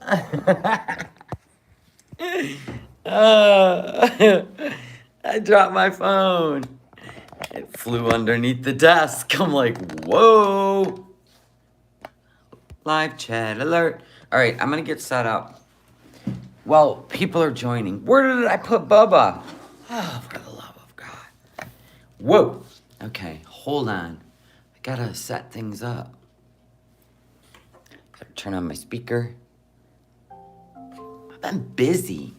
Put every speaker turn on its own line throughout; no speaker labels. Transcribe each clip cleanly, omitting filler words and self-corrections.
I dropped my phone. It flew underneath the desk. I'm like, whoa. Live chat alert. All right, I'm going to get set up. Well, people are joining. Where did I put Bubba? Oh, for the love of God. Whoa. Okay, hold on. I got to set things up. Got to turn on my speaker. I've been busy.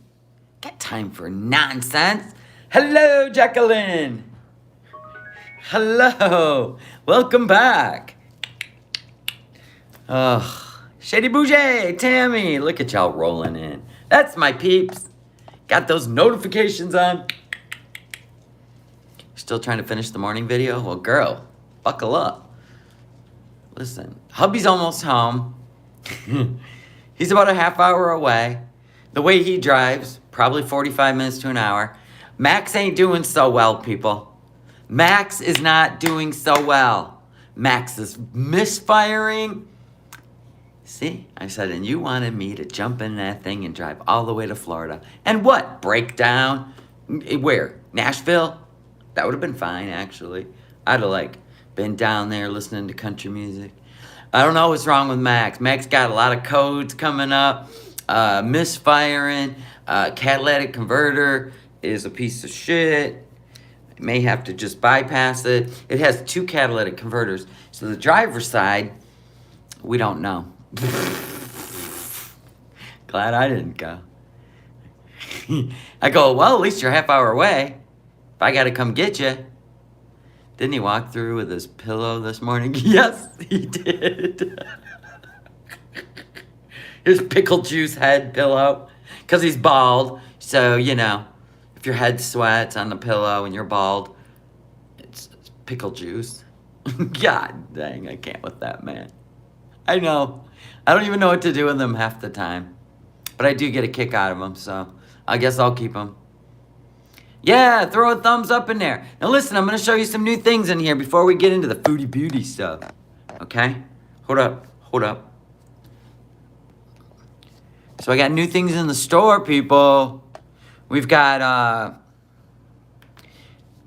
Got time for nonsense. Hello, Jacqueline. Hello. Welcome back. Ugh. Shady Bougie, Tammy. Look at y'all rolling in. That's my peeps. Got those notifications on. Still trying to finish the morning video? Well, girl, buckle up. Listen, hubby's almost home. He's about a half hour away. The way he drives, probably 45 minutes to an hour. Max ain't doing so well, people. Max is not doing so well. Max is misfiring. See, I said, and you wanted me to jump in that thing and drive all the way to Florida. And what? Break down? Where? Nashville? That would have been fine, actually. I'd have, been down there listening to country music. I don't know what's wrong with Max. Max got a lot of codes coming up. Misfiring. Catalytic converter is a piece of shit. I may have to just bypass it. It has 2 catalytic converters. So the driver's side, we don't know. Glad I didn't go. I go, well, at least you're a half hour away. If I got to come get you. Didn't he walk through with his pillow this morning? Yes, he did. His pickle juice head pillow. Because he's bald. So, if your head sweats on the pillow and you're bald, it's pickle juice. God dang, I can't with that man. I know. I don't even know what to do with him half the time. But I do get a kick out of him, so I guess I'll keep him. Yeah, throw a thumbs up in there. Now listen, I'm going to show you some new things in here before we get into the foodie beauty stuff. Okay? Hold up. So I got new things in the store, people. We've got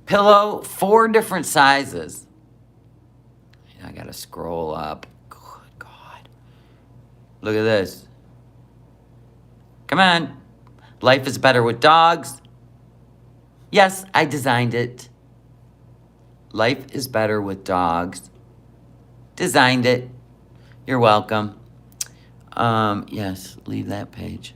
pillow, 4 different sizes. I got to scroll up. Good God. Look at this. Come on. Life is better with dogs. Yes, I designed it. Life is better with dogs. Designed it. You're welcome. Yes, leave that page.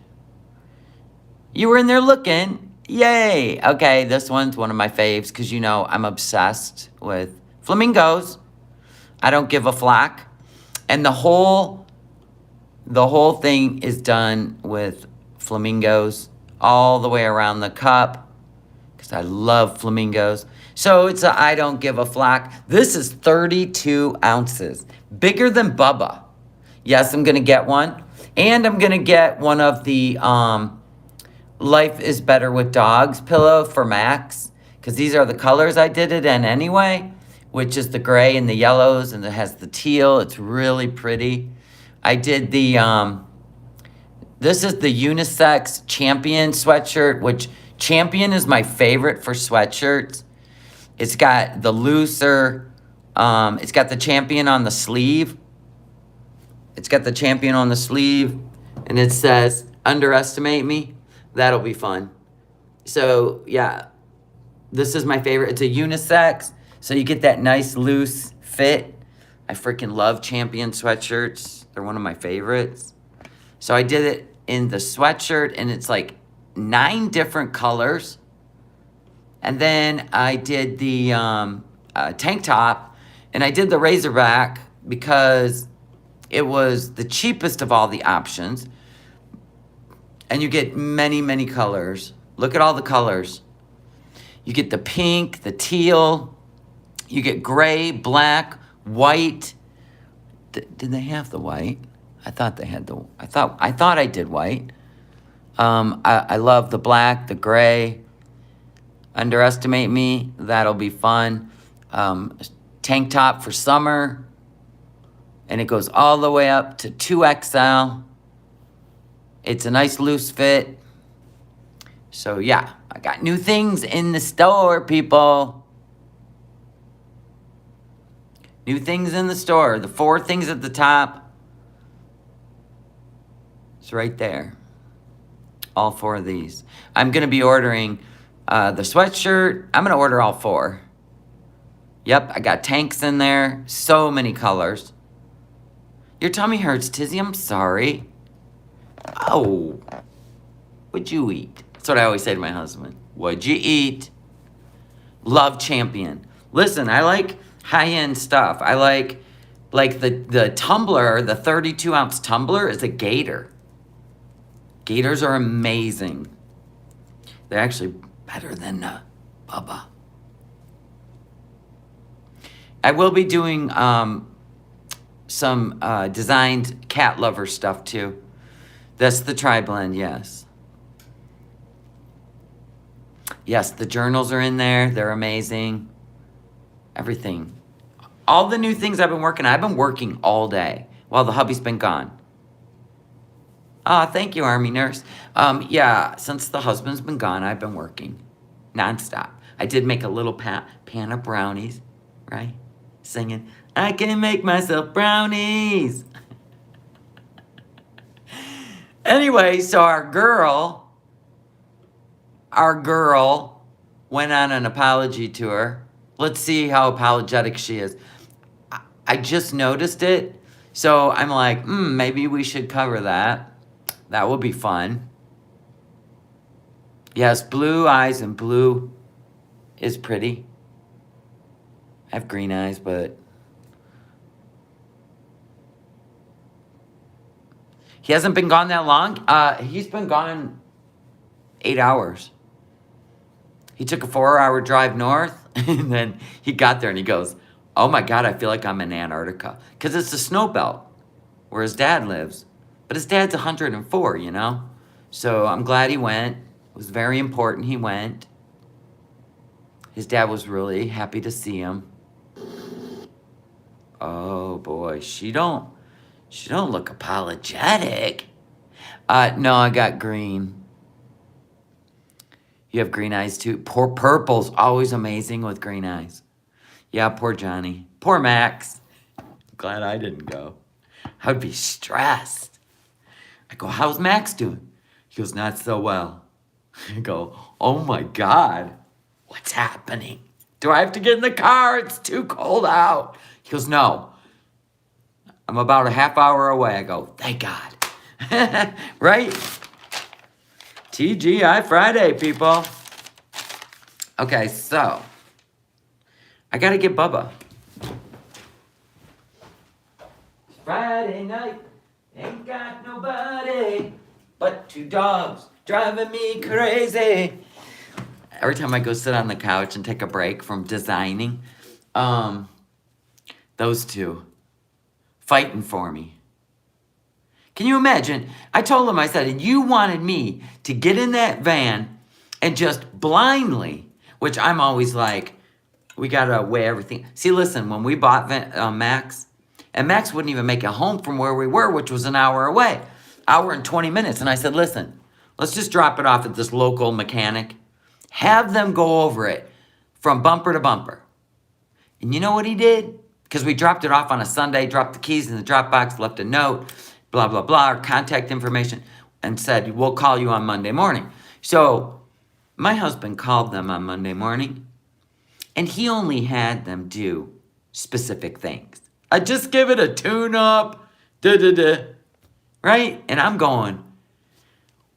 You were in there looking. Yay. Okay, this one's one of my faves because I'm obsessed with flamingos. I don't give a flock. And the whole thing is done with flamingos all the way around the cup. Because I love flamingos. So it's a I don't give a flock. This is 32 ounces. Bigger than Bubba. Yes, I'm going to get one. And I'm going to get one of the Life is Better with Dogs pillow for Max. Because these are the colors I did it in anyway. Which is the gray and the yellows. And it has the teal. It's really pretty. I did the... this is the unisex Champion sweatshirt. Which... Champion is my favorite for sweatshirts. It's got the looser, it's got the Champion on the sleeve. And it says, underestimate me. That'll be fun. So, yeah, this is my favorite. It's a unisex, so you get that nice loose fit. I freaking love Champion sweatshirts. They're one of my favorites. So I did it in the sweatshirt, and it's 9 different colors. And then I did the tank top, and I did the Razorback because it was the cheapest of all the options. And you get many, many colors. Look at all the colors. You get the pink, the teal. You get gray, black, white. Did they have the white? I thought they had the... I thought I did white. I love the black, the gray. Underestimate me. That'll be fun. Tank top for summer. And it goes all the way up to 2XL. It's a nice loose fit. So yeah, I got new things in the store, people. New things in the store. The 4 things at the top. It's right there. All 4 of these. I'm going to be ordering the sweatshirt. I'm going to order all 4. Yep, I got tanks in there. So many colors. Your tummy hurts, Tizzy. I'm sorry. Oh. What'd you eat? That's what I always say to my husband. What'd you eat? Love Champion. Listen, I like high-end stuff. I like the tumbler, the 32-ounce tumbler is a Gator. Gators are amazing. They're actually better than Bubba. I will be doing some designed cat lover stuff too. That's the tri-blend, yes. Yes, the journals are in there. They're amazing. Everything. All the new things I've been working all day while the hubby's been gone. Thank you, Army nurse. Yeah, since the husband's been gone, I've been working nonstop. I did make a little pan of brownies, right? Singing, I can make myself brownies. Anyway, so our girl went on an apology tour. Let's see how apologetic she is. I just noticed it, so I'm like, maybe we should cover that. That will be fun. Yes, blue eyes and blue is pretty. I have green eyes, but he hasn't been gone that long. He's been gone 8 hours. He took a 4-hour drive north, and then he got there and he goes, oh my God, I feel like I'm in Antarctica. Because it's the snow belt where his dad lives. But his dad's 104, you know? So I'm glad he went. It was very important he went. His dad was really happy to see him. Oh boy, she don't look apologetic. No, I got green. You have green eyes too. Poor purple's always amazing with green eyes. Yeah, poor Johnny. Poor Max. Glad I didn't go. I would be stressed. I go, how's Max doing? He goes, not so well. I go, oh my God, what's happening? Do I have to get in the car? It's too cold out. He goes, no. I'm about a half hour away. I go, thank God. Right? TGI Friday, people. Okay, so I got to get Bubba. Friday night, ain't got nobody but 2 dogs driving me crazy. Every time I go sit on the couch and take a break from designing, those 2 fighting for me. Can you imagine? I told him, I said, you wanted me to get in that van and just blindly, which I'm always like, we got to weigh everything. See, listen, when we bought Max, and Max wouldn't even make it home from where we were, which was an hour away, hour and 20 minutes. And I said, listen, let's just drop it off at this local mechanic. Have them go over it from bumper to bumper. And you know what he did? Because we dropped it off on a Sunday, dropped the keys in the drop box, left a note, blah, blah, blah, our contact information, and said, we'll call you on Monday morning. So my husband called them on Monday morning, and he only had them do specific things. I just give it a tune-up, right? And I'm going,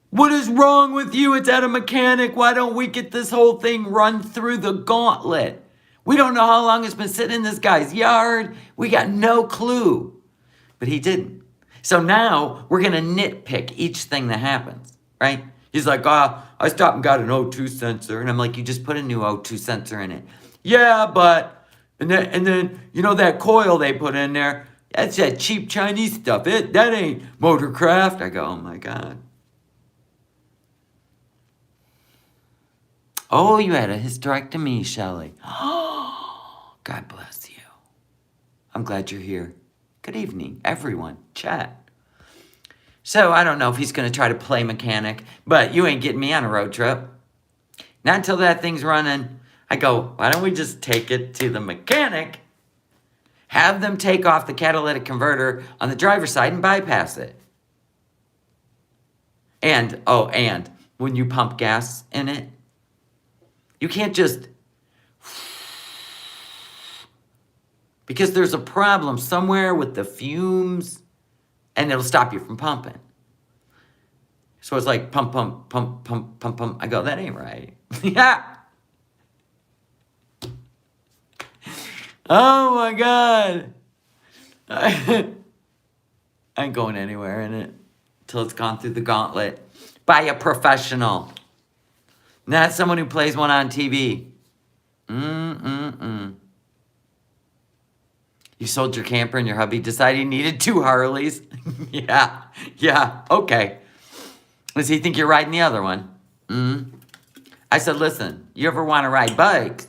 what is wrong with you? It's at a mechanic. Why don't we get this whole thing run through the gauntlet? We don't know how long it's been sitting in this guy's yard. We got no clue. But he didn't. So now we're going to nitpick each thing that happens, right? He's like, I stopped and got an O2 sensor. And I'm like, you just put a new O2 sensor in it. Yeah, but, and then you know that coil they put in there? That's that cheap Chinese stuff. That ain't Motorcraft. I go, oh my God. Oh, you had a hysterectomy, Shelley. Oh, God bless you. I'm glad you're here. Good evening, everyone. Chat. So I don't know if he's going to try to play mechanic, but you ain't getting me on a road trip. Not until that thing's running. I go, why don't we just take it to the mechanic, have them take off the catalytic converter on the driver's side and bypass it. And when you pump gas in it, you can't just, because there's a problem somewhere with the fumes and it'll stop you from pumping. So it's like pump, pump, pump, pump, pump, pump. I go, that ain't right. Yeah. Oh my God. I ain't going anywhere in it till it's gone through the gauntlet by a professional. Not someone who plays one on TV. You sold your camper and your hubby decided he needed 2 Harleys. Yeah, okay. Does he think you're riding the other one? I said, listen, you ever want to ride bikes?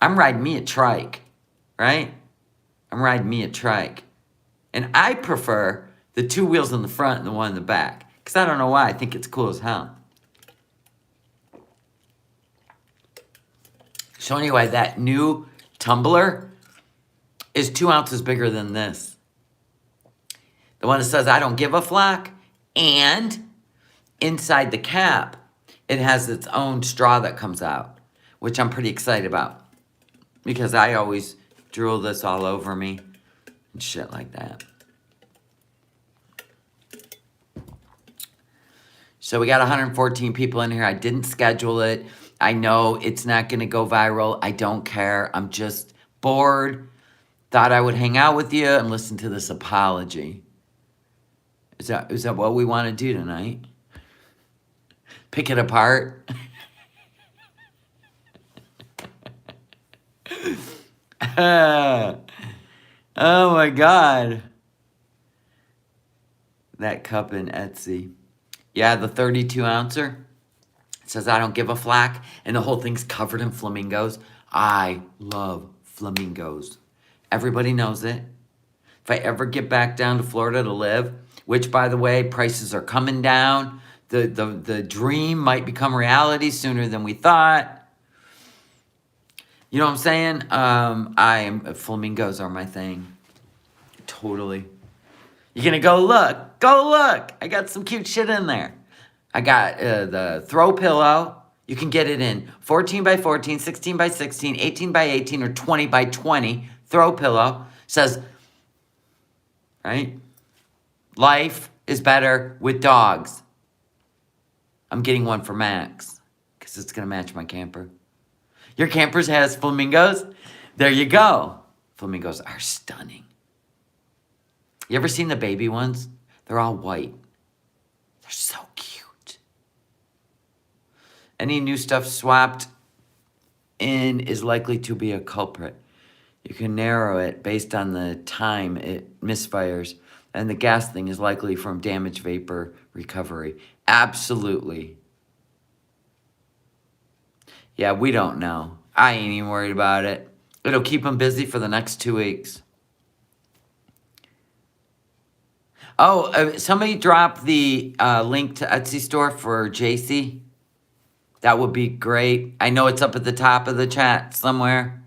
I'm riding me a trike, right? I'm riding me a trike. And I prefer the 2 wheels in the front and the one in the back. Because I don't know why, I think it's cool as hell. So anyway, that new tumbler is 2 ounces bigger than this. The one that says, I don't give a flock. And inside the cap, it has its own straw that comes out, which I'm pretty excited about. Because I always drool this all over me and shit like that. So we got 114 people in here. I didn't schedule it. I know it's not going to go viral. I don't care. I'm just bored. Thought I would hang out with you and listen to this apology. Is that what we want to do tonight? Pick it apart? Oh my God. That cup in Etsy. Yeah, the 32 ouncer. It says, I don't give a flack. And the whole thing's covered in flamingos. I love flamingos. Everybody knows it. If I ever get back down to Florida to live, which, by the way, prices are coming down. The dream might become reality sooner than we thought. You know what I'm saying? Flamingos are my thing. Totally. You're going to go look. Go look. I got some cute shit in there. I got the throw pillow. You can get it in 14 by 14, 16 by 16, 18 by 18, or 20 by 20. Throw pillow. Says, right? Life is better with dogs. I'm getting one for Max because it's going to match my camper. Your campers has flamingos? There you go. Flamingos are stunning. You ever seen the baby ones? They're all white. They're so cute. Any new stuff swapped in is likely to be a culprit. You can narrow it based on the time it misfires, and the gas thing is likely from damaged vapor recovery. Absolutely. Yeah, we don't know. I ain't even worried about it. It'll keep them busy for the next 2 weeks. Oh, somebody drop the link to Etsy store for JC. That would be great. I know it's up at the top of the chat somewhere.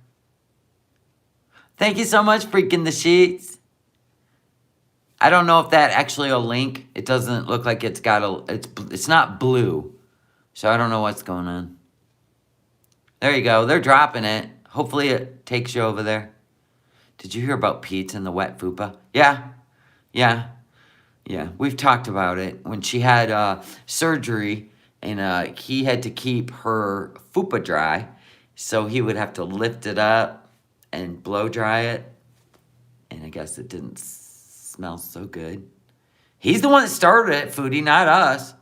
Thank you so much, Freaking the Sheets. I don't know if that actually a link. It doesn't look like it's got it's not blue. So I don't know what's going on. There you go. They're dropping it. Hopefully it takes you over there. Did you hear about Pete and the wet fupa? Yeah. We've talked about it. When she had surgery and he had to keep her fupa dry, so he would have to lift it up and blow dry it. And I guess it didn't smell so good. He's the one that started it, Foodie, not us.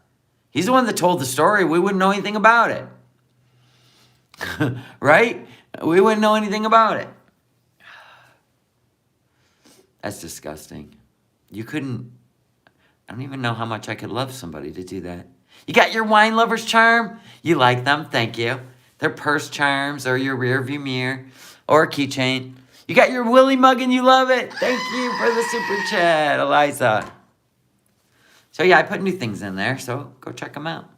He's the one that told the story. We wouldn't know anything about it. Right? We wouldn't know anything about it. That's disgusting. You couldn't... I don't even know how much I could love somebody to do that. You got your wine lover's charm? You like them? Thank you. They're purse charms or your rear view mirror or a keychain. You got your Willy mug and you love it? Thank you for the super chat, Eliza. So yeah, I put new things in there, so go check them out.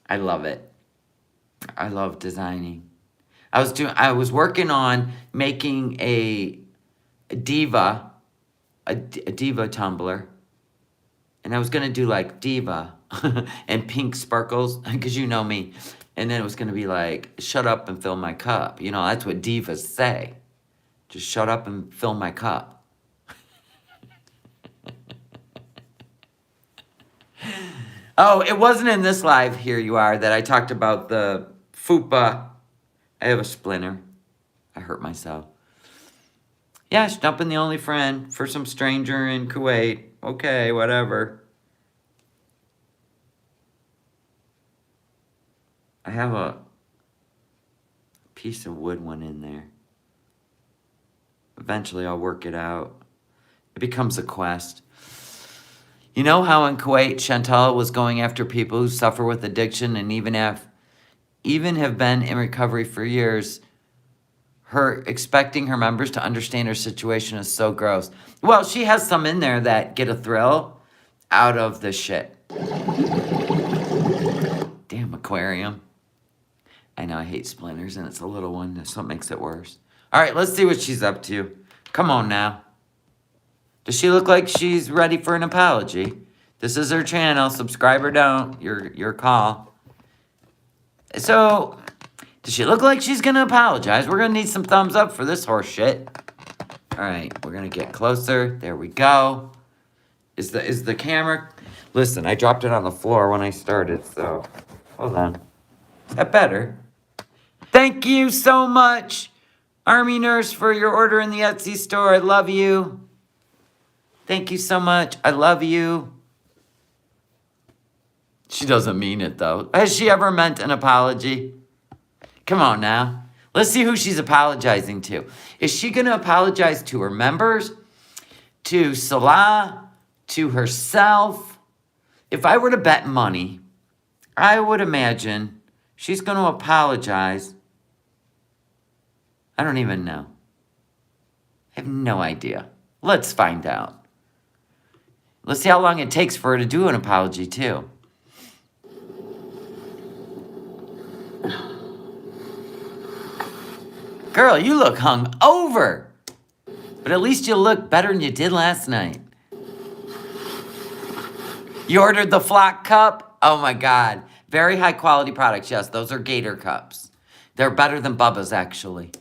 I love it. I love designing. I was working on making a diva, a diva tumbler. And I was going to do like diva and pink sparkles, because you know me. And then it was going to be like, shut up and fill my cup. You know, that's what divas say. Just shut up and fill my cup. Oh, it wasn't in this live, here you are, that I talked about the fupa. I have a splinter. I hurt myself. Yeah, dumping the only friend for some stranger in Kuwait. Okay, whatever. I have a piece of wood went in there. Eventually I'll work it out. It becomes a quest. You know how in Kuwait, Chantal was going after people who suffer with addiction and even have been in recovery for years. Her expecting her members to understand her situation is so gross. Well, she has some in there that get a thrill out of this shit. Damn aquarium. I know I hate splinters, and it's a little one. That's what makes it worse. All right, let's see what she's up to. Come on now. Does she look like she's ready for an apology? This is her channel. Subscribe or don't. Your call. So, does she look like she's going to apologize? We're going to need some thumbs up for this horse shit. All right, we're going to get closer. There we go. Is the camera... Listen, I dropped it on the floor when I started, so... Hold on. Is that better? Thank you so much, Army Nurse, for your order in the Etsy store. I love you. Thank you so much. I love you. She doesn't mean it, though. Has she ever meant an apology? Come on now. Let's see who she's apologizing to. Is she going to apologize to her members? To Salah? To herself? If I were to bet money, I would imagine she's going to apologize. I don't even know. I have no idea. Let's find out. Let's see how long it takes for her to do an apology, too. Girl, you look hung over. But at least you look better than you did last night. You ordered the Flock cup? Oh my God. Very high quality products. Yes, those are Gator cups. They're better than Bubba's, actually.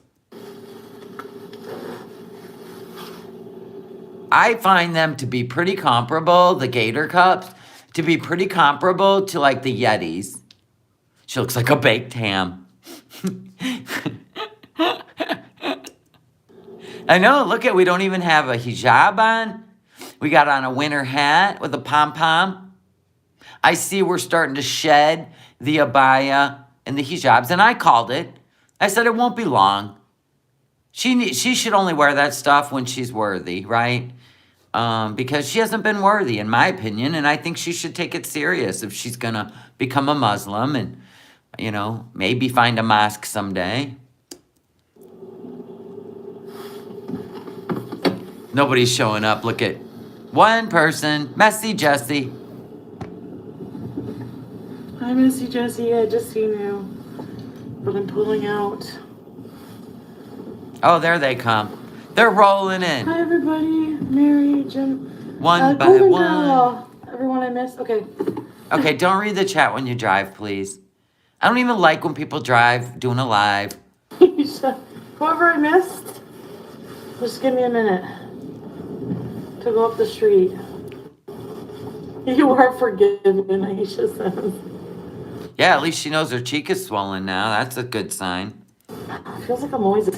I find them to be pretty comparable, the Gator cups, to be pretty comparable to like the Yetis. She looks like a baked ham. I know, look at, we don't even have a hijab on. We got on a winter hat with a pom-pom. I see we're starting to shed the abaya and the hijabs, and I called it. I said it won't be long. She should only wear that stuff when she's worthy, right? Because she hasn't been worthy, in my opinion, and I think she should take it serious if she's going to become a Muslim and, you know, maybe find a mosque someday. Nobody's showing up. Look at one person, Messy Jessie.
Hi, Missy Jessie. I just seen you, but I'm pulling out.
Oh, there they come. They're rolling in.
Hi, everybody. Mary, Jim.
One by
Golden
one.
Girl. Everyone I missed. Okay.
Okay, don't read the chat when you drive, please. I don't even like when people drive doing a live.
Whoever I missed, just give me a minute to go up the street. You are forgiven, Aisha says.
Yeah, at least she knows her cheek is swollen now. That's a good sign.
Feels like I'm always...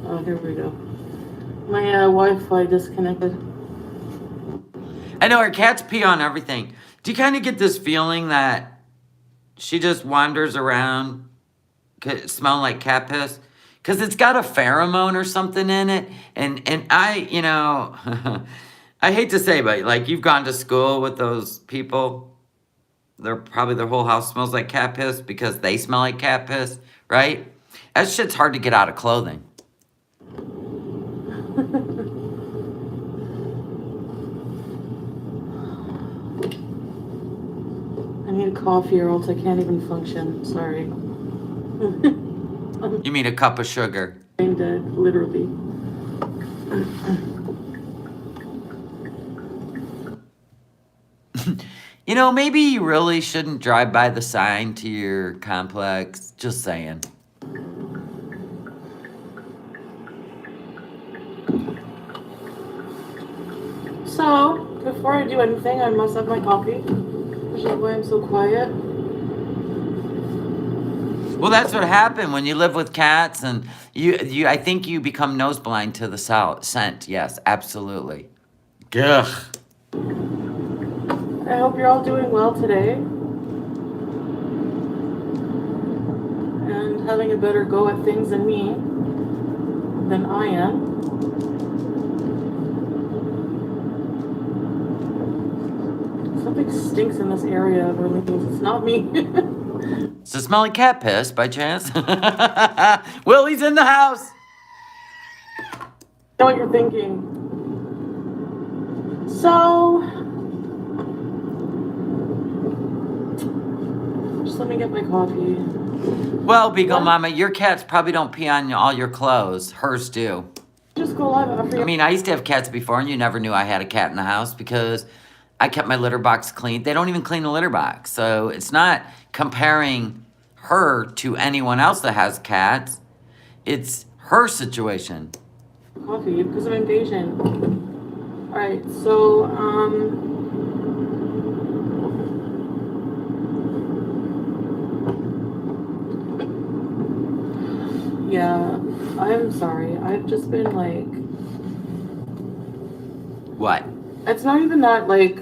Oh, here we go. My Wi-Fi disconnected.
I know her cats pee on everything. Do you kind of get this feeling that she just wanders around smelling like cat piss? Because it's got a pheromone or something in it. And I, you know, I hate to say, but like you've gone to school with those people. They're probably their whole house smells like cat piss because they smell like cat piss, right? That shit's hard to get out of clothing.
coffee or else I can't even function. Sorry.
You mean a cup of sugar?
I'm dead, literally.
You know, maybe you really shouldn't drive by the sign to your complex. Just saying.
So, before I do anything, I must have my coffee, which is why I'm so quiet.
Well, that's what happened when you live with cats, and you. I think you become nose blind to the scent. Yes, absolutely. Ugh.
I hope you're all doing well today. And having a better go at things than me, than I am. Something stinks in this area of Orleans. It's not me.
Does it smell like cat piss by chance? Willie's in the house.
I know what you're thinking. So, just let me get my coffee.
Well, Beagle Mama, your cats probably don't pee on all your clothes. Hers do.
Just go live after.
I mean, I used to have cats before, and you never knew I had a cat in the house because I kept my litter box clean. They don't even clean the litter box. So it's not comparing her to anyone else that has cats. It's her situation.
Coffee because I'm impatient. Alright, so, yeah, I'm sorry. I've just been like,
What?
it's not even that, like,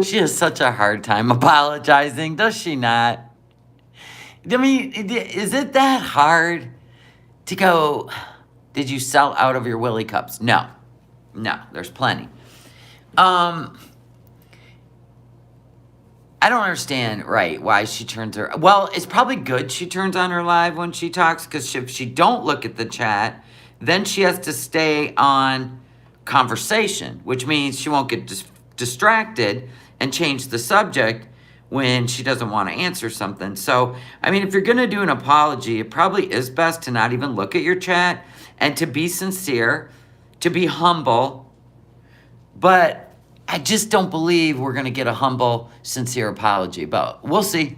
She has such a hard time apologizing, does she not? I mean, is it that hard to go, did you sell out of your Willy cups? No. No, there's plenty. I don't understand, right, why she turns her... Well, it's probably good she turns on her live when she talks, because if she don't look at the chat, then she has to stay on conversation, which means she won't get distracted and change the subject when she doesn't want to answer something. So, I mean, if you're going to do an apology, it probably is best to not even look at your chat and to be sincere, to be humble. But I just don't believe we're going to get a humble, sincere apology. But we'll see.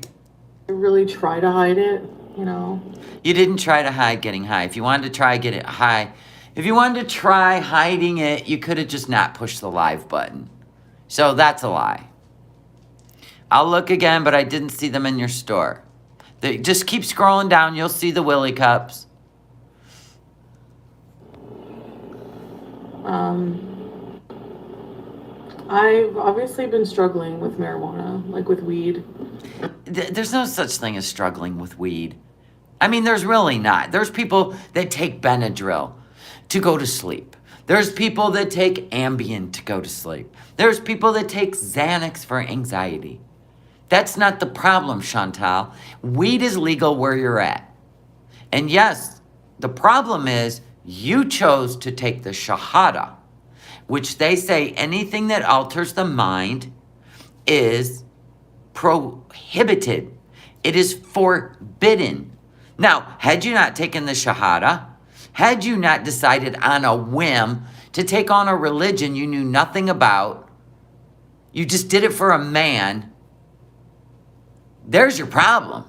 I really try to hide it, you know.
You didn't try to hide getting high. If you wanted to try get it high, if you wanted to try hiding it, you could have just not pushed the live button. So that's a lie. I'll look again, but I didn't see them in your store. Just keep scrolling down. You'll see the Willy cups.
I've obviously been struggling with marijuana, like with weed.
There's no such thing as struggling with weed. I mean, there's really not. There's people that take Benadryl to go to sleep. There's people that take Ambien to go to sleep. There's people that take Xanax for anxiety. That's not the problem, Chantal. Weed is legal where you're at. And yes, the problem is you chose to take the Shahada, which they say anything that alters the mind is prohibited. It is forbidden. Now, had you not taken the Shahada, had you not decided on a whim to take on a religion you knew nothing about, you just did it for a man, there's your problem.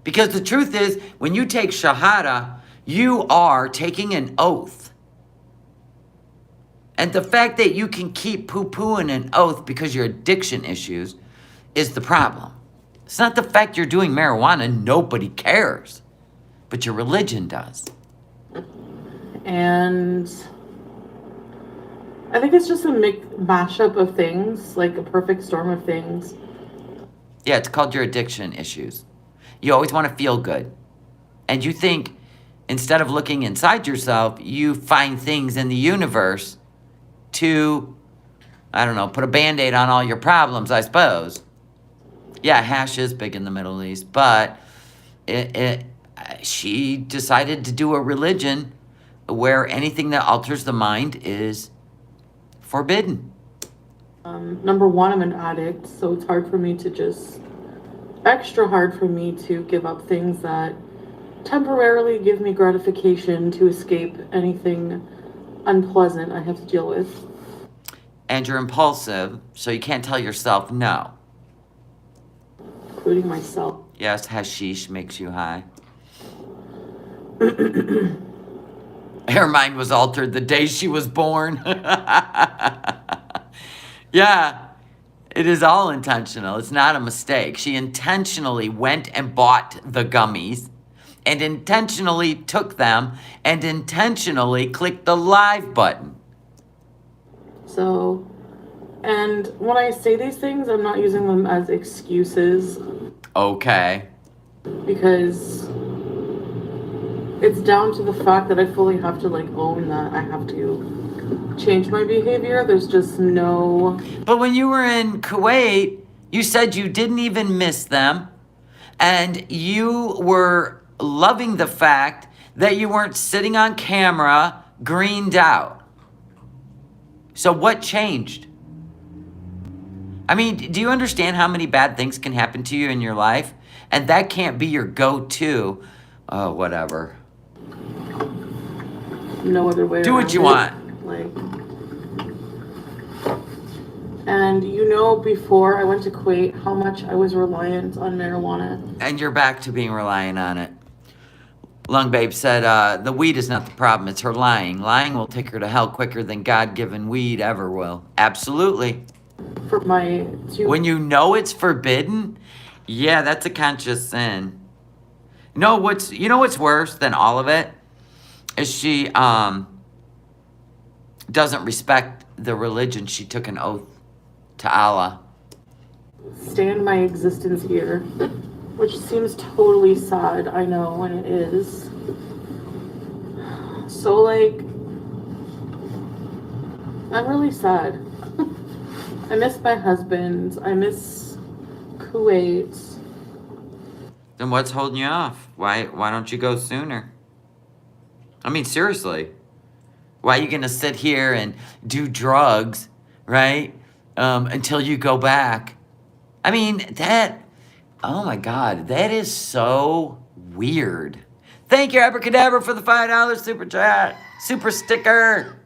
Because the truth is, when you take Shahada, you are taking an oath. And the fact that you can keep poo-pooing an oath because of your addiction issues is the problem. It's not the fact you're doing marijuana. Nobody cares. But your religion does.
And I think it's just a mashup of things, like a perfect storm of things.
Yeah, it's called your addiction issues. You always want to feel good. And you think, instead of looking inside yourself, you find things in the universe to, I don't know, put a Band-Aid on all your problems, I suppose. Yeah, hash is big in the Middle East, but she decided to do a religion where anything that alters the mind is forbidden.
Number one, I'm an addict, so it's hard for me to just, extra hard for me to give up things that temporarily give me gratification to escape anything unpleasant I have to deal with.
And you're impulsive, so you can't tell yourself no.
Including myself.
Yes, hashish makes you high. Her mind was altered the day she was born. Yeah, it is all intentional. It's not a mistake. She intentionally went and bought the gummies and intentionally took them and intentionally clicked the live button.
So, and when I say these things, I'm not using them as excuses.
Okay.
Because it's down to the fact that I fully have to like own that I have to change my behavior. There's just no.
But when you were in Kuwait, you said you didn't even miss them. And you were loving the fact that you weren't sitting on camera greened out. So what changed? I mean, do you understand how many bad things can happen to you in your life? And that can't be your go-to. Oh, whatever.
No other way.
Do what you want.
Like, and you know, before I went to Kuwait, how much I was reliant on marijuana.
And you're back to being reliant on it. Lung Babe said, the weed is not the problem, it's her lying. Lying will take her to hell quicker than God-given weed ever will. Absolutely.
For my
When you know it's forbidden, yeah, that's a conscious sin. You know what's worse than all of it? Is she doesn't respect the religion. She took an oath to Allah.
stand my existence here, which seems totally sad, I know, and it is. So, like, I'm really sad. I miss my husband. I miss Kuwait.
Then what's holding you off? Why don't you go sooner? I mean, seriously. Why are you gonna sit here and do drugs, right? Until you go back? I mean, oh my God, that is so weird. Thank you, Abracadabra, for the $5 super chat, super sticker.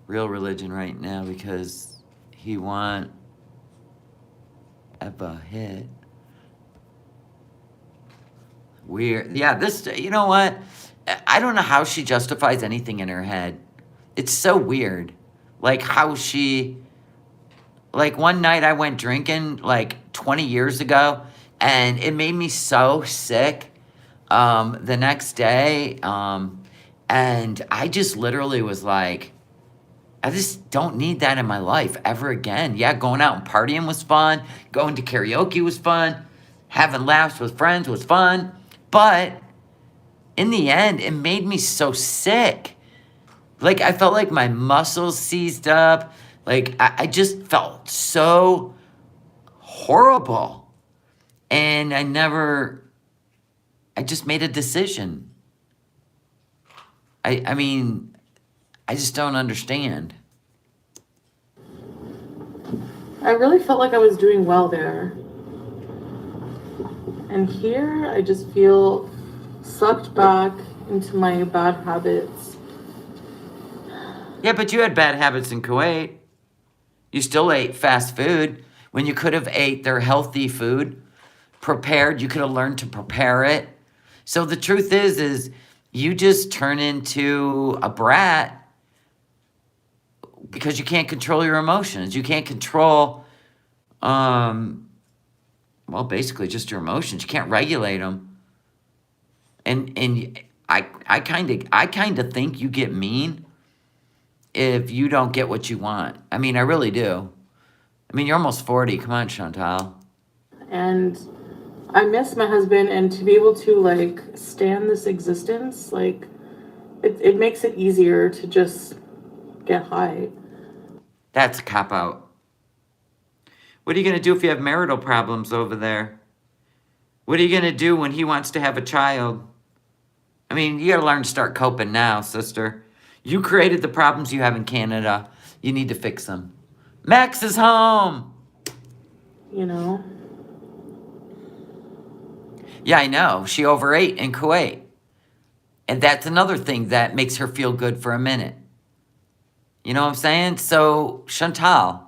Real religion right now because he want a hit. Weird. Yeah, this, you know what? I don't know how she justifies anything in her head. It's so weird. Like how she, like one night I went drinking like 20 years ago and it made me so sick the next day. And I just literally was like, I just don't need that in my life ever again. Yeah, going out and partying was fun. Going to karaoke was fun. Having laughs with friends was fun. But in the end, it made me so sick. Like, I felt like my muscles seized up. Like, I just felt so horrible. And I just made a decision. I mean, I just don't understand.
I really felt like I was doing well there. And here, I just feel sucked back into my bad habits.
Yeah, but you had bad habits in Kuwait. You still ate fast food when you could have ate their healthy food, prepared. You could have learned to prepare it. So the truth is you just turn into a brat because you can't control your emotions. You can't control, well, basically just your emotions. You can't regulate them. And I kind of think you get mean if you don't get what you want. I mean, I really do. I mean, you're almost 40. Come on, Chantal.
And I miss my husband, and to be able to, like, stand this existence, like, it makes it easier to just get high.
That's a cop-out. What are you going to do if you have marital problems over there? What are you going to do when he wants to have a child? I mean, you got to learn to start coping now, sister. You created the problems you have in Canada. You need to fix them. Max is home.
You know?
Yeah, I know. She overate in Kuwait. And that's another thing that makes her feel good for a minute. You know what I'm saying? So, Chantal,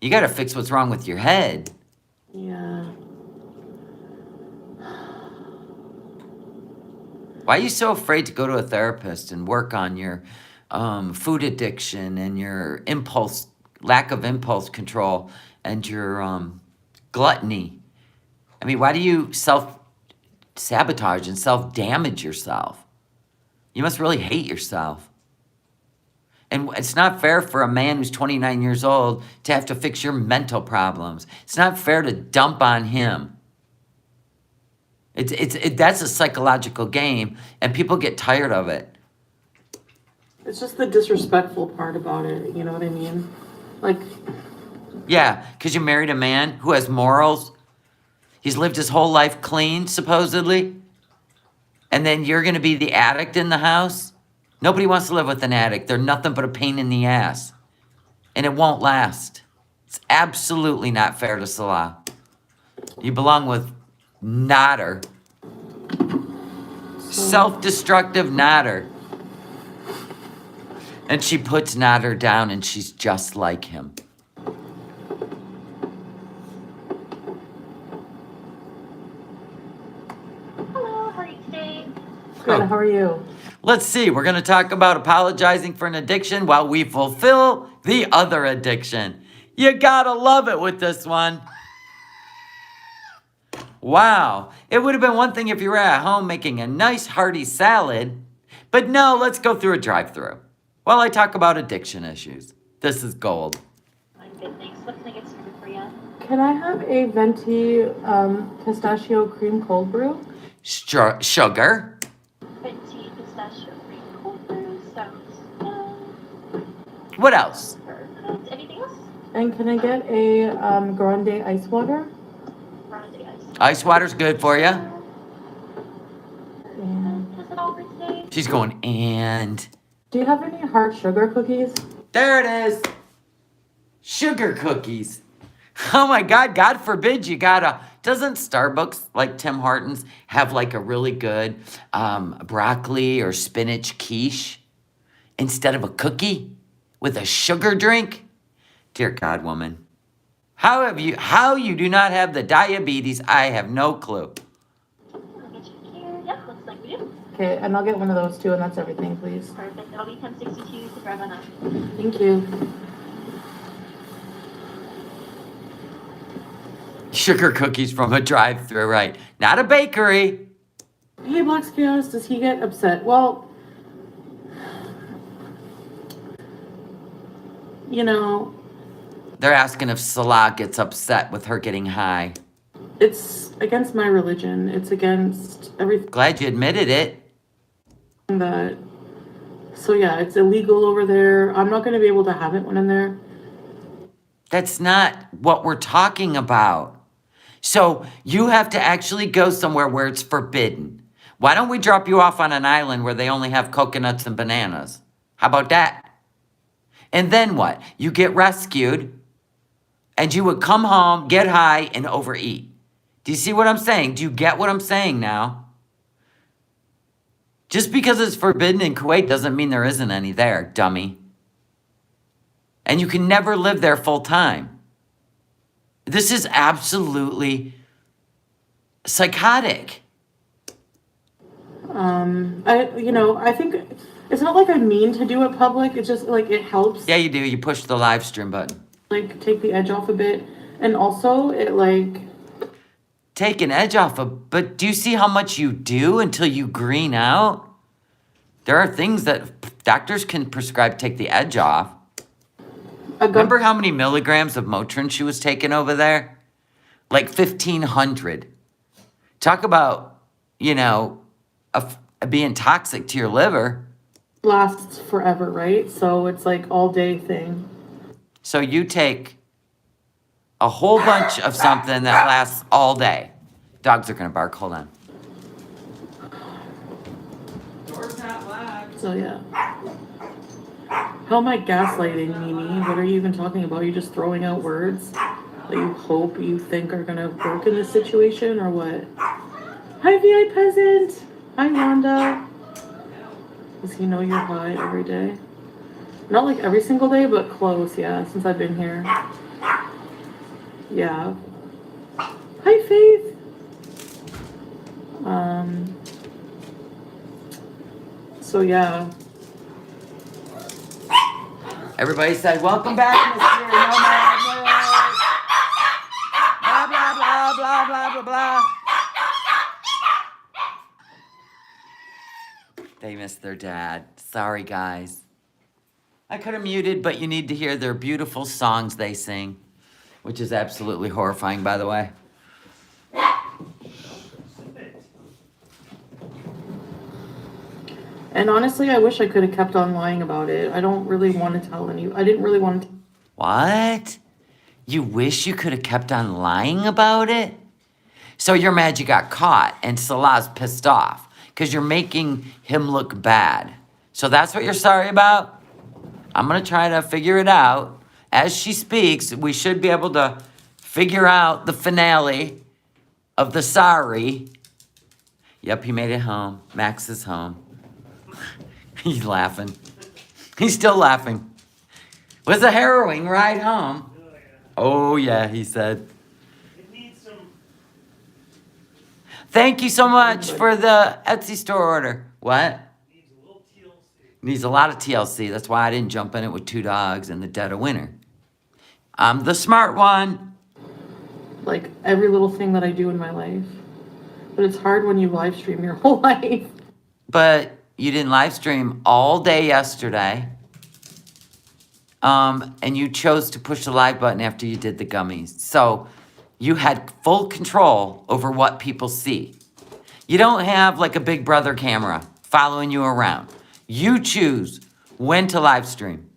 you got to fix what's wrong with your head.
Yeah.
Why are you so afraid to go to a therapist and work on your food addiction and your lack of impulse control and your gluttony? I mean, why do you self-sabotage and self-damage yourself? You must really hate yourself. And it's not fair for a man who's 29 years old to have to fix your mental problems. It's not fair to dump on him. That's a psychological game, and people get tired of it.
It's just the disrespectful part about it, you know what I mean? Like,
Yeah, because you married a man who has morals. He's lived his whole life clean, supposedly. And then you're going to be the addict in the house? Nobody wants to live with an addict. They're nothing but a pain in the ass. And it won't last. It's absolutely not fair to Salah. You belong with Nader. Self-destructive Nader. And she puts Nader down and she's just like him.
Hello, how are you today?
good, how are you?
Let's see, we're going to talk about apologizing for an addiction while we fulfill the other addiction. You gotta love it with this one. Wow, it would have been one thing if you were at home making a nice hearty salad, but no, let's go through a drive-thru while I talk about addiction issues. This is gold.
I'm good, thanks. What can I get started for you?
Can I have a venti pistachio cream cold brew?
Sugar.
Venti pistachio cream cold brew sounds good.
What else?
Perfect. Anything else?
And can I get a grande ice water?
Grande ice.
Ice water's good for you.
And
Is it all for today?
She's going, and...
do you have any hard sugar cookies?
There it is. Sugar cookies. Oh my God, God forbid you gotta... Doesn't Starbucks, like Tim Hortons, have like a really good broccoli or spinach quiche instead of a cookie with a sugar drink? Dear God, woman. How you do not have the diabetes, I have no clue.
Let me check here. Yep, looks like we do.
Okay, and I'll get one of those too, and that's everything, please.
Perfect. That'll be 1062 to grab on that.
Thank you.
Sugar cookies from a drive-thru, right? Not a bakery.
Hey, Black's Chaos, does he get upset? Well, you know,
They're asking if Salah gets upset with her getting high.
it's against my religion. It's against everything
Glad you admitted it.
that. So yeah, it's illegal over there. I'm not going to be able to have it when I'm there.
That's not what we're talking about. So you have to actually go somewhere where it's forbidden. Why don't we drop you off on an island where they only have coconuts and bananas? How about that? And then what? You get rescued, and you would come home, get high, and overeat. Do you see what I'm saying? Do you get what I'm saying now? Just because it's forbidden in Kuwait doesn't mean there isn't any there, dummy. And you can never live there full time. This is absolutely psychotic.
I think it's not like I mean to do it public. It's just like it helps.
Yeah, you do. You push the live stream button.
Like take the edge off a bit, and also it like
Take an edge off of, but do you see how much you do until you green out? There are things that doctors can prescribe to take the edge off. Remember how many milligrams of Motrin she was taking over there? Like 1,500. Talk about, being toxic to your liver.
lasts forever, right? So it's like all day thing.
So you take a whole bunch of something that lasts all day. Dogs are going to bark. Hold on. Door's not locked.
So yeah. How am I gaslighting, Mimi? What are you even talking about? Are you just throwing out words that you hope you think are gonna work in this situation, or what? Hi, VI Peasant! Hi, Wanda. Does he know you're high every day? Not like every single day, but close, yeah, since I've been here. Yeah. Hi, Faith! So yeah.
Everybody said, welcome back, Mr. No Madness. Blah, blah, blah, blah, blah, blah, blah. They missed their dad. Sorry, guys. I could have muted, but you need to hear their beautiful songs they sing, which is absolutely horrifying, by the way.
And honestly, I wish I could have kept on lying about it. I don't really want to tell any. I didn't really want to.
What? You wish you could have kept on lying about it? So you're mad you got caught, and Salah's pissed off because you're making him look bad. So that's what you're sorry about? I'm going to try to figure it out. As she speaks, we should be able to figure out the finale of the sorry. Yep, he made it home. Max is home. He's laughing. He's still laughing. Was a harrowing ride home. Oh, yeah, he said.
It needs some.
Thank you so much for the Etsy store order. What?
Needs a little TLC.
Needs a lot of TLC. That's why I didn't jump in it with 2 dogs in the dead of winter. I'm the smart one.
Like every little thing that I do in my life. But it's hard when you live stream your whole life.
But you didn't live stream all day yesterday. And you chose to push the live button after you did the gummies. So you had full control over what people see. You don't have like a big brother camera following you around. You choose when to live stream.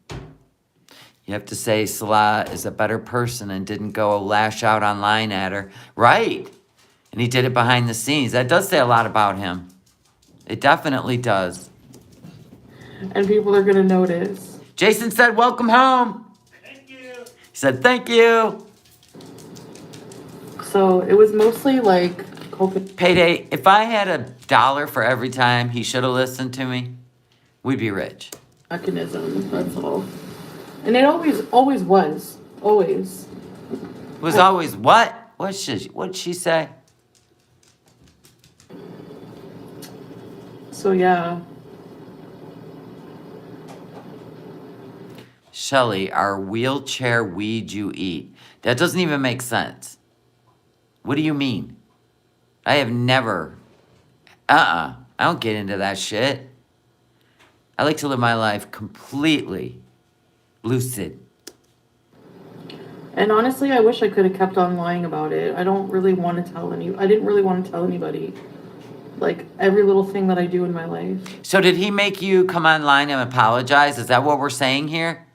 You have to say Salah is a better person and didn't go lash out online at her. Right. And he did it behind the scenes. That does say a lot about him. It definitely does.
And people are going to notice.
Jason said, welcome home.
Thank you.
He said, thank you.
So it was mostly like
Payday, if I had $1 for every time he should have listened to me, we'd be rich.
mechanism, that's all. And it always was. Always.
It was always what? What'd she say?
So yeah.
Shelly, our wheelchair weed you eat. That doesn't even make sense. What do you mean? I have never. I don't get into that shit. I like to live my life completely lucid.
And honestly, I wish I could have kept on lying about it. I don't really want to tell I didn't really want to tell anybody. Like every little thing that I do in my life.
So did he make you come online and apologize? Is that what we're saying here?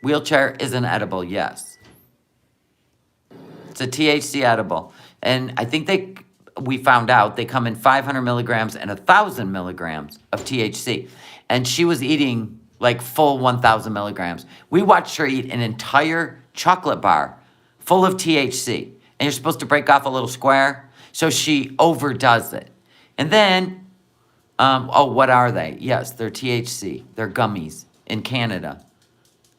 Wheelchair isn't edible, yes. It's a THC edible. And I think we found out they come in 500 milligrams and 1,000 milligrams of THC. And she was eating like full 1,000 milligrams. We watched her eat an entire chocolate bar full of THC. And you're supposed to break off a little square. So she overdoes it. And then, what are they? Yes, they're THC. They're gummies in Canada.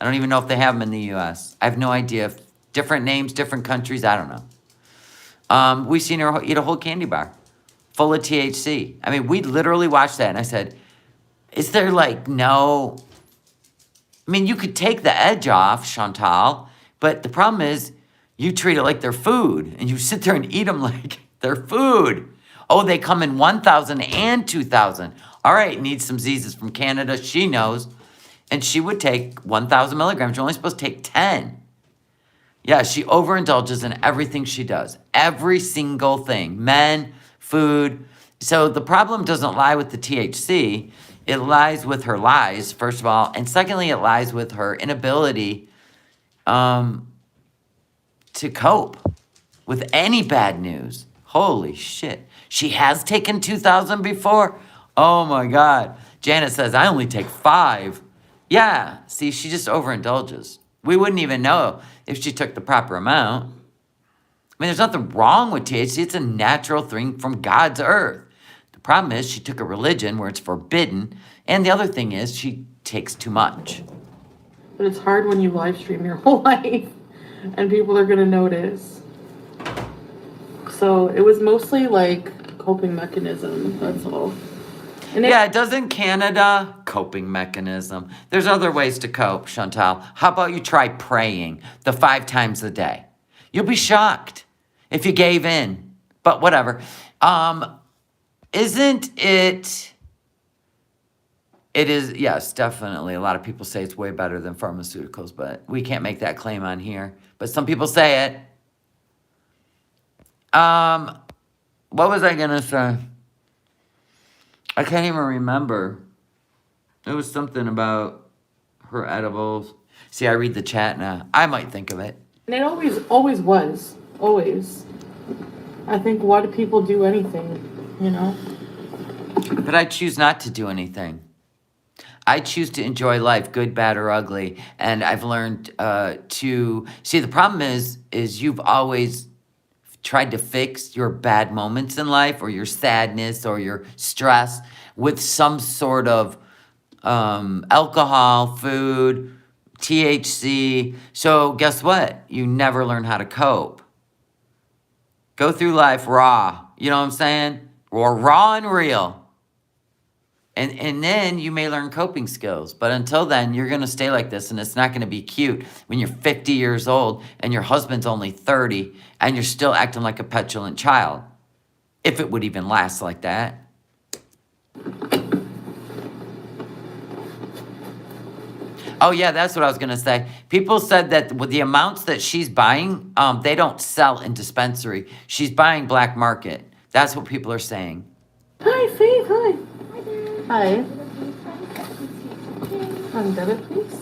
I don't even know if they have them in the US. I have no idea. Different names, different countries, I don't know. We seen her eat a whole candy bar full of THC. I mean, we literally watched that, and I said, is there like no... I mean, you could take the edge off, Chantal, but the problem is you treat it like they're food, and you sit there and eat them like they're food. Oh, they come in 1,000 and 2,000. All right, need some Z's from Canada, she knows. And she would take 1,000 milligrams. You're only supposed to take 10. Yeah, she overindulges in everything she does. Every single thing. Men, food. So the problem doesn't lie with the THC. It lies with her lies, first of all. And secondly, it lies with her inability to cope with any bad news. Holy shit. She has taken 2,000 before? Oh my God. Janet says, I only take 5. Yeah, see, she just overindulges. We wouldn't even know if she took the proper amount. I mean, there's nothing wrong with THC. It's a natural thing from God's earth. The problem is she took a religion where it's forbidden. And the other thing is she takes too much.
But it's hard when you live stream your whole life and people are going to notice. So it was mostly like coping mechanism, that's all. And
Yeah, doesn't Canada coping mechanism? There's other ways to cope, Chantal. How about you try praying the 5 times a day? You'll be shocked if you gave in. But whatever. Isn't it? It is, yes, definitely. A lot of people say it's way better than pharmaceuticals, but we can't make that claim on here. But some people say it. What was I gonna say? I can't even remember. It was something about her edibles. See, I read the chat now. I might think of it.
it always was. Always. I think why do people do anything, you know?
But I choose not to do anything. I choose to enjoy life, good, bad, or ugly. And I've learned to see the problem is you've always tried to fix your bad moments in life or your sadness or your stress with some sort of alcohol, food, THC. So guess what? You never learn how to cope. Go through life raw. You know what I'm saying? Or raw and real. And then you may learn coping skills. But until then, you're going to stay like this. And it's not going to be cute when you're 50 years old and your husband's only 30 and you're still acting like a petulant child. If it would even last like that. Oh, yeah, that's what I was going to say. People said that with the amounts that she's buying, they don't sell in dispensary. She's buying black market. That's what people are saying.
Hi, Faith, hi. Hi. On debit, please.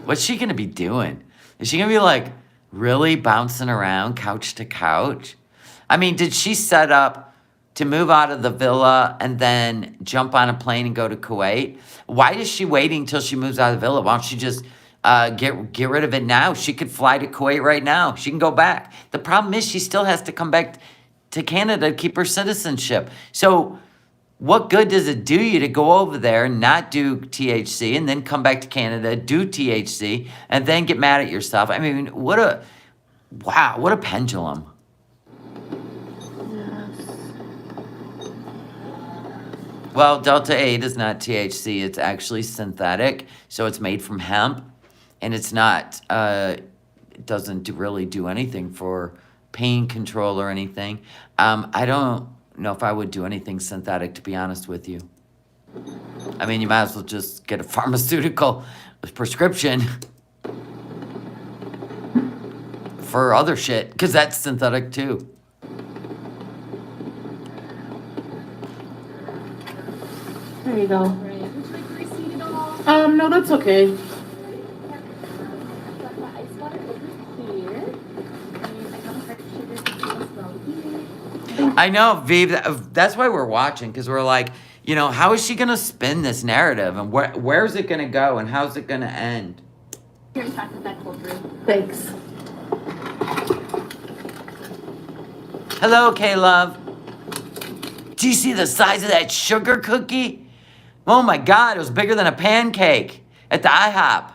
What's she going to be doing? Is she going to be like really bouncing around couch to couch? I mean, did she set up to move out of the villa and then jump on a plane and go to Kuwait? Why is she waiting until she moves out of the villa? Why don't she just get rid of it now? She could fly to Kuwait right now. She can go back. The problem is she still has to come back to Canada to keep her citizenship. So what good does it do you to go over there and not do THC and then come back to Canada, do THC, and then get mad at yourself? I mean, what a pendulum. Well, Delta 8 is not THC. It's actually synthetic. So it's made from hemp. And it's not, it doesn't really do anything for pain control or anything. I don't know if I would do anything synthetic, to be honest with you. I mean, you might as well just get a pharmaceutical prescription for other shit, because that's synthetic too.
There you go.
Right. Would you like a receipt at all?
No, that's okay.
Got the ice water over here. And I got the fresh sugar as well here.
I know, Viv, that's why we're watching, because we're like, you know, how is she going to spin this narrative, and where's it going to go, and how's it going to end?
Here, in fact, with that cold brew.
Thanks.
Hello, K-Love. Do you see the size of that sugar cookie? Oh my God, it was bigger than a pancake at the IHOP.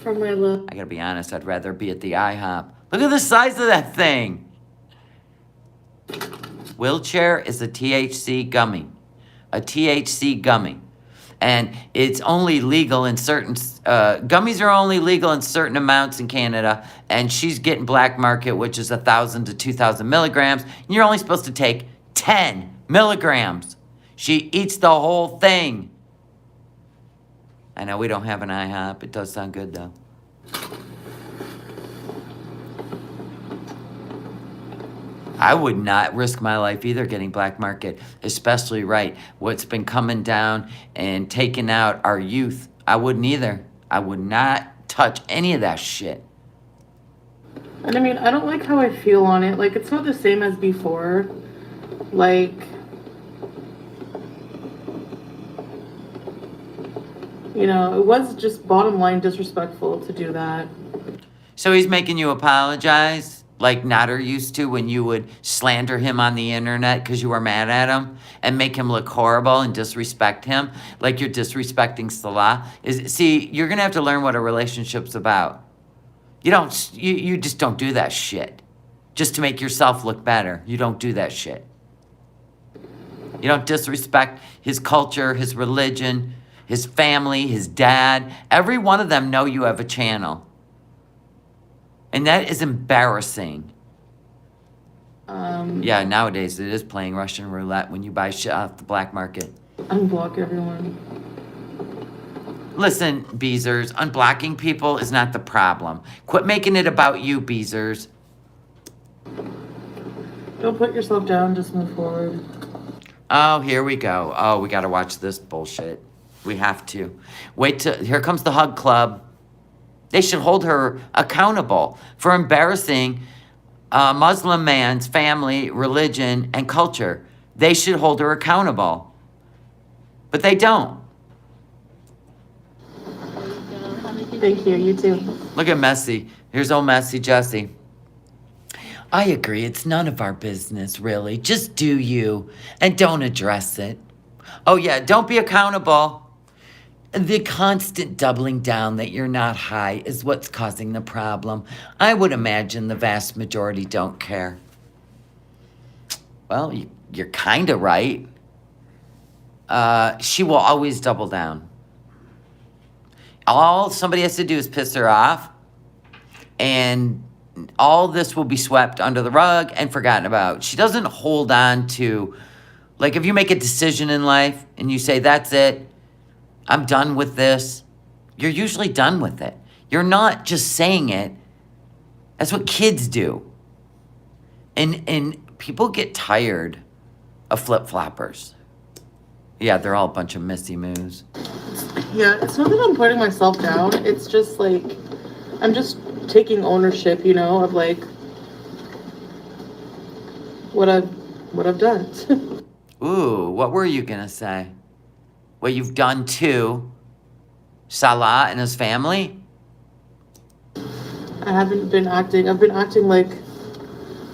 From my love.
I gotta be honest, I'd rather be at the IHOP. Look at the size of that thing. Wheelchair is a THC gummy. A THC gummy. And it's only legal in certain, gummies are only legal in certain amounts in Canada. And she's getting black market, which is 1,000 to 2,000 milligrams. And you're only supposed to take 10 milligrams. She eats the whole thing. I know we don't have an IHOP. It does sound good, though. I would not risk my life either getting black market, especially right. What's been coming down and taking out our youth. I wouldn't either. I would not touch any of that shit.
And I mean, I don't like how I feel on it. Like, it's not the same as before. Like, you know, it was just bottom line disrespectful to do that.
So he's making you apologize, like Nader used to when you would slander him on the internet because you were mad at him and make him look horrible and disrespect him, like you're disrespecting Salah. See, you're gonna have to learn what a relationship's about. You just don't do that shit just to make yourself look better. You don't do that shit. You don't disrespect his culture, his religion, his family, his dad. Every one of them know you have a channel. And that is embarrassing. Yeah, nowadays it is playing Russian roulette when you buy shit off the black market.
Unblock everyone.
Listen, Beezers, unblocking people is not the problem. Quit making it about you, Beezers.
Don't put yourself down, just move forward.
Oh, here we go. Oh, we gotta watch this bullshit. We have to. Wait till, here comes the Hug Club. They should hold her accountable for embarrassing a Muslim man's family, religion, and culture. They should hold her accountable. But they don't.
Thank you, you too.
Look at Messy. Here's old Messy Jesse. I agree, it's none of our business, really. Just do you, and don't address it. Oh yeah, don't be accountable. The constant doubling down that you're not high is what's causing the problem. I would imagine the vast majority don't care. Well, you're kind of right. She will always double down. All somebody has to do is piss her off, and all this will be swept under the rug and forgotten about. She doesn't hold on to, like, if you make a decision in life and you say, that's it, I'm done with this, you're usually done with it. You're not just saying it. That's what kids do. And people get tired of flip-floppers. Yeah, they're all a bunch of Missy Moos.
Yeah, it's not that I'm putting myself down. It's just like, I'm just taking ownership, you know, of like what I've done.
Ooh, what were you gonna say? What you've done to Salah and his family?
I've been acting like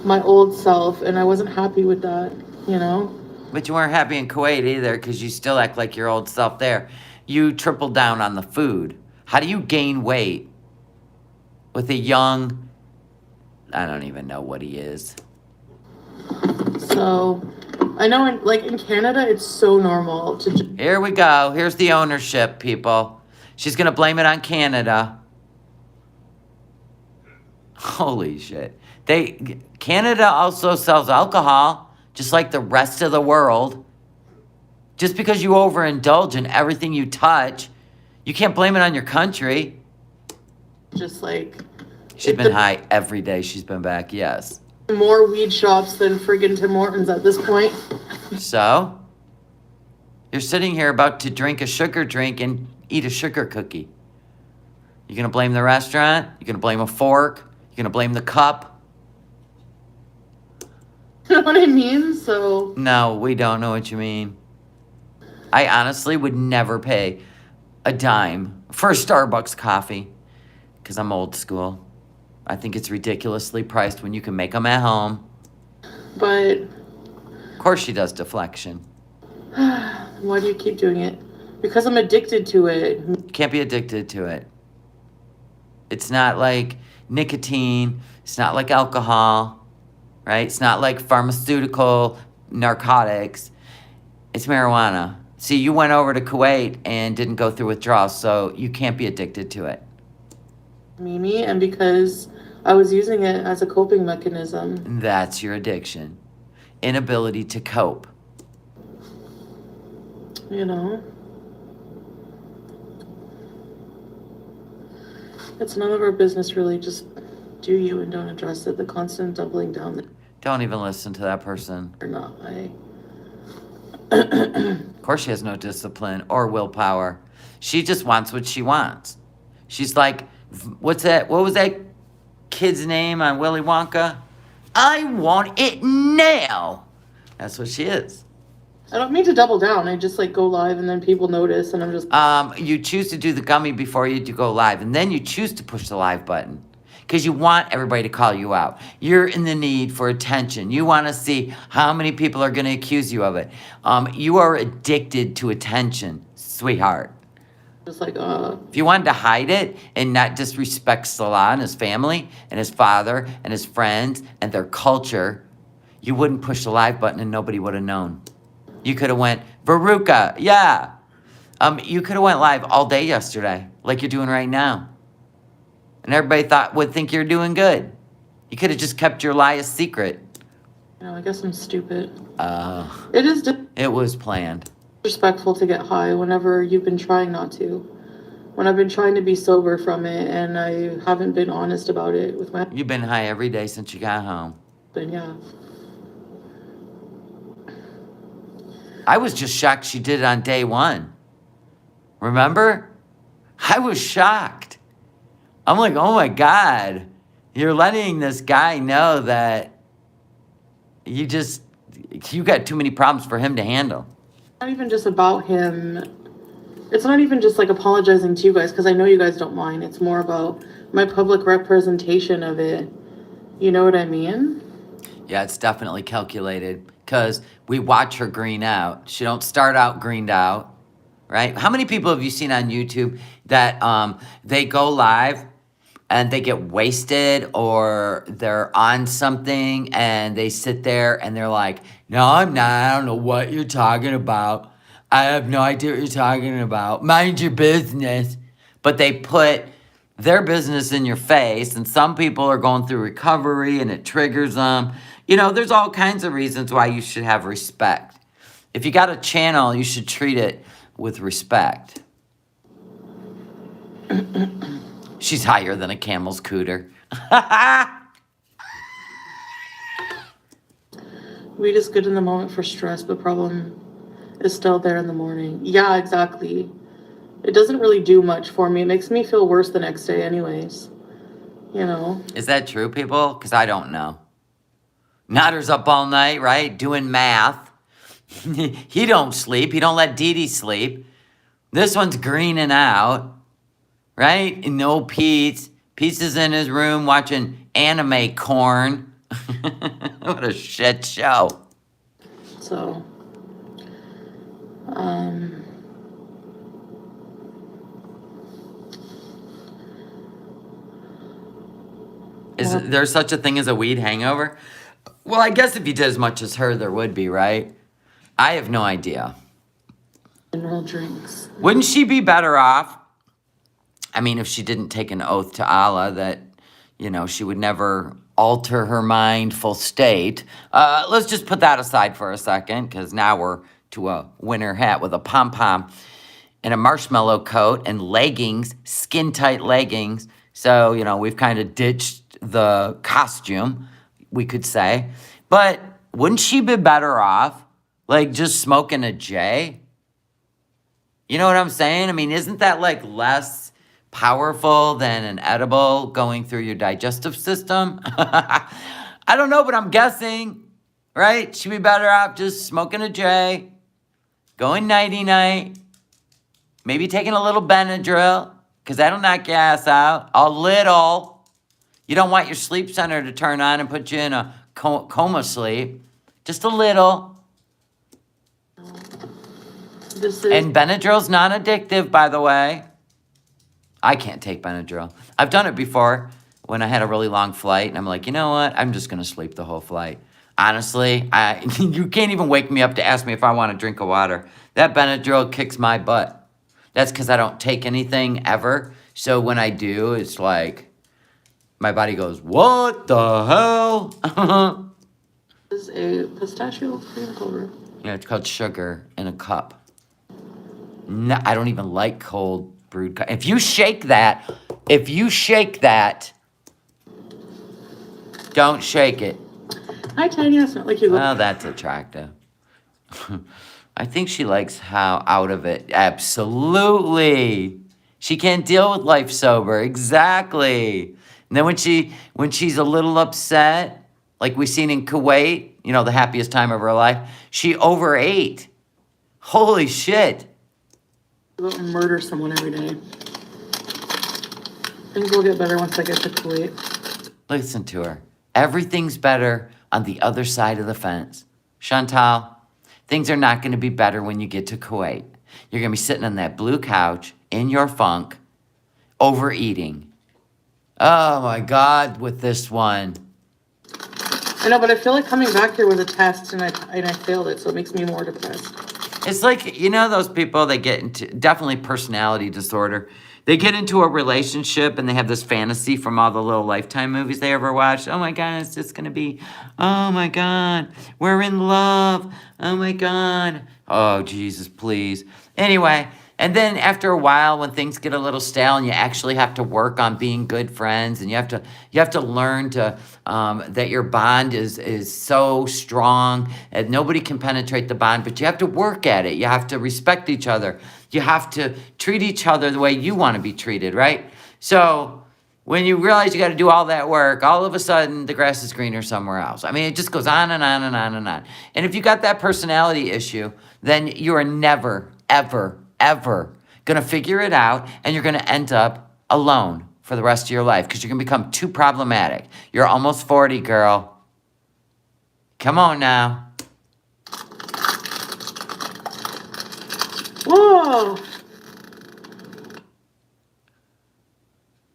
my old self, and I wasn't happy with that, you know?
But you weren't happy in Kuwait either, because you still act like your old self there. You tripled down on the food. How do you gain weight with a young, I don't even know what he is.
So, I know in Canada, it's so normal to
Here we go. Here's the ownership, people. She's going to blame it on Canada. Holy shit. Canada also sells alcohol, just like the rest of the world. Just because you overindulge in everything you touch, you can't blame it on your country.
just like...
She's been high every day she's been back, yes.
More weed shops than friggin' Tim Hortons at this point.
So, you're sitting here about to drink a sugar drink and eat a sugar cookie. You gonna blame the restaurant? You gonna blame a fork? You gonna blame the cup?
You know what I mean? So...
No, we don't know what you mean. I honestly would never pay a dime for a Starbucks coffee because I'm old school. I think it's ridiculously priced when you can make them at home.
But...
Of course she does deflection.
Why do you keep doing it? Because I'm addicted to it.
You can't be addicted to it. It's not like nicotine. It's not like alcohol, right? It's not like pharmaceutical narcotics. It's marijuana. See, you went over to Kuwait and didn't go through withdrawals, so you can't be addicted to it.
Mimi, and because I was using it as a coping mechanism.
And that's your addiction. Inability to cope.
You know? It's none of our business, really. Just do you and don't address it. The constant doubling down.
Don't even listen to that person.
Or not,
Of course she has no discipline or willpower. She just wants what she wants. She's like, what's that? What was that kid's name on Willy Wonka? I want it now. That's what she is.
I don't mean to double down. I just like go live and then people notice and I'm just
You choose to do the gummy before you do go live, and then you choose to push the live button because you want everybody to call you out. You're in the need for attention. You want to see how many people are going to accuse you of it. You are addicted to attention, sweetheart.
like
If you wanted to hide it and not disrespect Salah and his family and his father and his friends and their culture, you wouldn't push the live button and nobody would have known. You could have went, Veruca, yeah. You could have went live all day yesterday, like you're doing right now. And everybody would think you're doing good. You could have just kept your lie a secret.
I guess I'm stupid. It is
It was planned.
disrespectful to get high whenever you've been trying not to. When I've been trying to be sober from it and I haven't been honest about it with my
You've been high every day since you got home.
husband, yeah.
I was just shocked she did it on day one. Remember? I was shocked. I'm like, oh my God. You're letting this guy know that you got too many problems for him to handle.
Not even just about him. It's not even just like apologizing to you guys because I know you guys don't mind. It's more about my public representation of it. You know what I mean?
Yeah, it's definitely calculated because we watch her green out. She don't start out greened out, right? How many people have you seen on YouTube that they go live and they get wasted or they're on something and they sit there and they're like, no, I'm not. I don't know what you're talking about. I have no idea what you're talking about. Mind your business. But they put their business in your face, and some people are going through recovery and it triggers them. There's all kinds of reasons why you should have respect. If you got a channel, you should treat it with respect. She's higher than a camel's cooter.
We just good in the moment for stress, but problem is still there in the morning. Yeah, exactly. It doesn't really do much for me. It makes me feel worse the next day anyways.
Is that true, people? Because I don't know. Notter's up all night, right? Doing math. He don't sleep. He don't let Dee Dee sleep. This one's greening out, right? And no Pete's. Pete's is in his room watching anime corn. What a shit show.
So,
Is there such a thing as a weed hangover? Well, I guess if you did as much as her, there would be, right? I have no idea.
mineral drinks.
Wouldn't she be better off? I mean, if she didn't take an oath to Allah that, she would never alter her mindful state. Let's just put that aside for a second, because now we're to a winter hat with a pom-pom and a marshmallow coat and leggings, skin-tight leggings. So, we've kind of ditched the costume, we could say. But wouldn't she be better off, like, just smoking a J? You know what I'm saying? I mean, isn't that, like, less powerful than an edible going through your digestive system? I don't know, but I'm guessing, right? She'd be better off just smoking a J, going nighty-night, maybe taking a little Benadryl, because that'll knock your ass out. A little. You don't want your sleep center to turn on and put you in a coma sleep. Just a little. And Benadryl's not addictive, by the way. I can't take Benadryl. I've done it before when I had a really long flight, and I'm like, you know what? I'm just going to sleep the whole flight. Honestly, you can't even wake me up to ask me if I want a drink of water. That Benadryl kicks my butt. That's because I don't take anything ever. So when I do, it's like, my body goes, what the hell?
This is a pistachio cream cover.
Yeah, it's called sugar in a cup. No, I don't even like cold brewed coffee. If you shake that, don't shake it.
Hi, Tanya. It's not like you look.
Well, that's attractive. I think she likes how out of it. Absolutely. She can't deal with life sober. Exactly. And then when she's a little upset, like we seen in Kuwait, you know, the happiest time of her life, she overate. Holy shit.
Go out and murder someone every day. Things will get better once I get to Kuwait.
Listen to her. Everything's better on the other side of the fence. Chantal, things are not going to be better when you get to Kuwait. You're going to be sitting on that blue couch in your funk, overeating. Oh my God, with this one.
I know, but I feel like coming back here was a test and I failed it, so it makes me more depressed.
It's like, you know, those people that get into, definitely personality disorder. They get into a relationship and they have this fantasy from all the little Lifetime movies they ever watched. Oh my God, it's just going to be, oh my God, we're in love. Oh my God. Oh, Jesus, please. Anyway, and then after a while, when things get a little stale and you actually have to work on being good friends and you have to learn to, that your bond is so strong and nobody can penetrate the bond, but you have to work at it. You have to respect each other. You have to treat each other the way you want to be treated, right? So when you realize you got to do all that work, all of a sudden the grass is greener somewhere else. I mean, it just goes on and on and on and on. And if you got that personality issue, then you are never, ever, ever going to figure it out, and you're going to end up alone for the rest of your life because you're going to become too problematic. You're almost 40, girl. Come on now.
Whoa!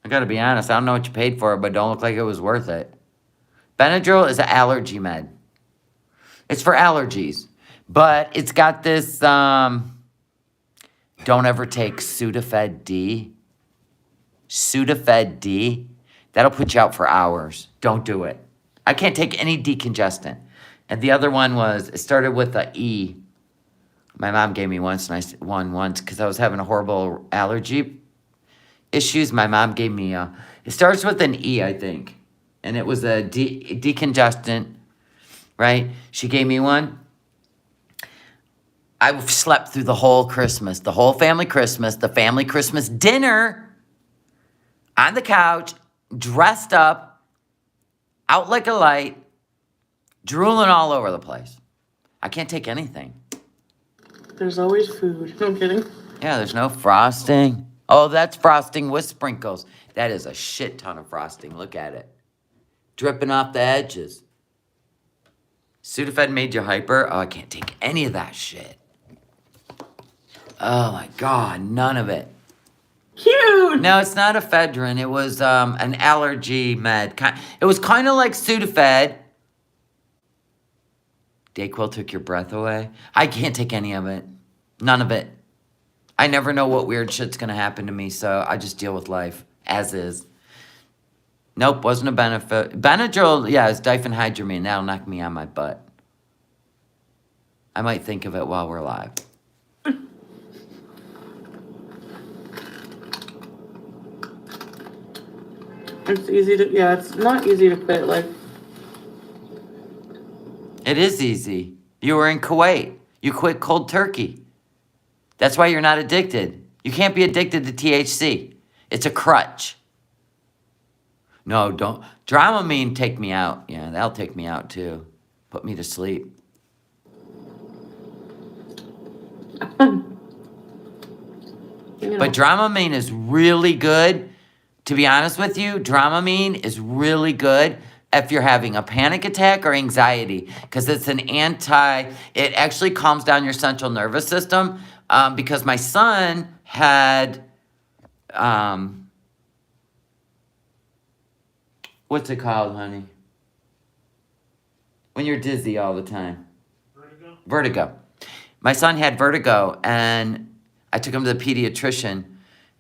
I got to be honest, I don't know what you paid for it, but it don't look like it was worth it. Benadryl is an allergy med. It's for allergies, but it's got this, don't ever take Sudafed D. Sudafed D. That'll put you out for hours. Don't do it. I can't take any decongestant. And the other one was, it started with a E. My mom gave me one once because I was having a horrible allergy issues. My mom gave me it starts with an E, I think. And it was a decongestant, right? She gave me one. I slept through the whole Christmas, the whole family Christmas, the family Christmas dinner on the couch, dressed up, out like a light, drooling all over the place. I can't take anything.
There's always food. No, I'm kidding.
Yeah, there's no frosting. Oh, that's frosting with sprinkles. That is a shit ton of frosting. Look at it. Dripping off the edges. Sudafed made you hyper? Oh, I can't take any of that shit. Oh my God, none of it.
Cute!
No, it's not ephedrine. It was an allergy med. It was kind of like Sudafed. Dayquil took your breath away. I can't take any of it. None of it. I never know what weird shit's going to happen to me, so I just deal with life as is. Nope, wasn't a benefit. Benadryl, yeah, it's diphenhydramine. That'll knock me on my butt. I might think of it while we're live.
It's easy to, yeah, it's not easy to quit. Like,
It is easy. You were in Kuwait. You quit cold turkey. That's why you're not addicted. You can't be addicted to THC. It's a crutch. No, don't. Dramamine take me out. Yeah, that'll take me out too. Put me to sleep. But Dramamine is really good. To be honest with you, Dramamine is really good if you're having a panic attack or anxiety, because it's an it actually calms down your central nervous system. Because my son had, what's it called, honey? When you're dizzy all the time.
Vertigo?
Vertigo. My son had vertigo, and I took him to the pediatrician,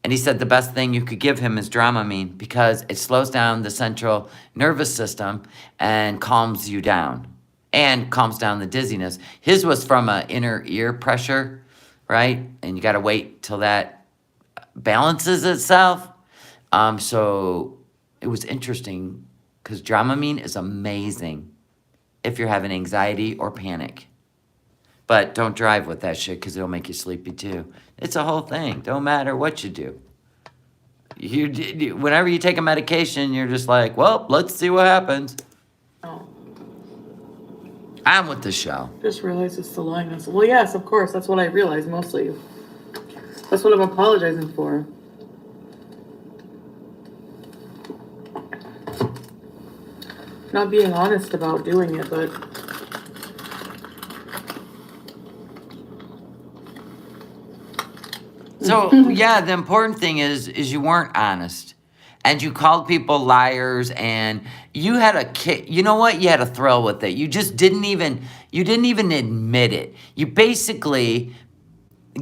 and he said the best thing you could give him is Dramamine because it slows down the central nervous system and calms you down and calms down the dizziness. His was from an inner ear pressure, right? And you got to wait till that balances itself. So it was interesting because Dramamine is amazing if you're having anxiety or panic. But don't drive with that shit because it'll make you sleepy too. It's a whole thing. Don't matter what you do. Whenever you take a medication, you're just like, well, let's see what happens.
Oh,
I'm with the show.
just realized it's the lioness. Well, yes, of course. That's what I realized mostly. That's what I'm apologizing for. Not being honest about doing it, but
So yeah, the important thing is you weren't honest, and you called people liars, and you had a kick. You know what? You had a thrill with it. You just didn't even admit it. You basically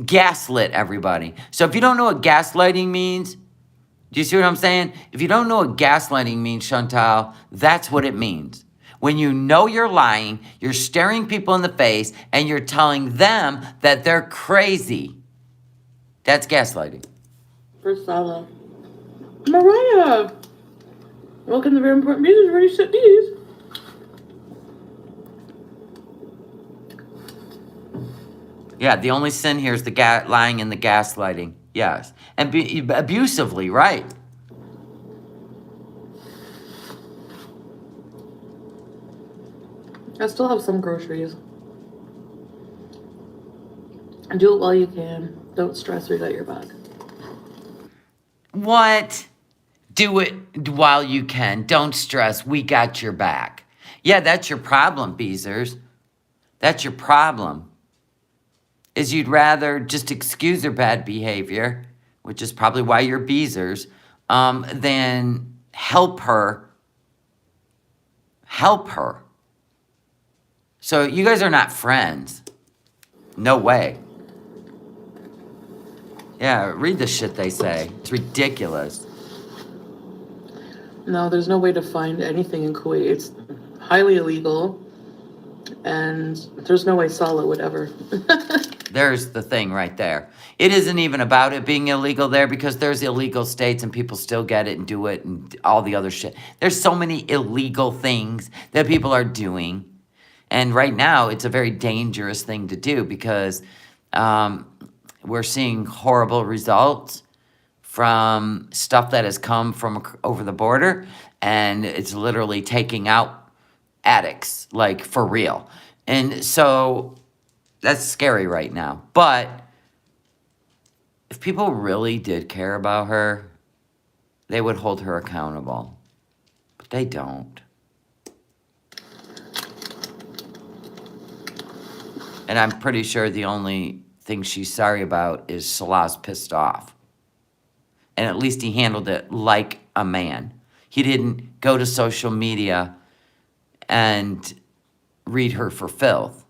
gaslit everybody. So if you don't know what gaslighting means, do you see what I'm saying? If you don't know what gaslighting means, Chantal, that's what it means. When you know you're lying, you're staring people in the face, and you're telling them that they're crazy. That's gaslighting.
first Sala. Mariah! Welcome to Very Important Music. Ready to set these.
Yeah, the only sin here is the lying and the gaslighting. Yes. And abusively, right.
I still have some groceries. Do it while you can. Don't stress or let your back.
What? Do it while you can. Don't stress. We got your back. Yeah, that's your problem, Beezers. That's your problem. Is you'd rather just excuse her bad behavior, which is probably why you're Beezers, than help her. Help her. So you guys are not friends. No way. Yeah, read the shit they say. It's ridiculous.
No, there's no way to find anything in Kuwait. It's highly illegal. And there's no way Sala would ever.
There's the thing right there. It isn't even about it being illegal there because there's illegal states and people still get it and do it and all the other shit. There's so many illegal things that people are doing. And right now, it's a very dangerous thing to do because we're seeing horrible results from stuff that has come from over the border. And it's literally taking out addicts, like for real. And so that's scary right now. But if people really did care about her, they would hold her accountable. But they don't. And I'm pretty sure the only thing she's sorry about is Salah's pissed off. And at least he handled it like a man. He didn't go to social media and read her for filth.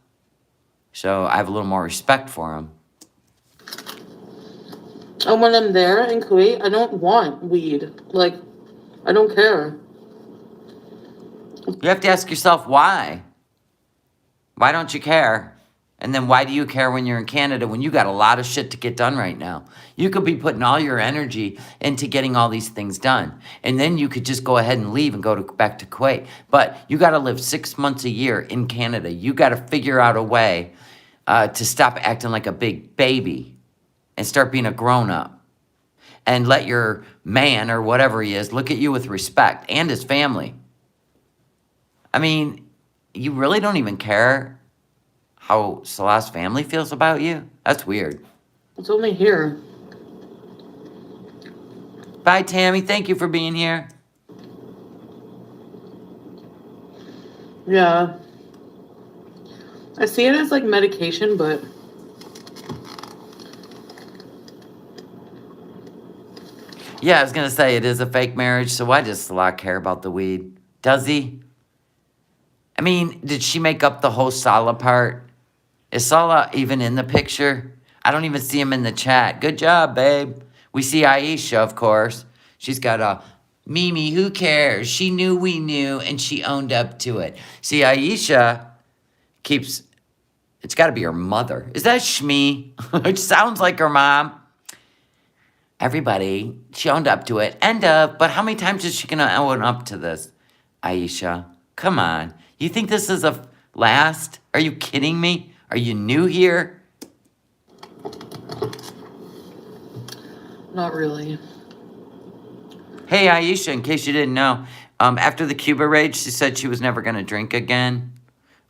So I have a little more respect for him.
And when I'm there in Kuwait, I don't want weed. Like, I don't care.
You have to ask yourself why. Why don't you care? And then why do you care when you're in Canada when you got a lot of shit to get done right now? You could be putting all your energy into getting all these things done. And then you could just go ahead and leave and go back to Kuwait. But you got to live 6 months a year in Canada. You got to figure out a way to stop acting like a big baby and start being a grown-up. And let your man or whatever he is look at you with respect and his family. I mean, you really don't even care how Salah's family feels about you? That's weird.
It's only here.
Bye, Tammy. Thank you for being here.
Yeah. I see it as like medication, but
Yeah, I was going to say it is a fake marriage, so why does Salah care about the weed? Does he? I mean, did she make up the whole Salah part? Is Salah even in the picture? I don't even see him in the chat. Good job, babe. We see Aisha, of course. She's got a, Mimi, who cares? She knew we knew, and she owned up to it. See, Aisha keeps, it's got to be her mother. Is that Shmi? It sounds like her mom. Everybody, she owned up to it. End of. But how many times is she going to own up to this? Aisha, come on. You think this is a last? Are you kidding me? Are you new here?
not really.
Hey, Aisha, in case you didn't know, after the Cuba raid, she said she was never going to drink again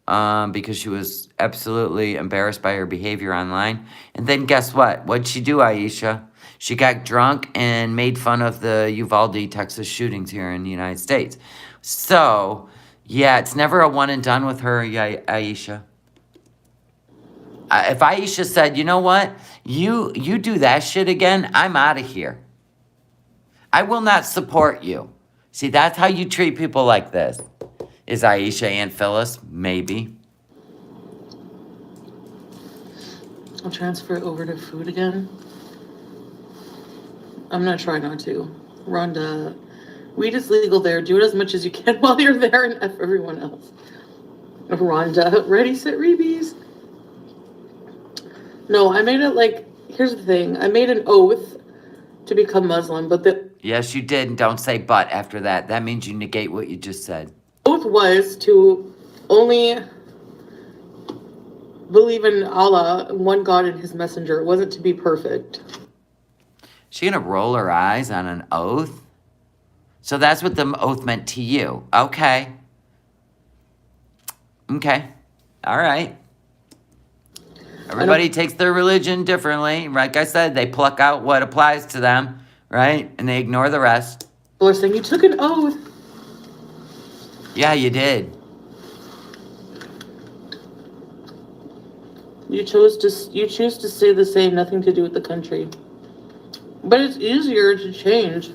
because she was absolutely embarrassed by her behavior online. And then guess what? What'd she do, Aisha? She got drunk and made fun of the Uvalde, Texas shootings here in the United States. So, yeah, it's never a one and done with her, Aisha. If Aisha said, you know what? You do that shit again, I'm out of here. I will not support you. See, that's how you treat people like this. Is Aisha Aunt Phyllis? Maybe.
I'll transfer it over to food again. I'm gonna try not to. Rhonda, weed is legal there. Do it as much as you can while you're there and F everyone else. Rhonda, ready, set, rebees. No, I made it like, here's the thing. I made an oath to become Muslim, but the
Yes, you did, and don't say but after that. That means you negate what you just said.
oath was to only believe in Allah, one God and his messenger. It wasn't to be perfect.
She gonna roll her eyes on an oath? So that's what the oath meant to you. Okay. Okay. All right. Everybody takes their religion differently. Like I said, they pluck out what applies to them, right? And they ignore the rest.
People are saying, you took an oath.
Yeah, you did.
You choose to stay the same, nothing to do with the country. But it's easier to change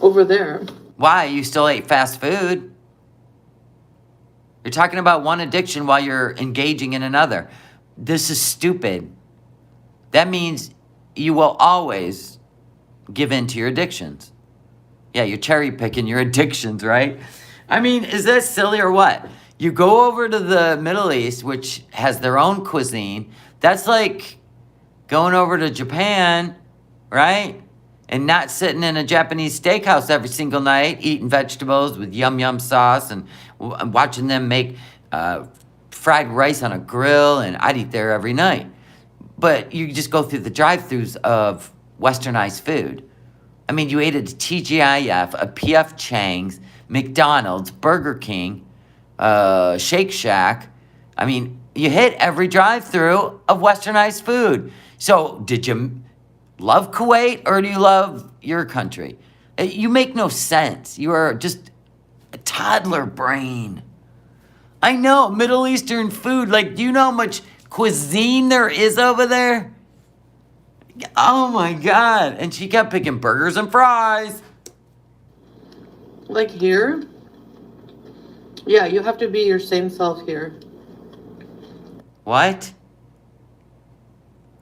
over there.
Why? You still ate fast food. You're talking about one addiction while you're engaging in another. This is stupid. That means you will always give in to your addictions. Yeah, you're cherry picking your addictions, right? I mean, is that silly or what? You go over to the Middle East, which has their own cuisine. That's like going over to Japan, right? And not sitting in a Japanese steakhouse every single night, eating vegetables with yum yum sauce and watching them make fried rice on a grill, and I'd eat there every night. But you just go through the drive-thrus of westernized food. I mean, you ate at TGIF, a PF Chang's, McDonald's, Burger King, Shake Shack. I mean, you hit every drive-thru of westernized food. So did you love Kuwait or do you love your country? You make no sense. You are just a toddler brain. I know, Middle Eastern food. Like, do you know how much cuisine there is over there? Oh my God. And she kept picking burgers and fries.
Like here? Yeah, you have to be your same self here.
What?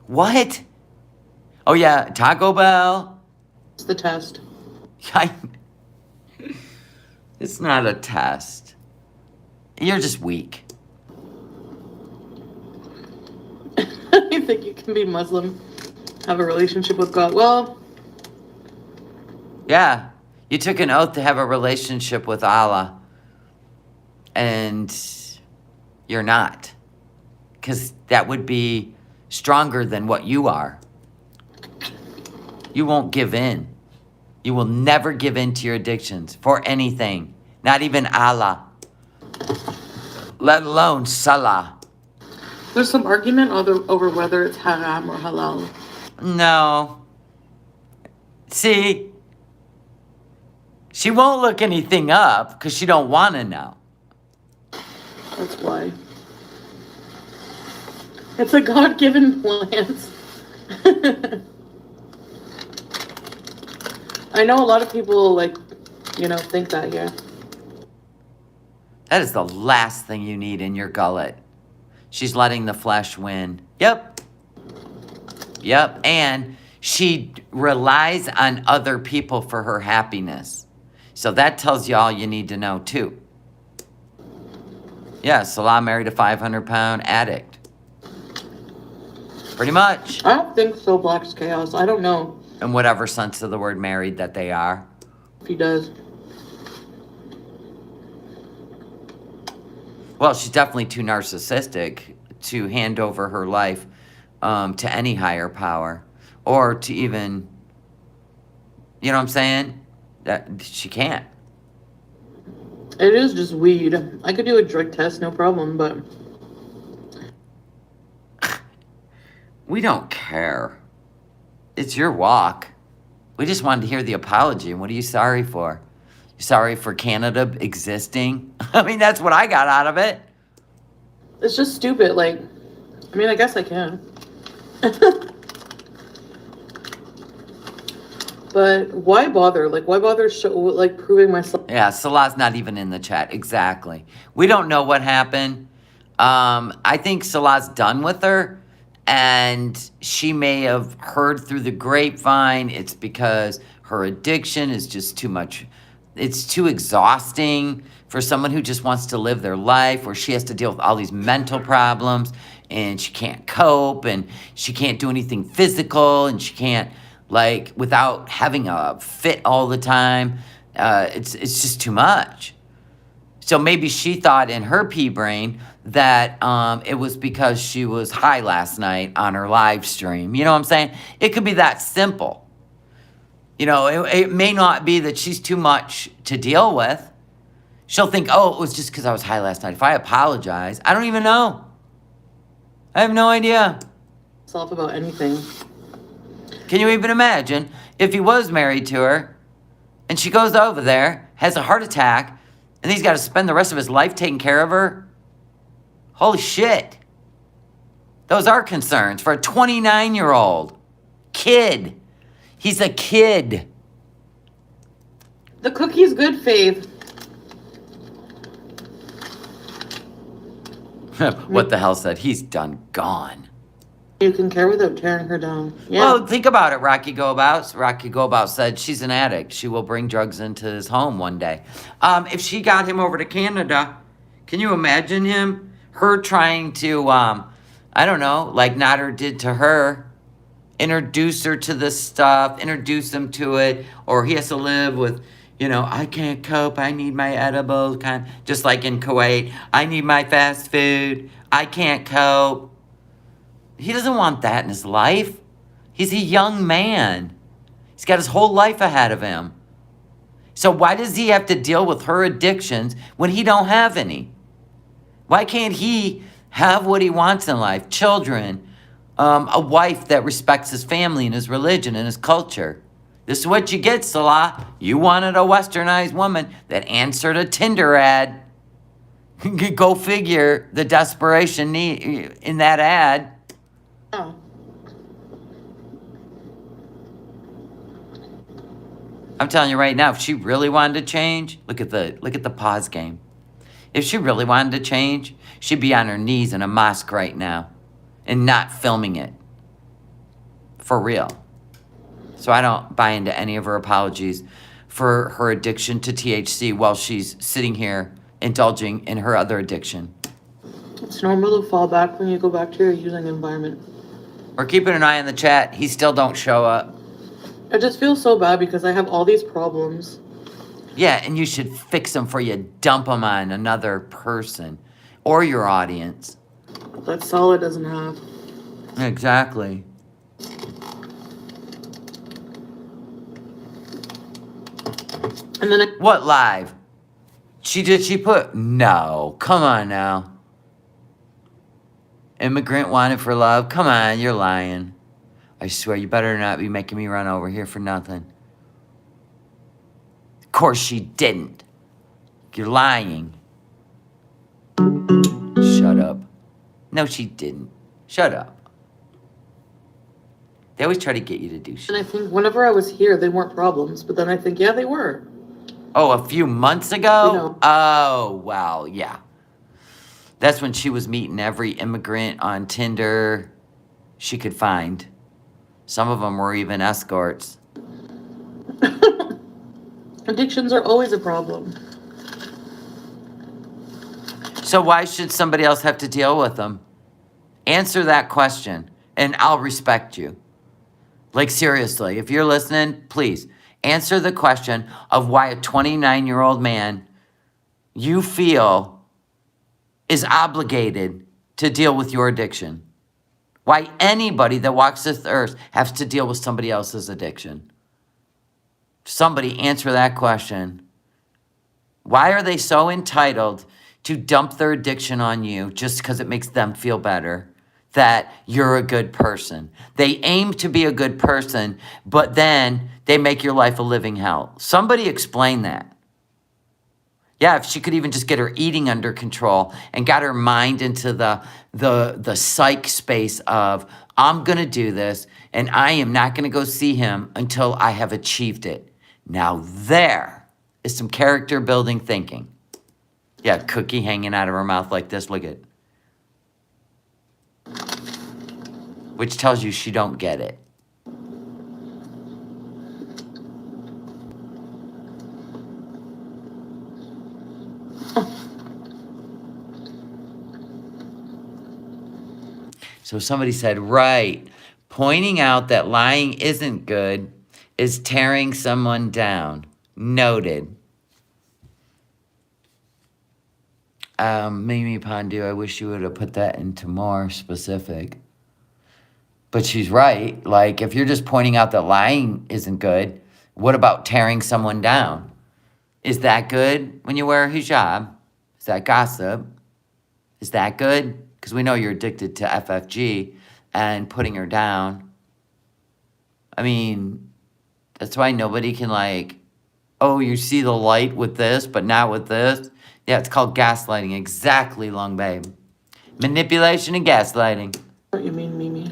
What? Oh yeah, Taco Bell.
It's the test.
It's not a test. You're just weak.
You think you can be Muslim, have a relationship with God? Well,
Yeah, you took an oath to have a relationship with Allah, and you're not. Because that would be stronger than what you are. You won't give in. You will never give in to your addictions for anything, not even Allah, let alone Salah.
there's some argument over whether it's haram or halal.
No. See, she won't look anything up because she don't want to know.
That's why. It's a God-given plant. I know a lot of people, think that here.
That is the last thing you need in your gullet. She's letting the flesh win. Yep. And she relies on other people for her happiness. So that tells you all you need to know, too. Yeah, Salah married a 500-pound addict. Pretty much.
I don't think so, Black's Chaos. I don't know
In whatever sense of the word married that they are.
if he does.
Well, she's definitely too narcissistic to hand over her life to any higher power. Or to even, you know what I'm saying? That she can't.
It is just weed. I could do a drug test, no problem, but
We don't care. It's your walk. We just wanted to hear the apology. And what are you sorry for? You sorry for Canada existing? I mean, that's what I got out of it.
it's just stupid. Like, I mean, I guess I can. But why bother? Like, why bother proving myself?
Yeah, Salah's not even in the chat. Exactly. We don't know what happened. I think Salah's done with her, and she may have heard through the grapevine. It's because her addiction is just too much. It's too exhausting for someone who just wants to live their life, where she has to deal with all these mental problems, and she can't cope, and she can't do anything physical, and she can't, like, without having a fit all the time. It's just too much. So maybe she thought in her pea brain that it was because she was high last night on her live stream. You know what I'm saying? It could be that simple. You know, it may not be that she's too much to deal with. She'll think, oh, it was just because I was high last night. If I apologize, I don't even know. I have no idea.
About anything.
Can you even imagine if he was married to her and she goes over there, has a heart attack, and he's got to spend the rest of his life taking care of her? Holy shit. Those are concerns for a 29-year-old kid. He's a kid.
The cookie's good, Faith.
What the hell said? He's done gone.
You can care without tearing her down. Yeah.
Well, think about it, Rocky Go About. Rocky Go About said she's an addict. She will bring drugs into his home one day. If she got him over to Canada, can you imagine her trying to, I don't know, like Nader did to her, introduce her to this stuff, introduce him to it, or he has to live with, you know, I can't cope, I need my edibles, just like in Kuwait, I need my fast food, I can't cope. He doesn't want that in his life. He's a young man. He's got his whole life ahead of him. So why does he have to deal with her addictions when he don't have any? Why can't he have what he wants in life? Children, a wife that respects his family and his religion and his culture. This is what you get, Salah. You wanted a westernized woman that answered a Tinder ad. Go figure the desperation in that ad.
Oh.
I'm telling you right now, if she really wanted to change, look at the pause game. If she really wanted to change, she'd be on her knees in a mosque right now and not filming it. For real. So I don't buy into any of her apologies for her addiction to THC while she's sitting here indulging in her other addiction.
It's normal to fall back when you go back to your using environment.
We're keeping an eye on the chat. He still don't show up.
I just feel so bad because I have all these problems.
Yeah, and you should fix them before you dump them on another person or your audience.
That's all it doesn't have.
Exactly.
And then
What live? She put, no, come on now. Immigrant wanted for love? Come on, you're lying. I swear, you better not be making me run over here for nothing. Of course she didn't. You're lying. Shut up. No, she didn't. Shut up. They always try to get you to do shit.
And I think whenever I was here, they weren't problems. But then I think, yeah, they were.
Oh, a few months ago?
You know.
Oh, well, yeah. That's when she was meeting every immigrant on Tinder she could find. Some of them were even escorts.
Addictions are always a problem.
So why should somebody else have to deal with them? Answer that question, and I'll respect you. Like, seriously, if you're listening, please answer the question of why a 29-year-old man you feel is obligated to deal with your addiction. Why anybody that walks this earth has to deal with somebody else's addiction. Somebody answer that question. Why are they so entitled to dump their addiction on you just because it makes them feel better that you're a good person? They aim to be a good person, but then they make your life a living hell. Somebody explain that. Yeah, if she could even just get her eating under control and got her mind into the psych space of, I'm going to do this and I am not going to go see him until I have achieved it. Now there is some character building thinking. Yeah, cookie hanging out of her mouth like this. Look at it. Which tells you she don't get it. So somebody said, right, pointing out that lying isn't good is tearing someone down. Noted. Mimi Pondu, I wish you would have put that into more specific. But she's right. Like, if you're just pointing out that lying isn't good, what about tearing someone down? Is that good when you wear a hijab? Is that gossip? Is that good? Because we know you're addicted to FFG and putting her down. I mean, that's why nobody can like, oh, you see the light with this, but not with this. Yeah, it's called gaslighting. Exactly, Long Babe. Manipulation and gaslighting.
What you mean, Mimi?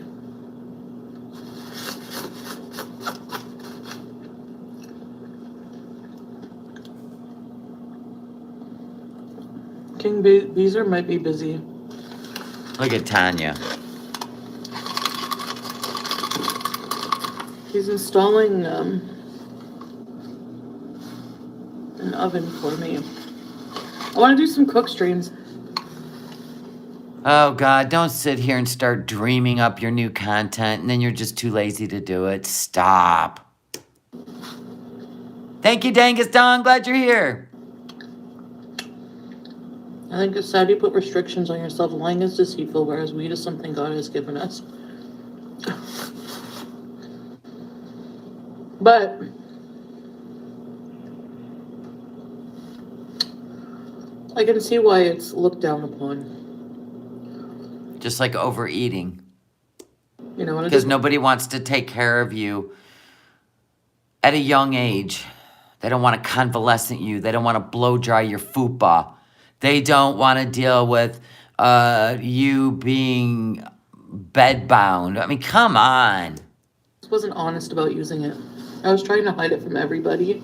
King Beezer might be busy.
Look at Tanya.
He's installing an oven for me. I want to do some cook streams.
Oh, God, don't sit here and start dreaming up your new content and then you're just too lazy to do it. Stop. Thank you, Dangus Dong. Glad you're here.
I think it's sad you put restrictions on yourself. Lying is deceitful, whereas weed is something God has given us. But I can see why it's looked down upon.
Just like overeating.
You know,
Because nobody wants to take care of you at a young age. They don't want to convalescent you. They don't want to blow dry your fupa. They don't want to deal with you being bedbound. I mean, come on.
I wasn't honest about using it. I was trying to hide it from everybody.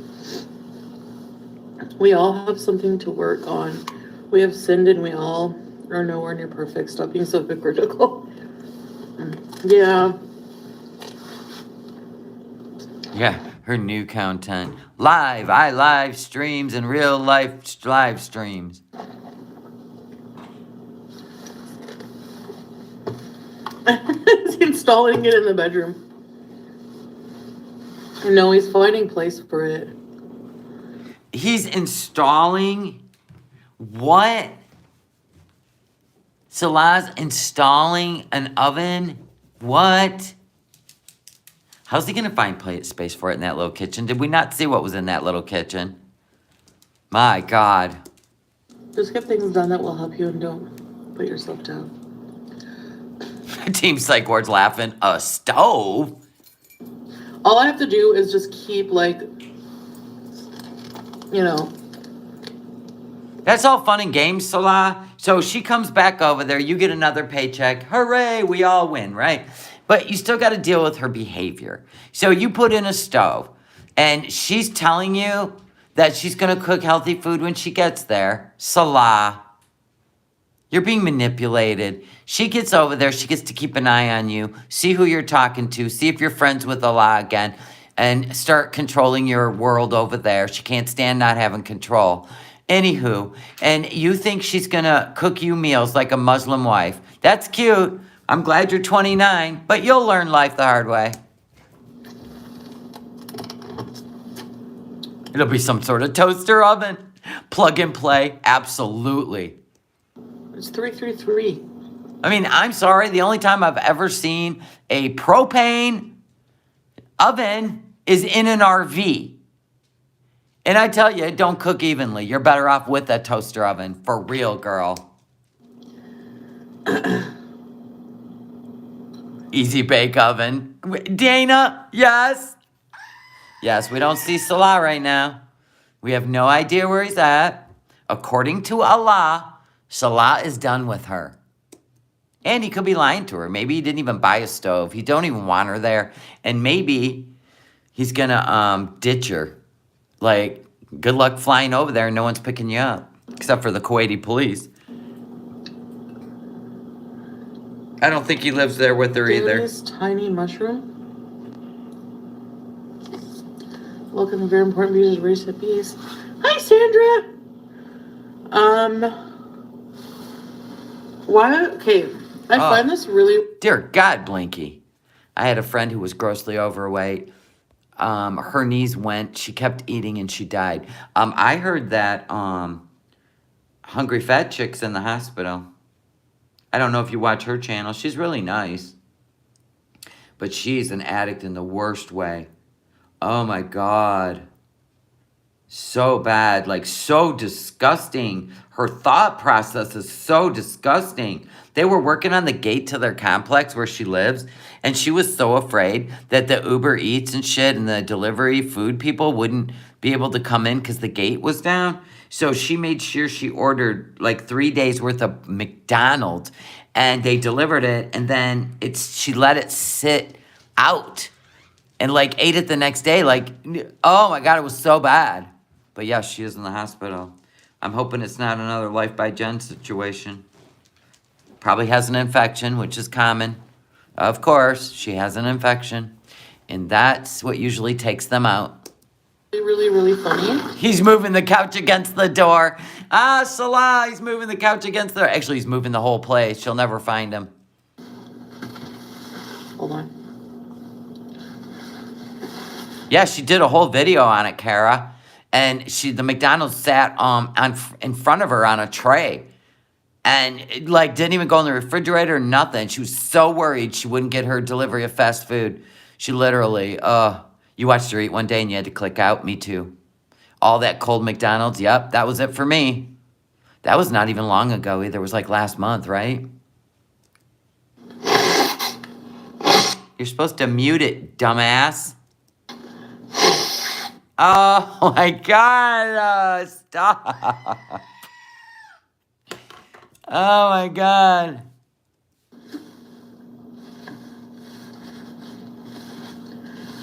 We all have something to work on. We have sinned and we all are nowhere near perfect. Stop being so hypocritical. Yeah.
Yeah, her new content. I live streams and real life live streams.
He's installing it in the bedroom. No, he's finding place for it.
He's installing what? Salah's installing an oven? What? How's he going to find space for it in that little kitchen? Did we not see what was in that little kitchen? My God.
Just get things done that will help you and don't put yourself down.
Team Psych Ward's laughing. A stove?
All I have to do is just keep, like, you know.
That's all fun and games, Salah. So she comes back over there. You get another paycheck. Hooray, we all win, right? But you still got to deal with her behavior. So you put in a stove, and she's telling you that she's going to cook healthy food when she gets there. Salah. You're being manipulated. She gets over there. She gets to keep an eye on you. See who you're talking to. See if you're friends with Allah again. And start controlling your world over there. She can't stand not having control. Anywho, and you think she's going to cook you meals like a Muslim wife. That's cute. I'm glad you're 29, but you'll learn life the hard way. It'll be some sort of toaster oven. Plug and play. Absolutely.
It's 333.
I mean, I'm sorry. The only time I've ever seen a propane oven is in an RV. And I tell you, it don't cook evenly. You're better off with a toaster oven. For real, girl. Easy bake oven. Dana, yes. Yes, we don't see Salah right now. We have no idea where he's at. According to Allah, Salah is done with her. And he could be lying to her. Maybe he didn't even buy a stove. He don't even want her there. And maybe he's gonna ditch her. Like, good luck flying over there and no one's picking you up. Except for the Kuwaiti police. I don't think he lives there with her either.
This tiny mushroom. Welcome to very important views of race at peace. Hi, Sandra. Why? Okay, I find this really.
Dear God, Blinky. I had a friend who was grossly overweight. Her knees went. She kept eating and she died. I heard that Hungry Fat Chick's in the hospital. I don't know if you watch her channel. She's really nice. But she's an addict in the worst way. Oh my God. So bad. Like, so disgusting. Her thought process is so disgusting. They were working on the gate to their complex where she lives. And she was so afraid that the Uber Eats and shit and the delivery food people wouldn't be able to come in because the gate was down. So she made sure she ordered like 3 days worth of McDonald's and they delivered it. And then she let it sit out and like ate it the next day. Like, oh my God, it was so bad. But yeah, she is in the hospital. I'm hoping it's not another Life by Jen situation. Probably has an infection, which is common. Of course, she has an infection. And that's what usually takes them out.
Really, really funny.
He's moving the couch against the door. Ah, Salah, he's moving the couch against the door. Actually, he's moving the whole place. She'll never find him.
Hold on.
Yeah, she did a whole video on it, Kara. And the McDonald's sat in front of her on a tray. And it, like, didn't even go in the refrigerator, nothing. She was so worried she wouldn't get her delivery of fast food. She literally, you watched her eat one day and you had to click out. Me too. All that cold McDonald's, yep, that was it for me. That was not even long ago either. It was like last month, right? You're supposed to mute it, dumbass. Oh my God, stop. Oh my God.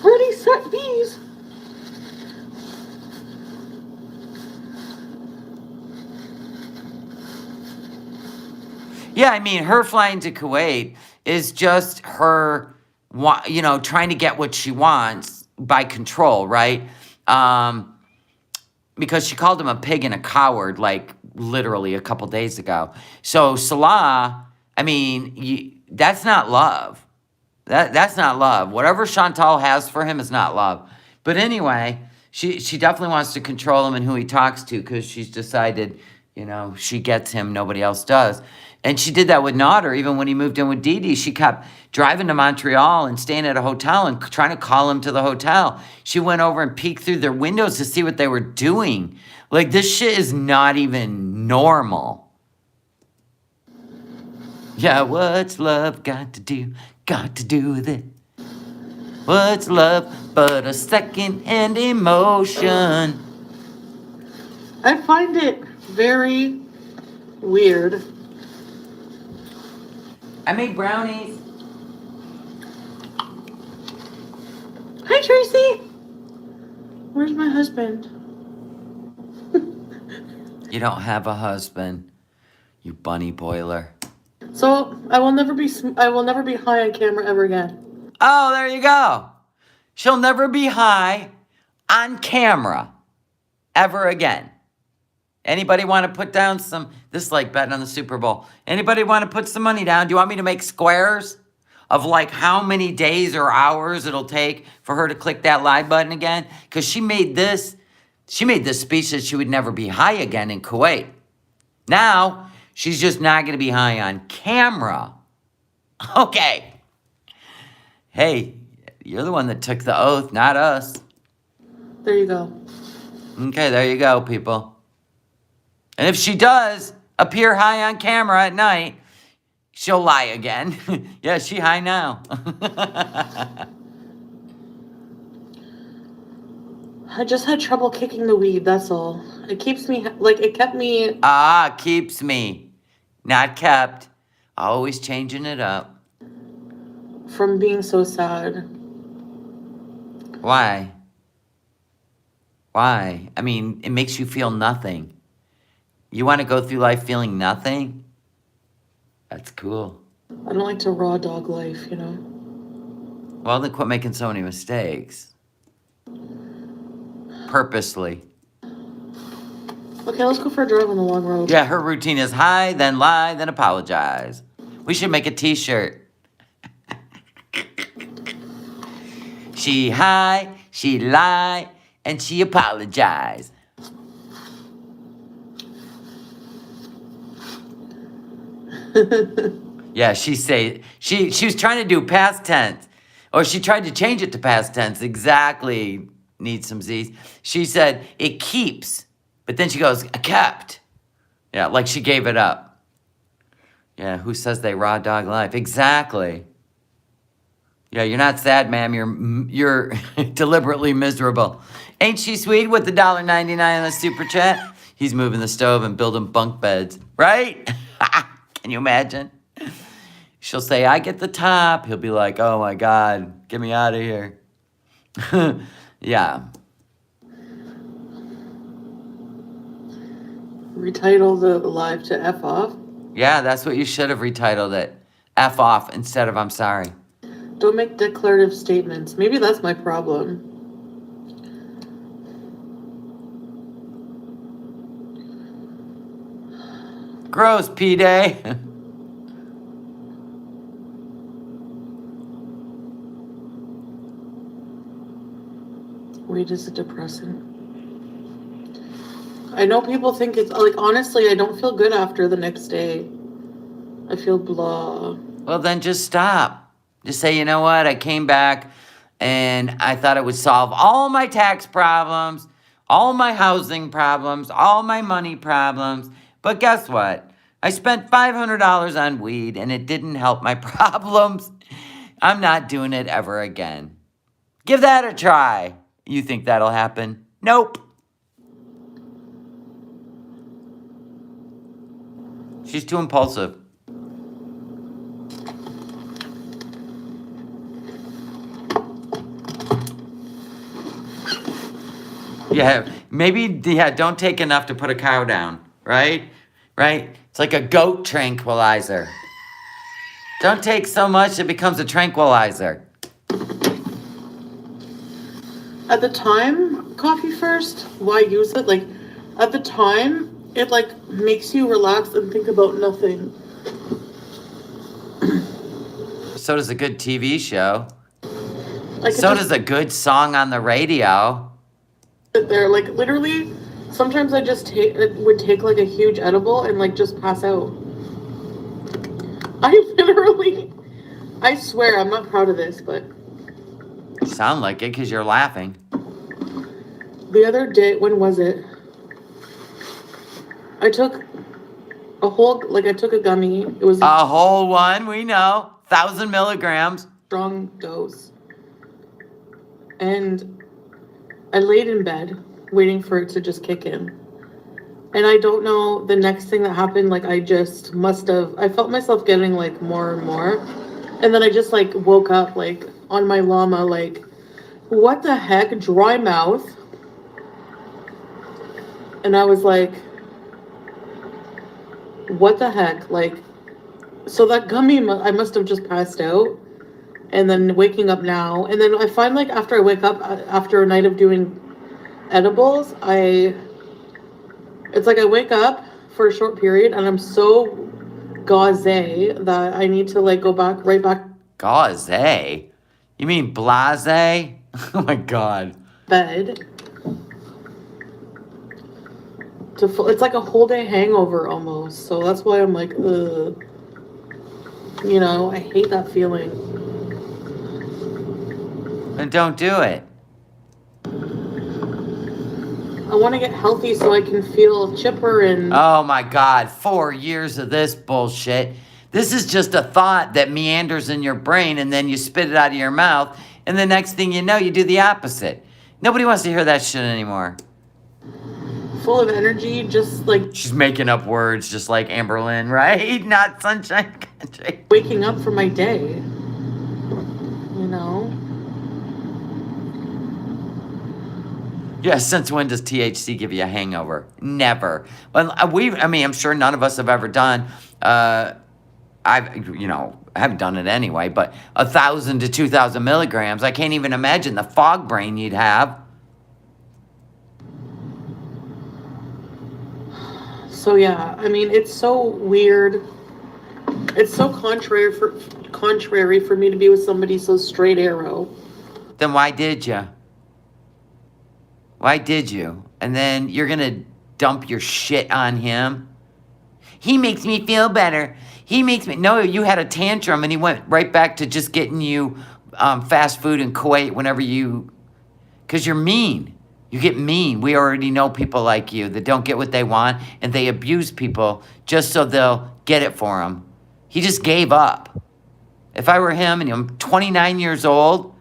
Pretty set bees.
Yeah, I mean, her flying to Kuwait is just her, trying to get what she wants by control, right? Because she called him a pig and a coward, like, literally a couple days ago. So Salah, I mean, that's not love. That's not love. Whatever Chantal has for him is not love. But anyway, she definitely wants to control him and who he talks to because she's decided, she gets him, nobody else does. And she did that with Nodder. Even when he moved in with Dee Dee, she kept driving to Montreal and staying at a hotel and trying to call him to the hotel. She went over and peeked through their windows to see what they were doing. Like, this shit is not even normal. Yeah, what's love got to do? Got to do with it. What's love but a second-hand emotion?
I find it very weird.
I made brownies.
Hi, Tracy. Where's my husband?
You don't have a husband, you bunny boiler.
So I will never be high on camera ever again.
Oh, there you go. She'll never be high on camera ever again. Anybody want to put down this is like betting on the Super Bowl. Anybody want to put some money down? Do you want me to make squares of like how many days or hours it'll take for her to click that live button again? Because she made this speech that she would never be high again in Kuwait. Now, she's just not going to be high on camera. Okay. Hey, you're the one that took the oath, not us.
There you go.
Okay, there you go, people. And if she does appear high on camera at night, she'll lie again. Yeah, she high now.
I just had trouble kicking the weed, that's all. It keeps me, like, it kept me
Keeps me. Not kept. Always changing it up.
from being so sad.
Why? Why? I mean, it makes you feel nothing. You want to go through life feeling nothing? That's cool.
I don't like to raw dog life, you know?
Well, then quit making so many mistakes. Purposely.
Okay, let's go for a drive on the long road.
Yeah, her routine is high, then lie, then apologize. We should make a t-shirt. She high, she lie, and she apologize. Yeah, she was trying to do past tense. Or she tried to change it to past tense. Exactly. Need some Z's. She said, it keeps. But then she goes, kept. Yeah, like she gave it up. Yeah, who says they raw dog life? Exactly. Yeah, you're not sad, ma'am. You're deliberately miserable. Ain't she sweet with the $1.99 on the super chat? He's moving the stove and building bunk beds. Right? Can you imagine? She'll say, I get the top. He'll be like, oh my God, get me out of here. Yeah.
Retitle the live to F off.
Yeah, that's what you should have retitled it. F off instead of I'm sorry.
Don't make declarative statements. Maybe that's my problem.
Gross, P-Day.
Weed is depressing. I know people think it's like, honestly, I don't feel good after the next day. I feel blah.
Well, then just stop. Just say, you know what? I came back and I thought it would solve all my tax problems, all my housing problems, all my money problems. But guess what? I spent $500 on weed and it didn't help my problems. I'm not doing it ever again. Give that a try. You think that'll happen? Nope. She's too impulsive. Yeah, maybe, don't take enough to put a cow down, right? Right? It's like a goat tranquilizer. Don't take so much it becomes a tranquilizer.
At the time, coffee first, why use it? Like, at the time, it, like, makes you relax and think about nothing.
So does a good TV show.
I could
So
just
does a good song on the radio.
sit there, like, literally, sometimes I just would take, like, a huge edible and, like, just pass out. I swear, I'm not proud of this, but
Sound like it because you're laughing.
the other day, when was it? I took I took a gummy. It was
A whole one, we know. 1,000 milligrams.
strong dose. And I laid in bed waiting for it to just kick in. And I don't know, the next thing that happened, like, I just I felt myself getting, like, more and more. And then I just, like, woke up, like, on my llama, like, what the heck? Dry mouth. And I was like, what the heck? Like, so that gummy, I must have just passed out. And then waking up now. And then I find, like, after I wake up, after a night of doing edibles, it's like I wake up for a short period and I'm so gauze that I need to, like, go right back
Gauze? You mean blase? Oh my God.
bed. It's like a whole day hangover almost. So that's why I'm like, ugh. You know, I hate that feeling.
Then don't do it.
I want to get healthy so I can feel chipper and
Oh my God, 4 years of this bullshit. This is just a thought that meanders in your brain and then you spit it out of your mouth. And the next thing you know, you do the opposite. Nobody wants to hear that shit anymore.
full of energy, just like
She's making up words just like Amberlynn, right? Not Sunshine Country.
waking up for my day. You know?
Yeah, since when does THC give you a hangover? Never. Well, I'm sure none of us have ever done, I haven't done it anyway, but 1,000 to 2,000 milligrams. I can't even imagine the fog brain you'd have.
So yeah, I mean, it's so weird. It's so contrary for me to be with somebody so straight arrow.
Then why did you? Why did you? And then you're going to dump your shit on him? He makes me feel better. No, you had a tantrum and he went right back to just getting you fast food in Kuwait because you're mean. You get mean. We already know people like you that don't get what they want and they abuse people just so they'll get it for them. He just gave up. If I were him and I'm 29 years old,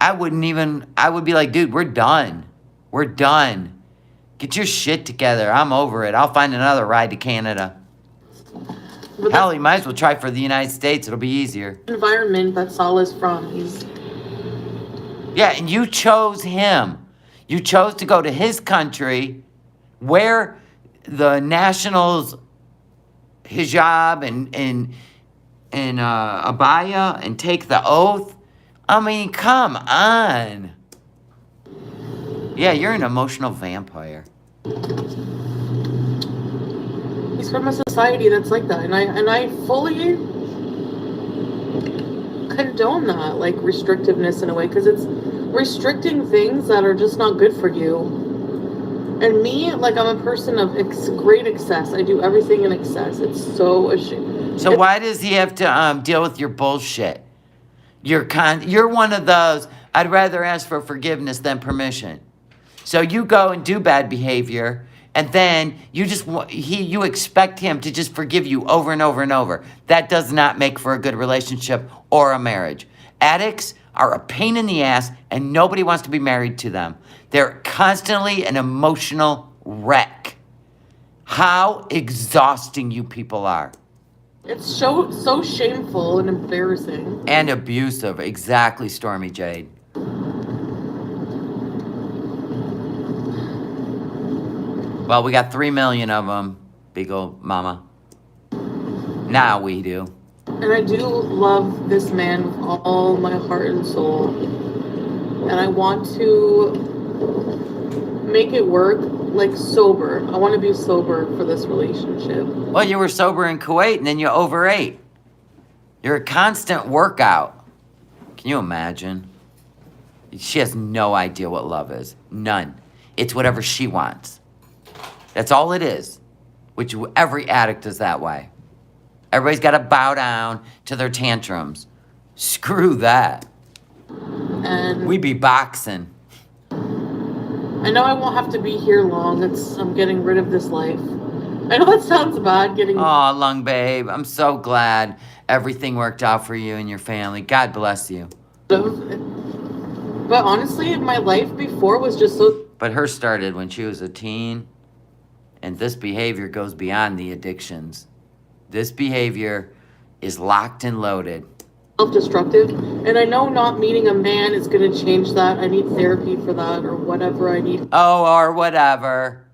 I would be like, dude, we're done. We're done. Get your shit together. I'm over it. I'll find another ride to Canada. Hell, you might as well try for the United States. It'll be easier.
Environment that Saul is from.
Yeah, and you chose him. You chose to go to his country, wear the nationals hijab and abaya and take the oath. I mean, come on. Yeah, you're an emotional vampire.
He's from a society that's like that, and I fully condone that, like, restrictiveness in a way, because it's restricting things that are just not good for you. And me, like, I'm a person of great excess. I do everything in excess. It's so ashamed.
So why does he have to deal with your bullshit? You're one of those, I'd rather ask for forgiveness than permission. So you go and do bad behavior, and then you expect him to just forgive you over and over and over. That does not make for a good relationship or a marriage. Addicts are a pain in the ass, and nobody wants to be married to them. They're constantly an emotional wreck. How exhausting you people are.
It's so shameful and embarrassing.
And abusive. Exactly, Stormy Jade. Well, we got 3 million of them, big old mama. Now we do.
And I do love this man with all my heart and soul. And I want to make it work, like, sober. I want to be sober for this relationship.
Well, you were sober in Kuwait and then you overate. You're a constant workout. Can you imagine? She has no idea what love is. None. It's whatever she wants. That's all it is. Which every addict is that way. Everybody's got to bow down to their tantrums. Screw that.
And
We be boxing.
I know I won't have to be here long. I'm getting rid of this life. I know it sounds bad getting...
Aw, Lung Babe, I'm so glad everything worked out for you and your family. God bless you.
But honestly, my life before was just so...
But hers started when she was a teen, and this behavior goes beyond the addictions. This behavior is locked and loaded.
Self-destructive. And I know not meeting a man is going to change that. I need therapy for that or whatever I need
Oh, or whatever.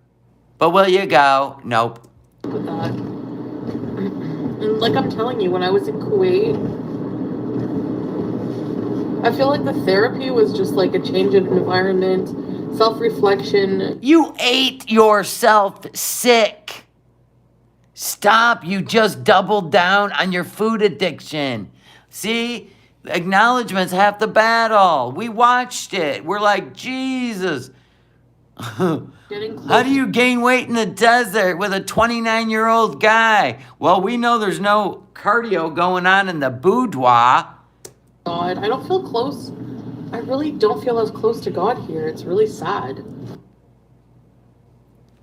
But will you go? Nope.
with that. And like I'm telling you, when I was in Kuwait, I feel like the therapy was just like a change of environment, self-reflection.
You ate yourself sick. Stop. You just doubled down on your food addiction. See? Acknowledgement's half the battle. We watched it. We're like, Jesus.
Getting close.
How do you gain weight in the desert with a 29-year-old guy? Well, we know there's no cardio going on in the boudoir.
God, I don't feel close. I really don't feel as close to God here. It's really sad.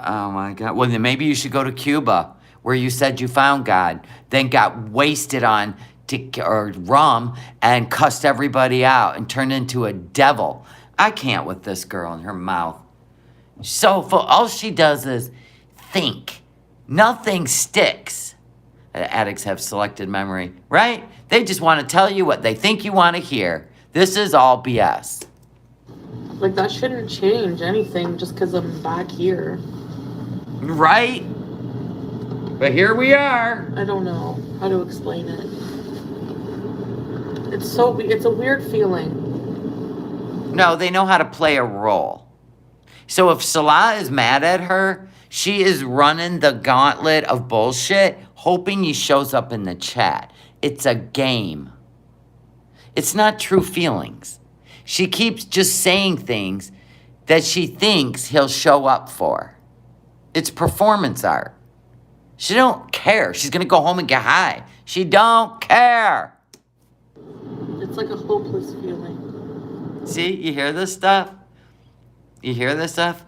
Oh my God. Well, then maybe you should go to Cuba, where you said you found God, then got wasted on or rum and cussed everybody out and turned into a devil. I can't with this girl in her mouth. So all she does is think. Nothing sticks. Addicts have selected memory, right? They just want to tell you what they think you want to hear. This is all BS.
Like, that shouldn't change anything just because I'm back here.
Right? But here we are.
I don't know how to explain it. It's a weird feeling.
No, they know how to play a role. So if Salah is mad at her, she is running the gauntlet of bullshit, hoping he shows up in the chat. It's a game. It's not true feelings. She keeps just saying things that she thinks he'll show up for. It's performance art. She don't care. She's going to go home and get high. She don't care.
It's like a hopeless feeling.
See, you hear this stuff? You hear this stuff?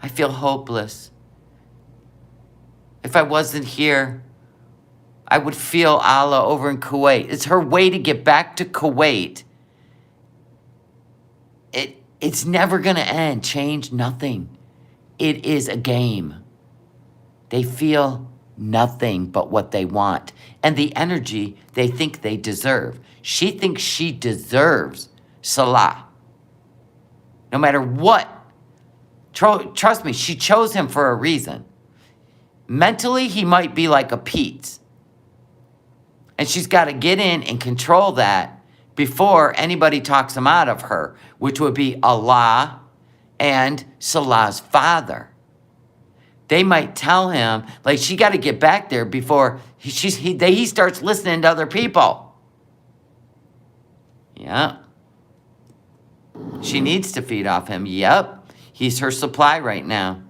I feel hopeless. If I wasn't here, I would feel Allah over in Kuwait. It's her way to get back to Kuwait. It's never going to end. Change, nothing. It is a game. They feel nothing but what they want and the energy they think they deserve. She thinks she deserves Salah. No matter what. Trust me, she chose him for a reason. Mentally, he might be like a Pete. And she's got to get in and control that before anybody talks him out of her, which would be Allah and Salah's father. They might tell him, like, she got to get back there before he starts listening to other people. Yeah. She needs to feed off him. Yep. He's her supply right now.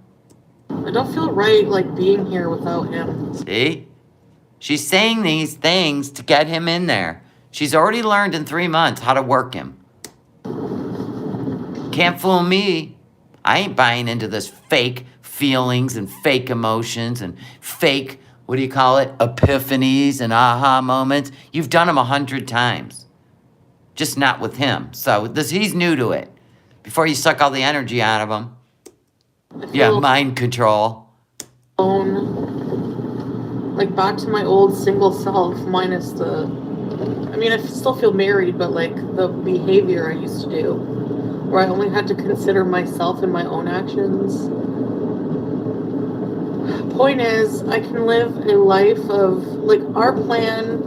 I don't feel right, like, being here without him.
See? She's saying these things to get him in there. She's already learned in 3 months how to work him. Can't fool me. I ain't buying into this fake feelings and fake emotions and fake, what do you call it, epiphanies and aha moments. You've done them 100 times. Just not with him. So he's new to it. Before you suck all the energy out of him. Yeah, mind control.
Like, back to my old single self, minus the... I mean, I still feel married, but, like, the behavior I used to do, where I only had to consider myself and my own actions. Point is, I can live a life of, like, our plan...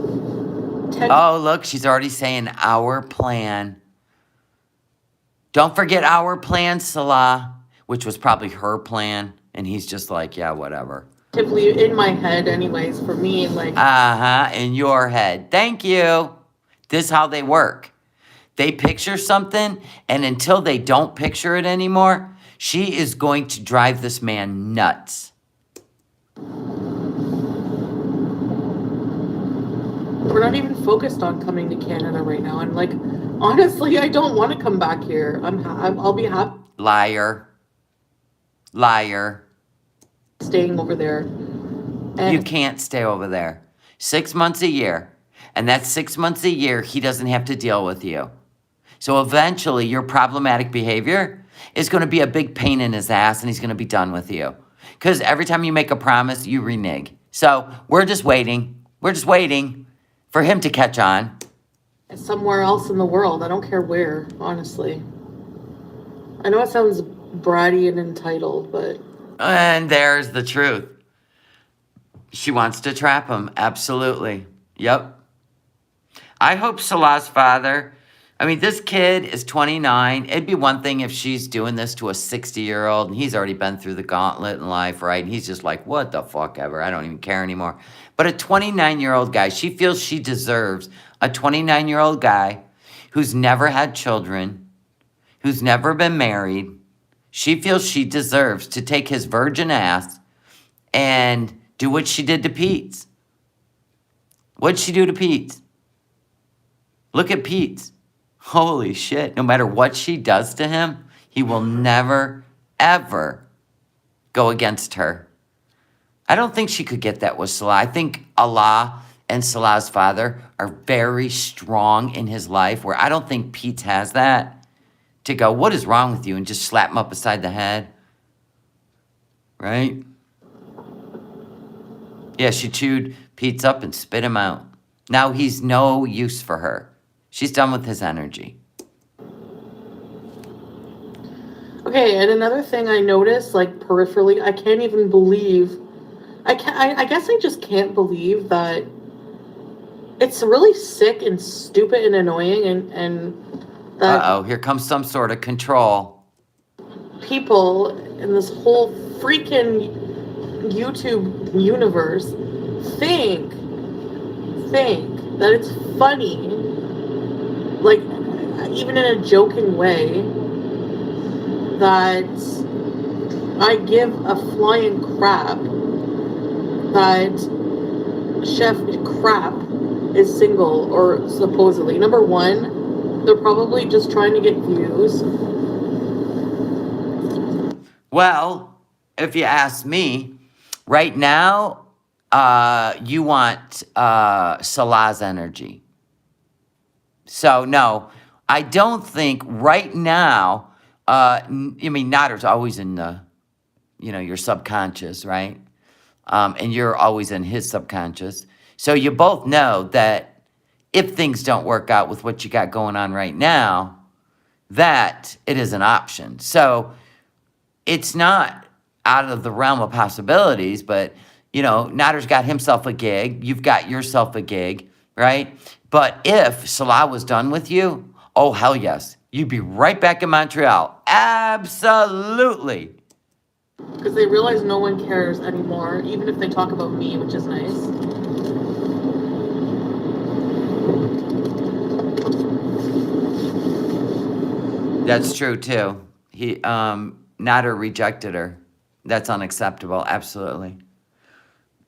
Oh, look, she's already saying our plan. Don't forget our plan, Salah, which was probably her plan. And he's just like, yeah, whatever.
In my head, anyways, for me, like...
in your head. Thank you. This is how they work. They picture something, and until they don't picture it anymore, she is going to drive this man nuts.
We're not even focused on coming to Canada right now. And, like, honestly, I don't want to come back here. I'll be happy.
Liar. Liar.
Staying over there. And
you can't stay over there. 6 months a year. And that's 6 months a year he doesn't have to deal with you. So eventually your problematic behavior is going to be a big pain in his ass and he's going to be done with you. Because every time you make a promise, you renege. So we're just waiting. We're just waiting for him to catch on.
Somewhere else in the world. I don't care where, honestly. I know it sounds bratty and entitled, but...
And there's the truth. She wants to trap him. Absolutely. Yep. I hope Salah's father... I mean, this kid is 29. It'd be one thing if she's doing this to a 60-year-old, and he's already been through the gauntlet in life, right? And he's just like, what the fuck ever? I don't even care anymore. But a 29-year-old guy, she feels she deserves a 29-year-old guy who's never had children, who's never been married. She feels she deserves to take his virgin ass and do what she did to Pete's. What'd she do to Pete's? Look at Pete's. Holy shit. No matter what she does to him, he will never, ever go against her. I don't think she could get that with Salah. I think Allah and Salah's father are very strong in his life, where I don't think Pete has that to go, what is wrong with you? And just slap him up beside the head. Right? Yeah, she chewed Pete's up and spit him out. Now he's no use for her. She's done with his energy.
Okay, and another thing I noticed, like peripherally, I can't even believe. I guess I just can't believe that it's really sick and stupid and annoying, and that
Uh-oh, here comes some sort of control.
people in this whole freaking YouTube universe think that it's funny, like even in a joking way, that I give a flying crap that Chef Crap is single, or supposedly. Number one, they're probably just trying to get views.
Well, if you ask me, right now, you want Salah's energy. So, no, I don't think right now, I mean, Nader's always in the, your subconscious, right? And you're always in his subconscious. So you both know that if things don't work out with what you got going on right now, that it is an option. So it's not out of the realm of possibilities, but, Nader's got himself a gig. You've got yourself a gig, right? But if Salah was done with you, oh, hell yes. You'd be right back in Montreal. Absolutely.
Because they realize no one cares anymore, even if they talk about me, which is nice.
That's true, too. Nader rejected her. That's unacceptable, absolutely.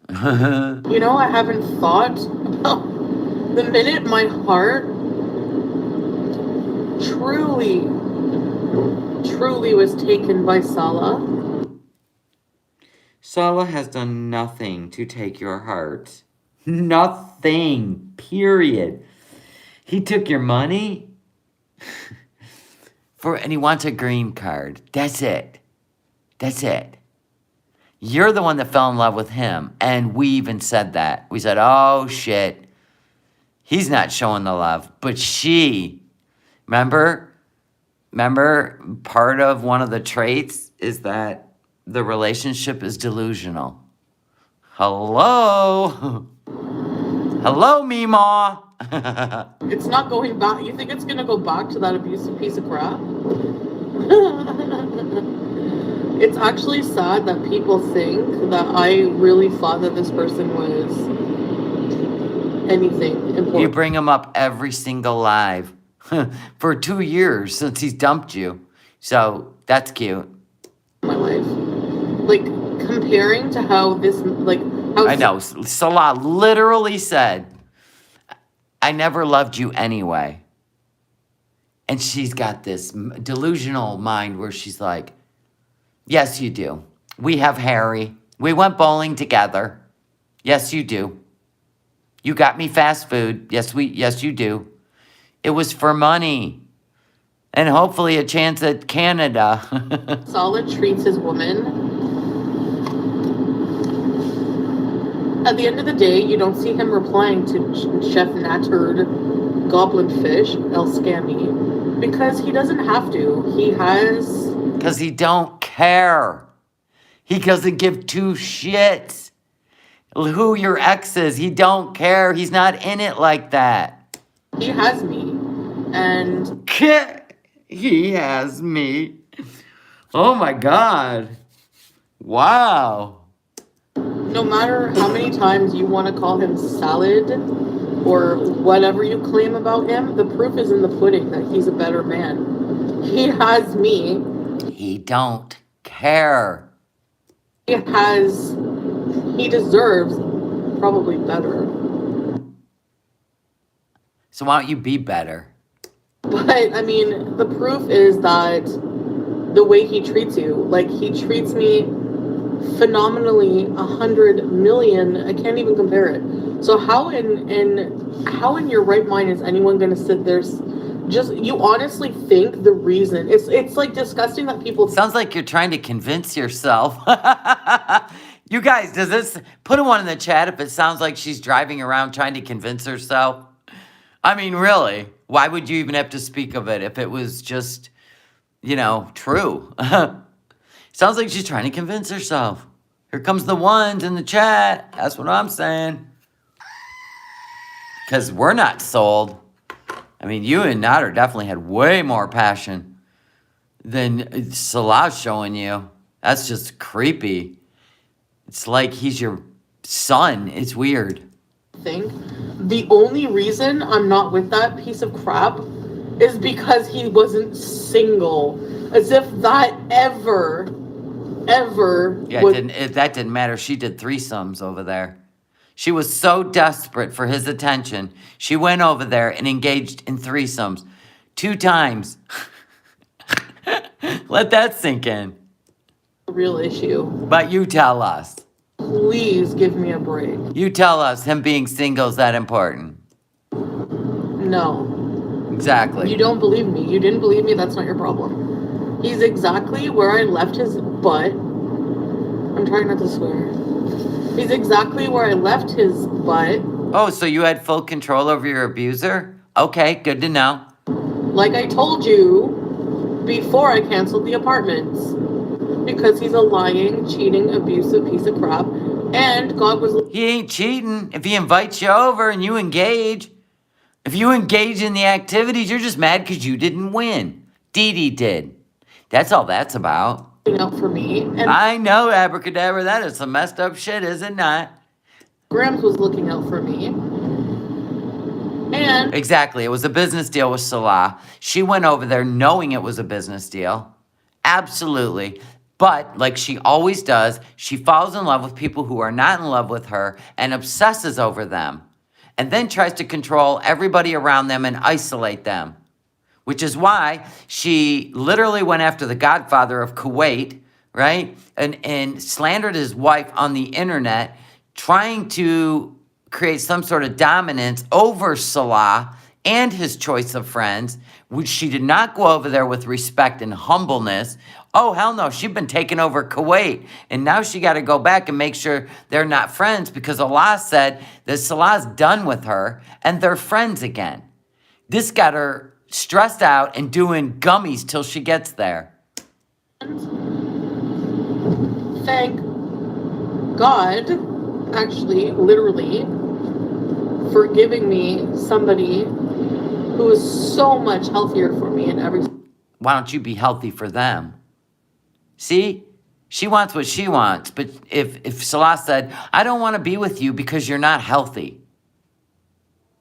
I haven't thought about the minute my heart truly was taken by Salah.
Salah has done nothing to take your heart. Nothing, period. He took your money and he wants a green card. That's it. That's it. You're the one that fell in love with him, and we even said that. We said, oh, shit, he's not showing the love. But she, remember, part of one of the traits is that the relationship is delusional. Hello? Hello, Meemaw.
It's not going back. You think it's going to go back to that abusive piece of crap? It's actually sad that people think that I really thought that this person was anything important.
You bring him up every single live for 2 years since he's dumped you. So that's cute.
My life. Like, comparing to how this, like, how...
I know. Salah literally said, I never loved you anyway. And she's got this delusional mind where she's like, yes, you do. We have Harry. We went bowling together. Yes, you do. You got me fast food. Yes, you do. It was for money. And hopefully a chance at Canada.
Salah treats his woman. At the end of the day, you don't see him replying to Chef Nattered Goblin Fish, El Scammy, because he doesn't have to. He has...
Because he don't care. He doesn't give two shits who your ex is. He don't care. He's not in it like that.
He has me. And...
He has me. Oh my God. Wow.
No matter how many times you want to call him salad or whatever you claim about him, the proof is in the pudding that he's a better man. He has me.
He don't care.
He deserves probably better.
So why don't you be better?
But, I mean, the proof is that the way he treats you, like, he treats me phenomenally 100 million. I can't even compare it. So how in your right mind is anyone going to sit there? Just, you honestly think the reason it's like disgusting that people.
Sounds like you're trying to convince yourself. You guys, does this put a one in the chat if it sounds like she's driving around trying to convince herself? I mean, really, why would you even have to speak of it if it was just, true? Sounds like she's trying to convince herself. Here comes the ones in the chat. That's what I'm saying. Because we're not sold. I mean, you and Nader definitely had way more passion than Salah's showing you. That's just creepy. It's like he's your son. It's weird.
Think the only reason I'm not with that piece of crap is because he wasn't single. As if that ever
Yeah, that didn't matter. She did threesomes over there. She was so desperate for his attention. She went over there and engaged in threesomes 2 times. Let that sink in.
real issue.
But you tell us.
Please give me a break.
You tell us him being single is that important.
No.
Exactly.
You don't believe me. You didn't believe me. That's not your problem. He's exactly where I left his butt. I'm trying not to swear. He's exactly where I left his butt.
Oh, so you had full control over your abuser? Okay, good to know.
Like I told you before I canceled the apartments. Because he's a lying, cheating, abusive piece of crap. And God was...
He ain't cheating if he invites you over and you engage. If you engage in the activities, you're just mad because you didn't win. Dee Dee did. That's all that's about.
Out for me. And
I know, abracadabra, that is some messed up shit, is it not?
Grams was looking out for me. And...
Exactly, it was a business deal with Salah. She went over there knowing it was a business deal. Absolutely. But, like she always does, she falls in love with people who are not in love with her and obsesses over them. And then tries to control everybody around them and isolate them. Which is why she literally went after the godfather of Kuwait, right? And slandered his wife on the internet, trying to create some sort of dominance over Salah and his choice of friends, which she did not go over there with respect and humbleness. Oh, hell no, she'd been taking over Kuwait, and now she got to go back and make sure they're not friends because Allah said that Salah's done with her, and they're friends again. This got her stressed out and doing gummies till she gets there.
Thank God, actually, literally, for giving me somebody who is so much healthier for me in every...
Why don't you be healthy for them? See? She wants what she wants. But if Salah said, I don't want to be with you because you're not healthy,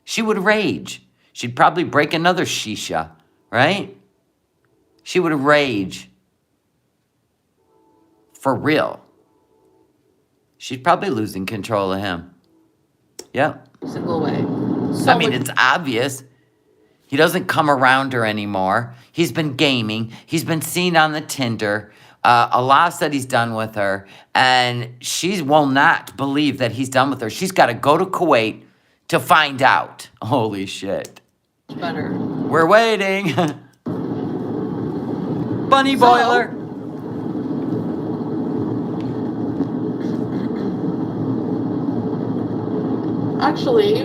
she would rage. She'd probably break another shisha, right? She would rage. For real. She's probably losing control of him. Yep.
Single way. So
I mean, it's obvious. He doesn't come around her anymore. He's been gaming. He's been seen on the Tinder. Allah said he's done with her. And she will not believe that he's done with her. She's got to go to Kuwait to find out. Holy shit.
better.
We're waiting. Bunny boiler.
Actually,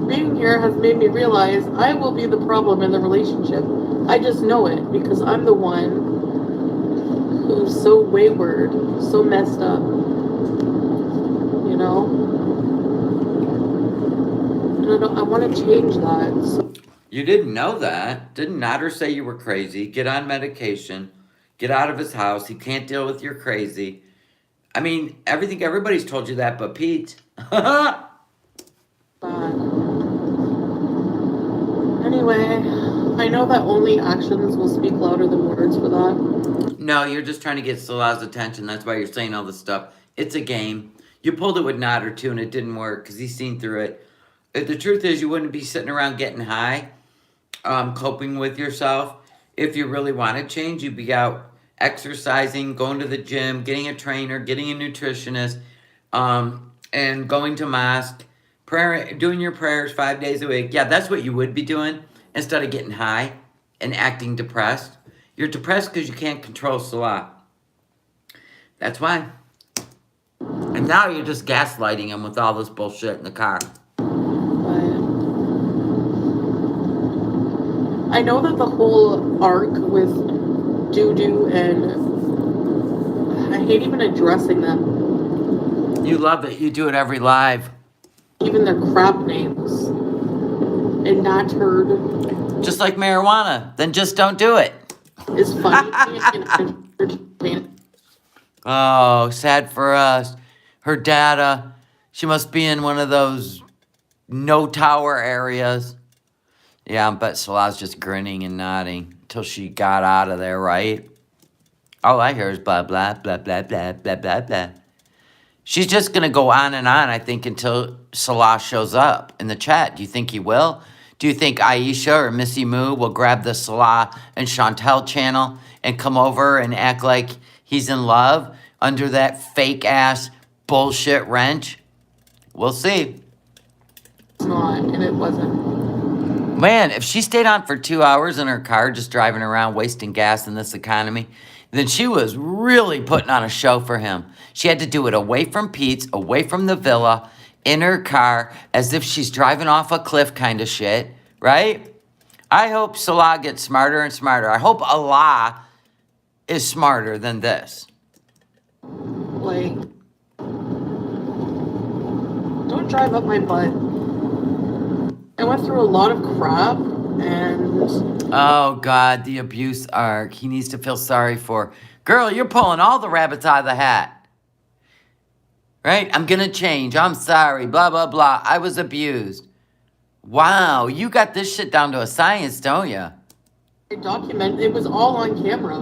being here has made me realize I will be the problem in the relationship. I just know it because I'm the one who's so wayward, so messed up. You know? And I want to change that. So
You didn't know that. Didn't Nader say you were crazy? Get on medication. Get out of his house. He can't deal with your crazy. I mean, everybody's told you that but Pete.
Anyway, I know that only actions will speak louder than words for that.
No, you're just trying to get Salah's attention. That's why you're saying all this stuff. It's a game. You pulled it with Nader too, and it didn't work because he's seen through it. If the truth is, you wouldn't be sitting around getting high, coping with yourself. If you really wanted change, you'd be out exercising, going to the gym, getting a trainer, getting a nutritionist, and going to mosque, prayer, doing your prayers 5 days a week. Yeah, that's what you would be doing instead of getting high and acting depressed. You're depressed because you can't control Salah. That's why. And now you're just gaslighting him with all this bullshit in the car.
I know that the whole arc with Doo and I hate even addressing them.
You love it. You do it every live.
Even their crap names. And not heard.
Just like marijuana. Then just don't do it.
Is funny and entertaining.
Oh, sad for us. Her data, she must be in one of those no tower areas. Yeah, I bet Salah's just grinning and nodding until she got out of there, right? All I hear is blah, blah, blah, blah, blah, blah, blah, blah. She's just going to go on and on, I think, until Salah shows up in the chat. Do you think he will? Do you think Aisha or Missy Moo will grab the Salah and Chantel channel and come over and act like he's in love under that fake-ass bullshit wrench? We'll see.
It's not, and it wasn't.
Man, if she stayed on for 2 hours in her car just driving around wasting gas in this economy, then she was really putting on a show for him. She had to do it away from Pete's, away from the villa, in her car, as if she's driving off a cliff kind of shit, right? I hope Salah gets smarter and smarter. I hope Allah is smarter than this.
Like, don't drive up my butt. I went through a lot of crap, and...
Oh, God, the abuse arc. He needs to feel sorry for. Girl, you're pulling all the rabbits out of the hat. Right? I'm going to change. I'm sorry. Blah, blah, blah. I was abused. Wow, you got this shit down to a science, don't you?
It was all on camera.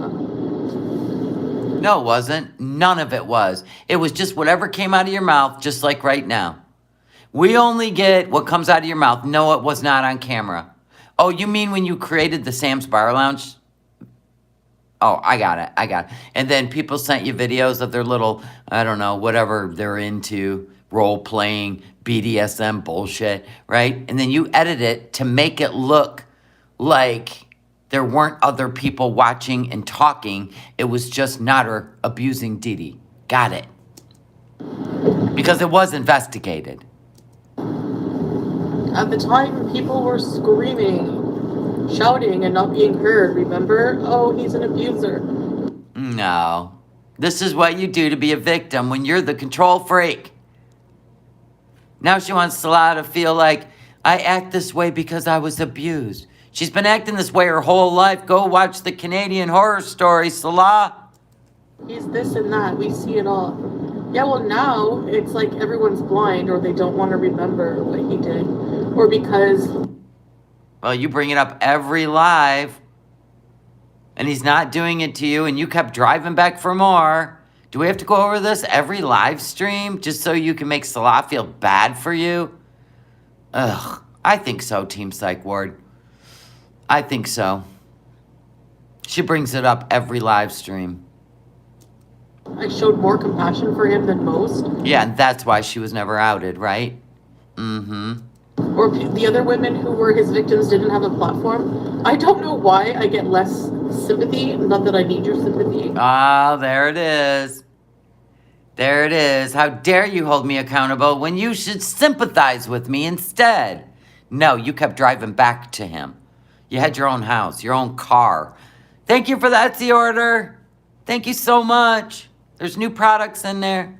No, it wasn't. None of it was. It was just whatever came out of your mouth, just like right now. We only get what comes out of your mouth. No, it was not on camera. Oh, you mean when you created the Sam's Bar Lounge? Oh, I got it. And then people sent you videos of their little, I don't know, whatever they're into, role-playing, BDSM bullshit, right? And then you edit it to make it look like there weren't other people watching and talking. It was just Nader abusing Didi. Got it. Because it was investigated.
At the time, people were screaming, shouting, and not being heard, remember? Oh, he's an abuser.
No. This is what you do to be a victim when you're the control freak. Now she wants Salah to feel like, I act this way because I was abused. She's been acting this way her whole life. Go watch the Canadian Horror Story, Salah.
He's this and that. We see it all. Yeah, well, now it's like everyone's blind or they don't want to remember what he did. Or because...
Well, you bring it up every live. And he's not doing it to you. And you kept driving back for more. Do we have to go over this every live stream? Just so you can make Salah feel bad for you? Ugh. I think so, Team Psych Ward. I think so. She brings it up every live stream.
I showed more compassion for him than most.
Yeah, and that's why she was never outed, right? Mm-hmm.
Or the other women who were his victims didn't have a platform. I don't know why I get less sympathy. Not that I need your sympathy.
Ah, there it is. There it is. How dare you hold me accountable when you should sympathize with me instead? No, you kept driving back to him. You had your own house, your own car. Thank you for the Etsy order. Thank you so much. There's new products in there.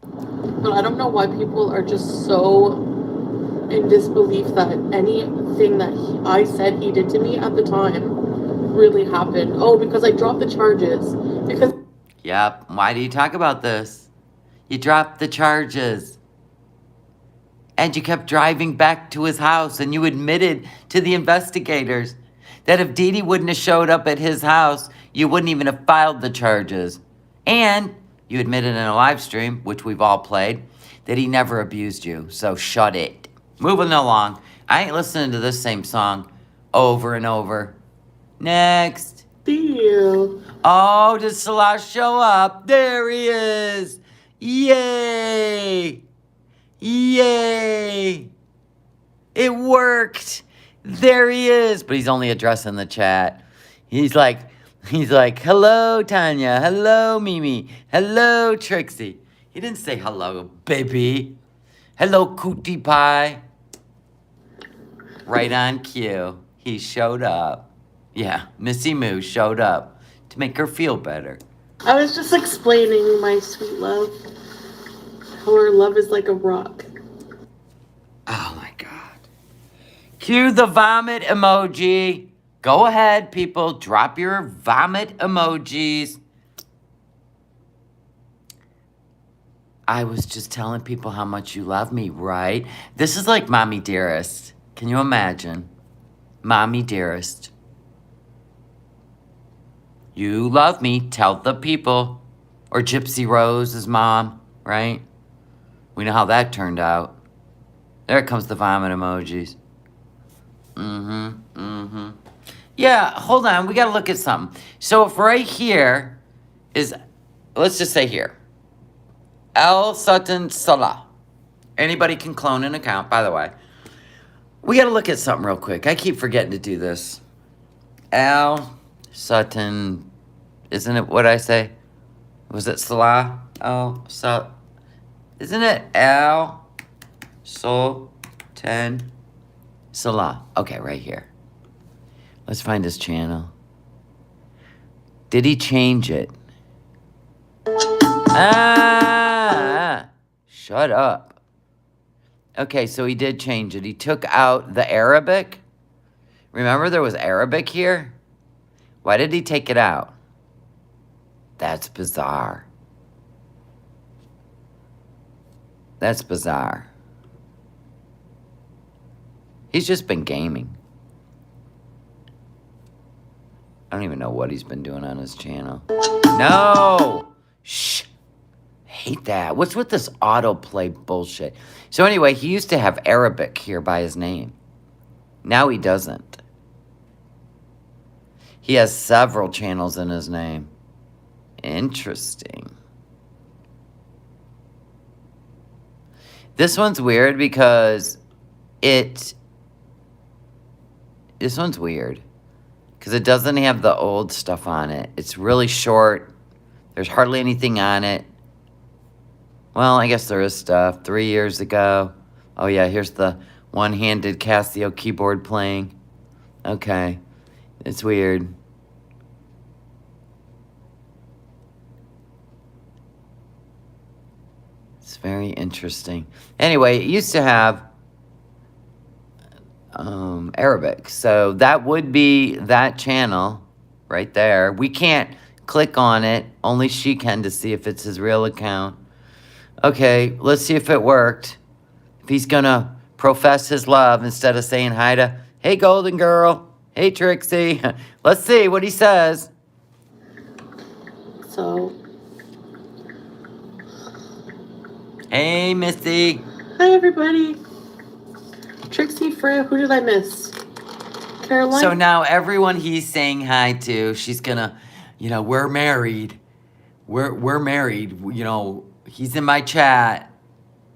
But I don't know why people are just so in disbelief that anything that I said he did to me at the time really happened. Oh, because I dropped the charges. Because...
Yep. Why do you talk about this? You dropped the charges. And you kept driving back to his house, and you admitted to the investigators that if Didi wouldn't have showed up at his house, you wouldn't even have filed the charges. And you admitted in a live stream, which we've all played, that he never abused you. So shut it. Moving along. I ain't listening to this same song over and over. Next.
See you.
Oh, did Salah show up? There he is. Yay. Yay. It worked. There he is. But he's only addressing the chat. He's like, hello, Tanya. Hello, Mimi. Hello, Trixie. He didn't say hello, baby. Hello, Cootie Pie. Right on cue. He showed up. Yeah, Missy Moo showed up to make her feel better.
I was just explaining my sweet love. How her love is like a rock.
Oh my God. Cue the vomit emoji. Go ahead, people. Drop your vomit emojis. I was just telling people how much you love me, right? This is like Mommy Dearest. Can you imagine? Mommy Dearest. You love me. Tell the people. Or Gypsy Rose's mom, right? We know how that turned out. There comes the vomit emojis. Yeah, hold on. We got to look at something. So if right here is, let's just say here, Al Sutton Salah. Anybody can clone an account, by the way. We got to look at something real quick. I keep forgetting to do this. Al Sutton, isn't it what I say? Was it Salah? Oh, so, isn't it Al Sultan Salah? Okay, right here. Let's find his channel. Did he change it? Shut up. Okay, so he did change it. He took out the Arabic. Remember there was Arabic here? Why did he take it out? That's bizarre. That's bizarre. He's just been gaming. I don't even know what he's been doing on his channel. No! Shh! Hate that. What's with this autoplay bullshit? So anyway, he used to have Arabic here by his name. Now he doesn't. He has several channels in his name. Interesting. This one's weird because this one's weird. Because it doesn't have the old stuff on it. It's really short. There's hardly anything on it. Well, I guess there is stuff. 3 years ago. Oh, yeah, here's the one-handed Casio keyboard playing. Okay. It's weird. It's very interesting. Anyway, it used to have Arabic. So that would be that channel right there. We can't click on it. Only she can to see if it's his real account. Okay, let's see if it worked. If he's gonna profess his love instead of saying hi to, hey, golden girl. Hey, Trixie. Let's see what he says.
So.
Hey, Missy.
Hi, everybody. Trixie, Freya, who did I miss? Caroline?
So now everyone he's saying hi to, she's gonna, we're married. We're married. He's in my chat.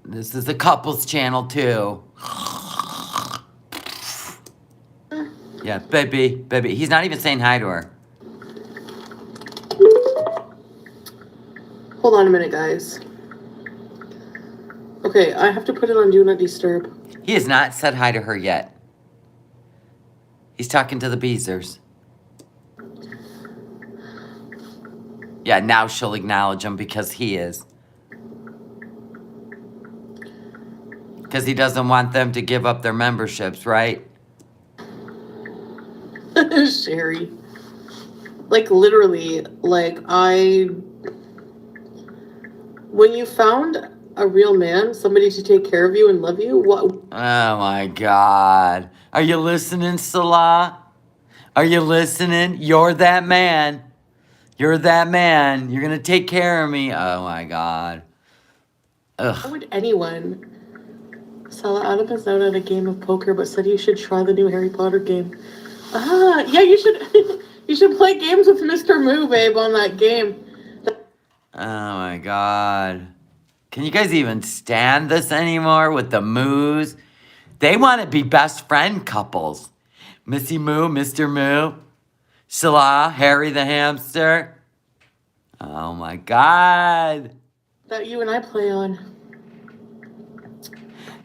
This is a couples channel too. Yeah, baby. He's not even saying hi to her.
Hold on a minute, guys. Okay, I have to put it on Do Not Disturb.
He has not said hi to her yet. He's talking to the Beezers. Yeah, now she'll acknowledge him because he is. Because he doesn't want them to give up their memberships, right?
Sherry. Like, literally, when you found a real man, somebody to take care of you and love you, what?
Oh my God. Are you listening, Salah? Are you listening? You're that man. You're that man. You're going to take care of me. Oh my God. Ugh.
How would anyone? Salah Adam is out at a game of poker, but said you should try the new Harry Potter game. Yeah, you should. You You should play games with Mr. Moo, babe, on that game.
Oh my god. Can you guys even stand this anymore with the Moos? They want to be best friend couples. Missy Moo, Mr. Moo, Salah, Harry the hamster. Oh my god.
That you and I play on.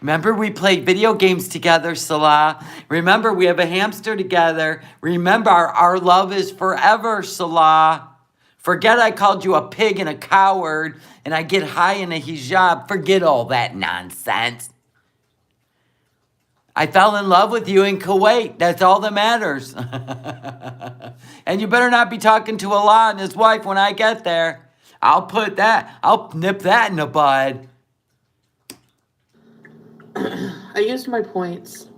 Remember we played video games together, Salah? Remember we have a hamster together? Remember our love is forever, Salah? Forget I called you a pig and a coward and I get high in a hijab. Forget all that nonsense. I fell in love with you in Kuwait. That's all that matters. And you better not be talking to Allah and his wife when I get there. I'll nip that in the bud.
I used my points.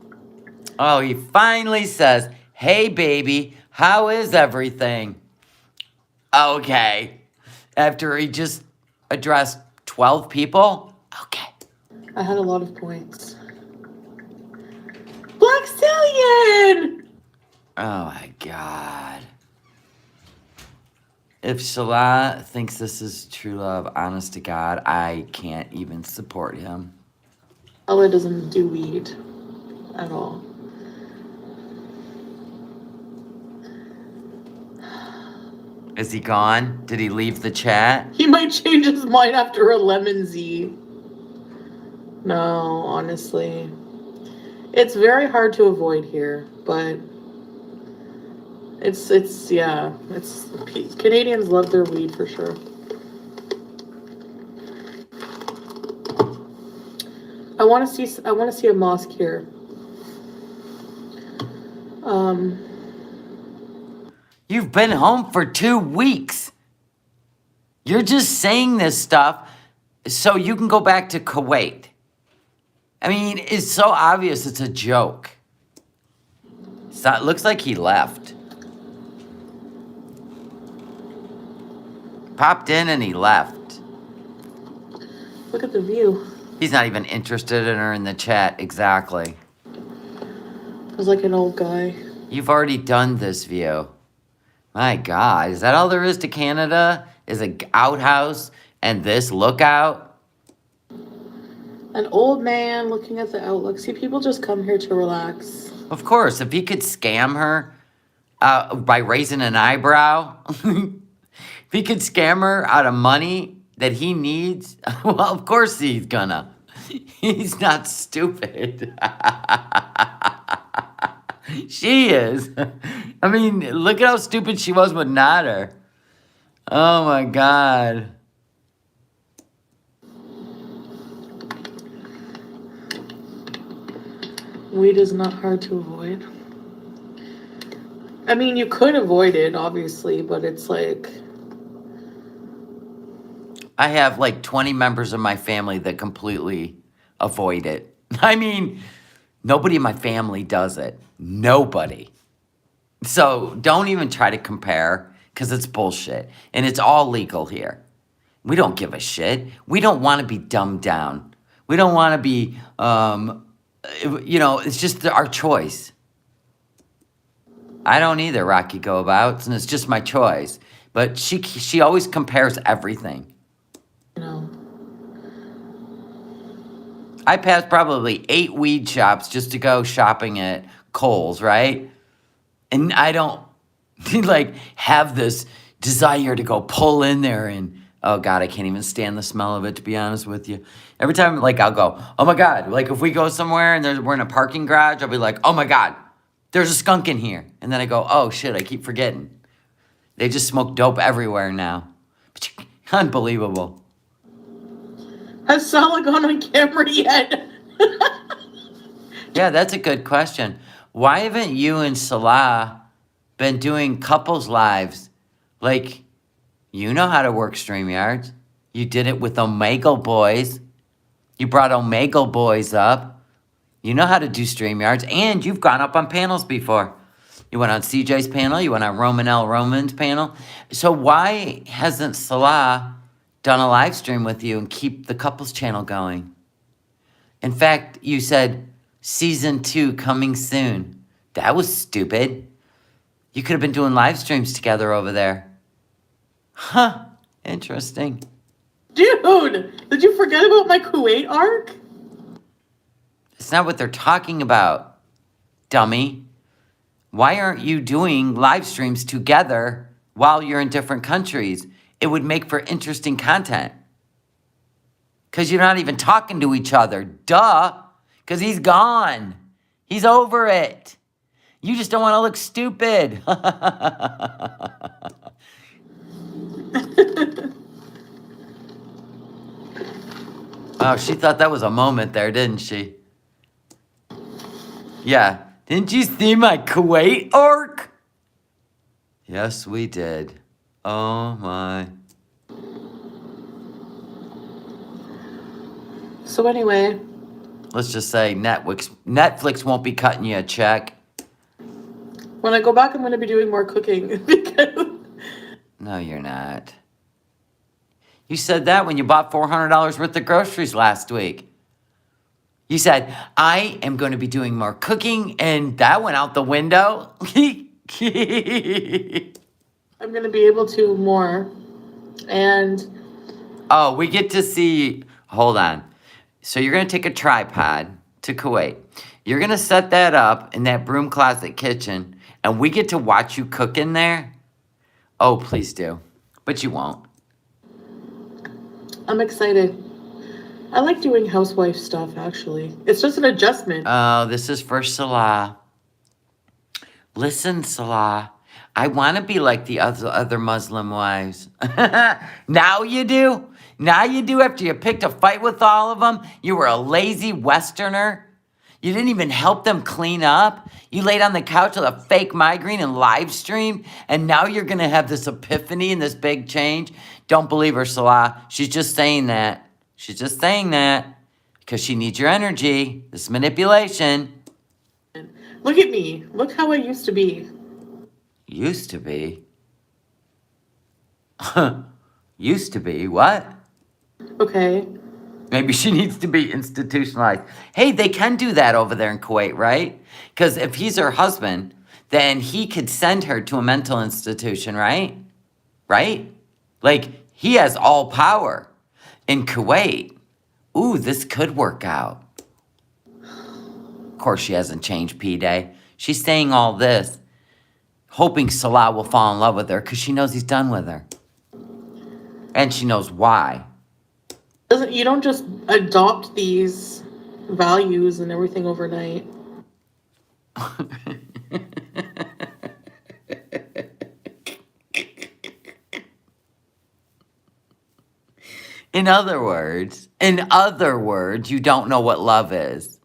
Oh, he finally says, hey, baby, how is everything? Okay. After he just addressed 12 people? Okay.
I had a lot of points. Black Stallion!
Oh, my God. If Salah thinks this is true love, honest to God, I can't even support him.
Allah doesn't do weed at all.
Is he gone? Did he leave the chat?
He might change his mind after a lemon Z. No, honestly. It's very hard to avoid here, but it's Canadians love their weed for sure. I want to see a mosque here.
You've been home for 2 weeks. You're just saying this stuff so you can go back to Kuwait. I mean, it's so obvious it's a joke. So it looks like he left. Popped in and he left.
Look at the view.
He's not even interested in her in the chat. Exactly.
I was like an old guy.
You've already done this view. My God, is that all there is to Canada? Is an outhouse and this lookout?
An old man looking at the outlook. See, people just come here to relax.
Of course, if he could scam her by raising an eyebrow, if he could scam her out of money that he needs, well, of course he's gonna. He's not stupid. She is. I mean, look at how stupid she was with Nader. Oh my God.
Weed is not hard to avoid. I mean, you could avoid it, obviously, but it's like...
I have like 20 members of my family that completely avoid it. I mean, nobody in my family does it. Nobody. So don't even try to compare because it's bullshit. And it's all legal here. We don't give a shit. We don't want to be dumbed down. We don't want to be, it's just our choice. I don't either, Rocky Go Abouts, and it's just my choice. But she always compares everything.
You know.
I passed probably 8 weed shops just to go shopping at Kohl's, right? And I don't like have this desire to go pull in there and, oh God, I can't even stand the smell of it, to be honest with you. Every time, like, I'll go, oh my God. Like, if we go somewhere and we're in a parking garage, I'll be like, oh my God, there's a skunk in here. And then I go, oh shit, I keep forgetting. They just smoke dope everywhere now. Unbelievable.
Has Salah gone on camera yet?
Yeah, that's a good question. Why haven't you and Salah been doing couples lives? Like, you know how to work StreamYards. You did it with Omegle Boys. You brought Omegle Boys up. You know how to do StreamYards, and you've gone up on panels before. You went on CJ's panel. You went on Roman L. Roman's panel. So why hasn't Salah done a live stream with you and keep the couples channel going? In fact, you said season 2 coming soon. That was stupid. You could have been doing live streams together over there. Huh. Interesting.
Dude, did you forget about my Kuwait arc?
It's not what they're talking about, dummy. Why aren't you doing live streams together while you're in different countries? It would make for interesting content. Because you're not even talking to each other. Duh. Because he's gone. He's over it. You just don't want to look stupid. Oh, she thought that was a moment there, didn't she? Yeah. Didn't you see my Kuwait arc? Yes, we did. Oh, my.
So anyway.
Let's just say Netflix won't be cutting you a check.
When I go back, I'm going to be doing more cooking. Because
No, you're not. You said that when you bought $400 worth of groceries last week. You said, I am going to be doing more cooking, and that went out the window.
I'm going to be able to more. And
Oh, we get to see, hold on. So you're going to take a tripod to Kuwait. You're going to set that up in that broom closet kitchen, and we get to watch you cook in there? Oh, please do. But you won't.
I'm excited. I like doing housewife stuff, actually. It's just an adjustment.
Oh, this is for Salah. Listen, Salah. I want to be like the other Muslim wives. Now you do? Now you do after you picked a fight with all of them? You were a lazy Westerner? You didn't even help them clean up? You laid on the couch with a fake migraine and live stream? And now you're going to have this epiphany and this big change? Don't believe her, Salah. She's just saying that. She's just saying that because she needs your energy. This manipulation.
Look at me. Look how I used to be.
Used to be? Used to be? What?
Okay.
Maybe she needs to be institutionalized. Hey, they can do that over there in Kuwait, right? Because if he's her husband, then he could send her to a mental institution, right? Right? Like, he has all power. In Kuwait, ooh, this could work out. Of course, she hasn't changed, P-Day. She's saying all this, hoping Salah will fall in love with her because she knows he's done with her. And she knows why.
You don't just adopt these values and everything overnight.
In other words, you don't know what love is.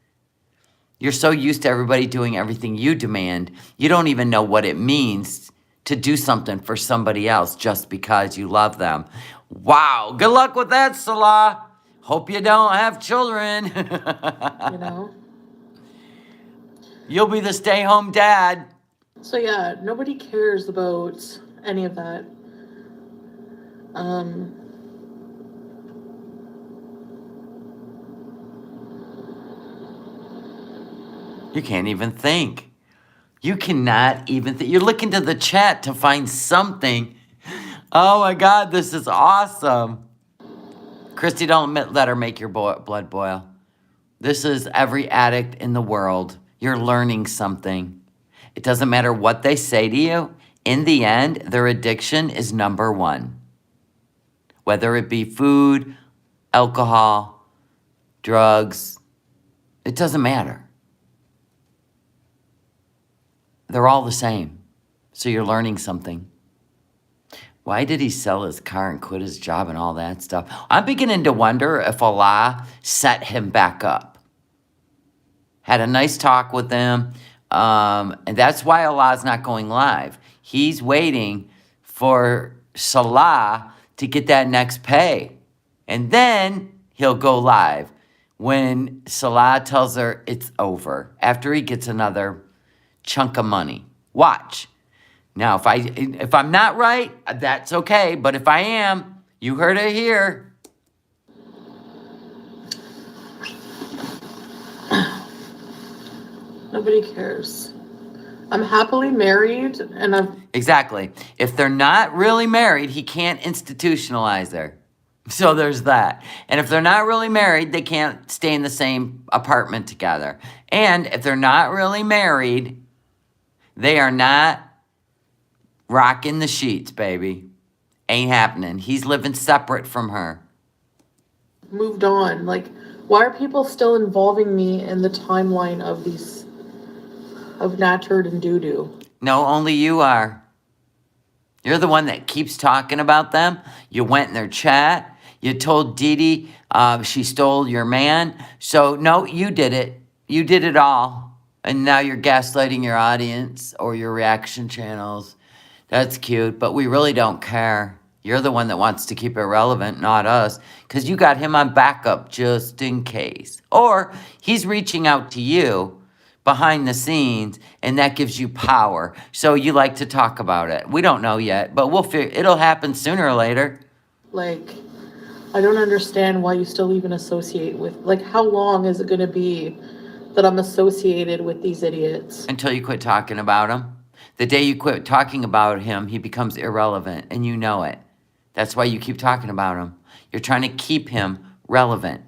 You're so used to everybody doing everything you demand, you don't even know what it means to do something for somebody else just because you love them. Wow, good luck with that, Salah. Hope you don't have children.
You know?
You'll be the stay-home dad.
So yeah, nobody cares about any of that.
You can't even think. You cannot even think. You're looking to the chat to find something. Oh my God, this is awesome. Christy, don't let her make your blood boil. This is every addict in the world. You're learning something. It doesn't matter what they say to you. In the end, their addiction is number one. Whether it be food, alcohol, drugs, it doesn't matter. They're all the same. So you're learning something. Why did he sell his car and quit his job and all that stuff? I'm beginning to wonder if Allah set him back up. Had a nice talk with him. And that's why Allah's not going live. He's waiting for Salah to get that next pay. And then he'll go live when Salah tells her it's over. After he gets another chunk of money. Watch. Now, if I'm not right, that's okay. But if I am, you heard it here.
Nobody cares. I'm happily married, and I've
Exactly. If they're not really married, he can't institutionalize her. So there's that. And if they're not really married, they can't stay in the same apartment together. And if they're not really married, they are not rocking the sheets, baby. Ain't happening. He's living separate from her.
moved on. Like, why are people still involving me in the timeline of these of Natcherd and Doo-Doo?
No, only you are. You're the one that keeps talking about them. You went in their chat. You told Dee Dee she stole your man. So, no, you did it. You did it all. And now you're gaslighting your audience or your reaction channels. That's cute, but we really don't care. You're the one that wants to keep it relevant, not us, because you got him on backup just in case. Or he's reaching out to you behind the scenes, and that gives you power. So you like to talk about it. We don't know yet, but we'll figure. It'll happen sooner or later.
Like, I don't understand why you still even associate with, like, how long is it going to be that I'm associated with these idiots?
Until you quit talking about him. The day you quit talking about him, he becomes irrelevant, and you know it. That's why you keep talking about him. You're trying to keep him relevant.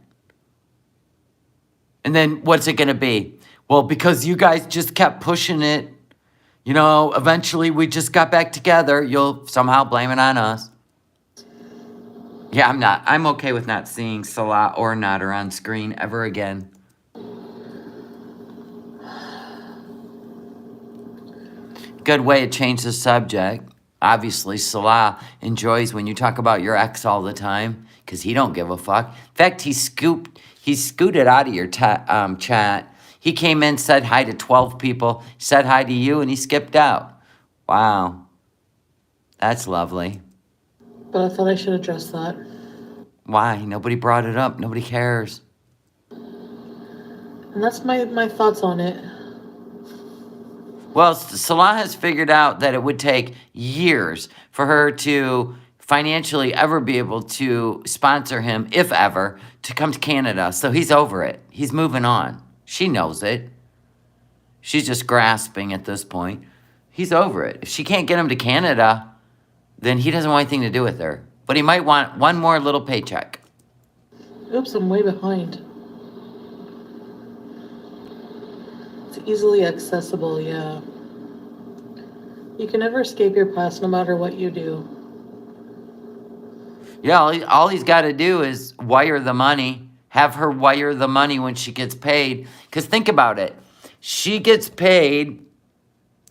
And then what's it going to be? Well, because you guys just kept pushing it, you know, eventually we just got back together. You'll somehow blame it on us. Yeah, I'm okay with not seeing Salah or Nader on screen ever again. Good way to change the subject. Obviously, Salah enjoys when you talk about your ex all the time because he don't give a fuck. In fact, he scooted out of your chat. He came in, said hi to 12 people, said hi to you, and he skipped out. Wow. That's lovely.
But I thought I should address that.
Why? Nobody brought it up. Nobody cares.
And that's my thoughts on it.
Well, Salah has figured out that it would take years for her to financially ever be able to sponsor him, if ever, to come to Canada. So he's over it. He's moving on. She knows it. She's just grasping at this point. He's over it. If she can't get him to Canada, then he doesn't want anything to do with her. But he might want one more little paycheck.
Oops, I'm way behind. It's easily accessible, yeah. You can never escape your past no matter what you do.
Yeah, all he's got to do is wire the money. Have her wire the money when she gets paid. Because think about it. She gets paid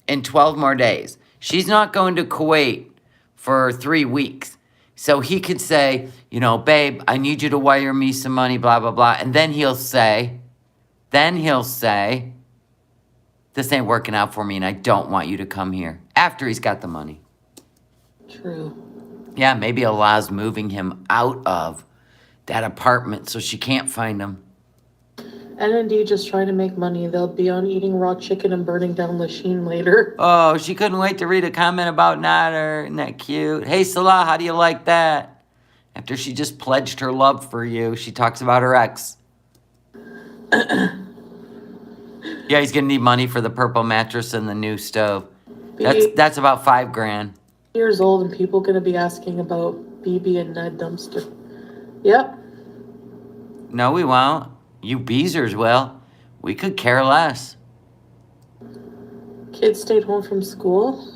in 12 more days. She's not going to Kuwait for 3 weeks. So he could say, you know, babe, I need you to wire me some money, blah, blah, blah. And then he'll say, this ain't working out for me and I don't want you to come here. After he's got the money.
True.
Yeah, maybe Allah's moving him out of that apartment so she can't find him.
And indeed, just trying to make money. They'll be on eating raw chicken and burning down Lachine later.
Oh, she couldn't wait to read a comment about Nader. Isn't that cute? Hey, Salah, how do you like that? After she just pledged her love for you, she talks about her ex. Yeah, he's going to need money for the purple mattress and the new stove. That's about $5,000.
Years old and people going to be asking about BB and Ned dumpster. Yep.
No, we won't. You Beezers will. We could care less.
Kids stayed home from school.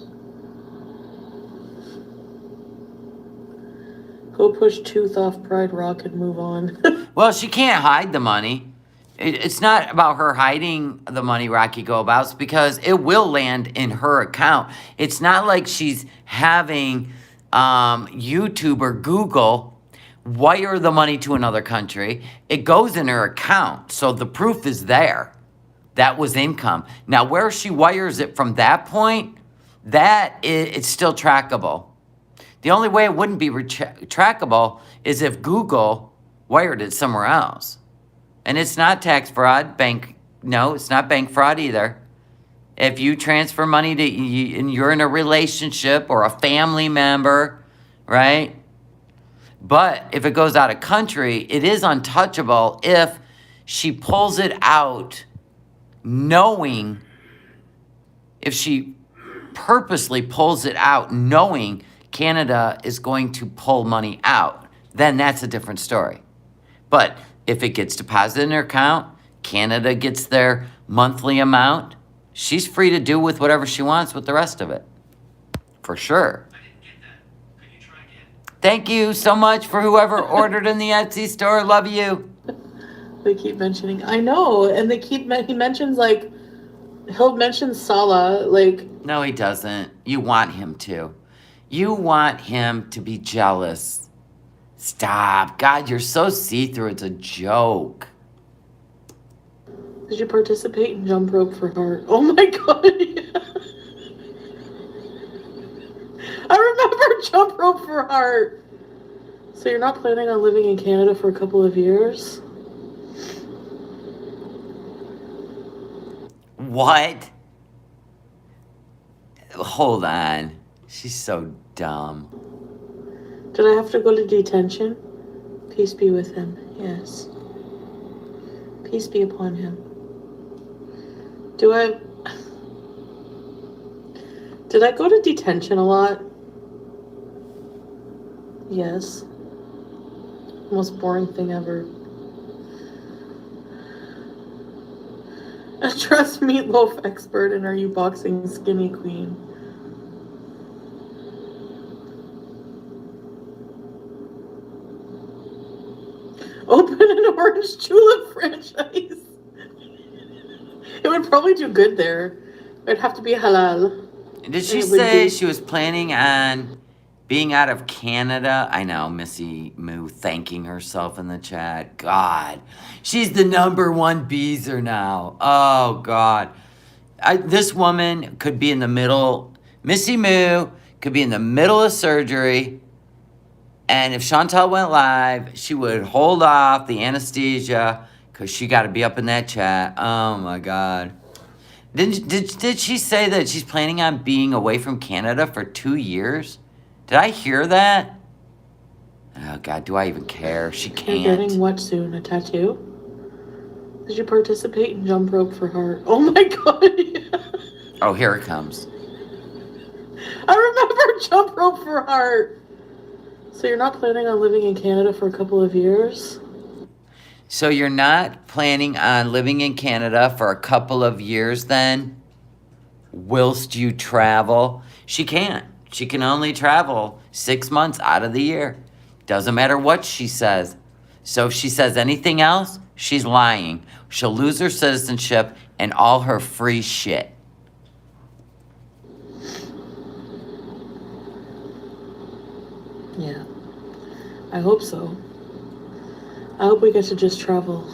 Go push Tooth off Pride Rock and move on.
Well, she can't hide the money. It's not about her hiding the money, Rocky Go Abouts, because it will land in her account. It's not like she's having YouTube or Google wire the money to another country. It goes in her account, so the proof is there. That was income. Now, where she wires it from that point, it's still trackable. The only way it wouldn't be trackable is if Google wired it somewhere else. And it's not tax fraud, no, it's not bank fraud either. If you transfer money and you're in a relationship or a family member, right? But if it goes out of country, it is untouchable if she pulls it out knowing if she purposely pulls it out knowing Canada is going to pull money out, then that's a different story. But if it gets deposited in her account, Canada gets their monthly amount, she's free to do with whatever she wants with the rest of it. For sure.
I didn't get that. Could you try again?
Thank you so much for whoever ordered in the Etsy store. Love you.
They keep mentioning, I know, and he mentions, like, he'll mention Sala, like,
No, he doesn't. You want him to. You want him to be jealous. Stop. God, you're so see-through. It's a joke.
did you participate in jump rope for heart? Oh my god, yeah. I remember jump rope for heart. So you're not planning on living in Canada for a couple of years?
What? Hold on. She's so dumb.
Did I have to go to detention? Peace be with him, yes. Peace be upon him. Did I go to detention a lot? Yes. Most boring thing ever. Trust meatloaf expert and are you boxing skinny queen? Open an orange tulip franchise. It would probably do good there. It'd have to be halal.
Did she
It would
say
be-
she was planning on being out of Canada? I know, Missy Moo thanking herself in the chat. God, she's the #1 beezer now. Oh, God. This woman could be in the middle, Missy Moo could be in the middle of surgery, and if Chantal went live, she would hold off the anesthesia because she got to be up in that chat. Oh, my God. Did she say that she's planning on being away from Canada for 2 years? Did I hear that? Oh, God, do I even care? She
You're getting
can't.
what soon? A tattoo? Did you participate in jump rope for heart? Oh my god. Yeah.
Oh, here it comes.
I remember jump rope for heart. So you're not planning on living in Canada for a couple of years?
So you're not planning on living in Canada for a couple of years then? Whilst you travel? She can't. She can only travel 6 months out of the year. Doesn't matter what she says. So if she says anything else, she's lying. She'll lose her citizenship and all her free shit.
Yeah. I hope so. I hope we get to just travel.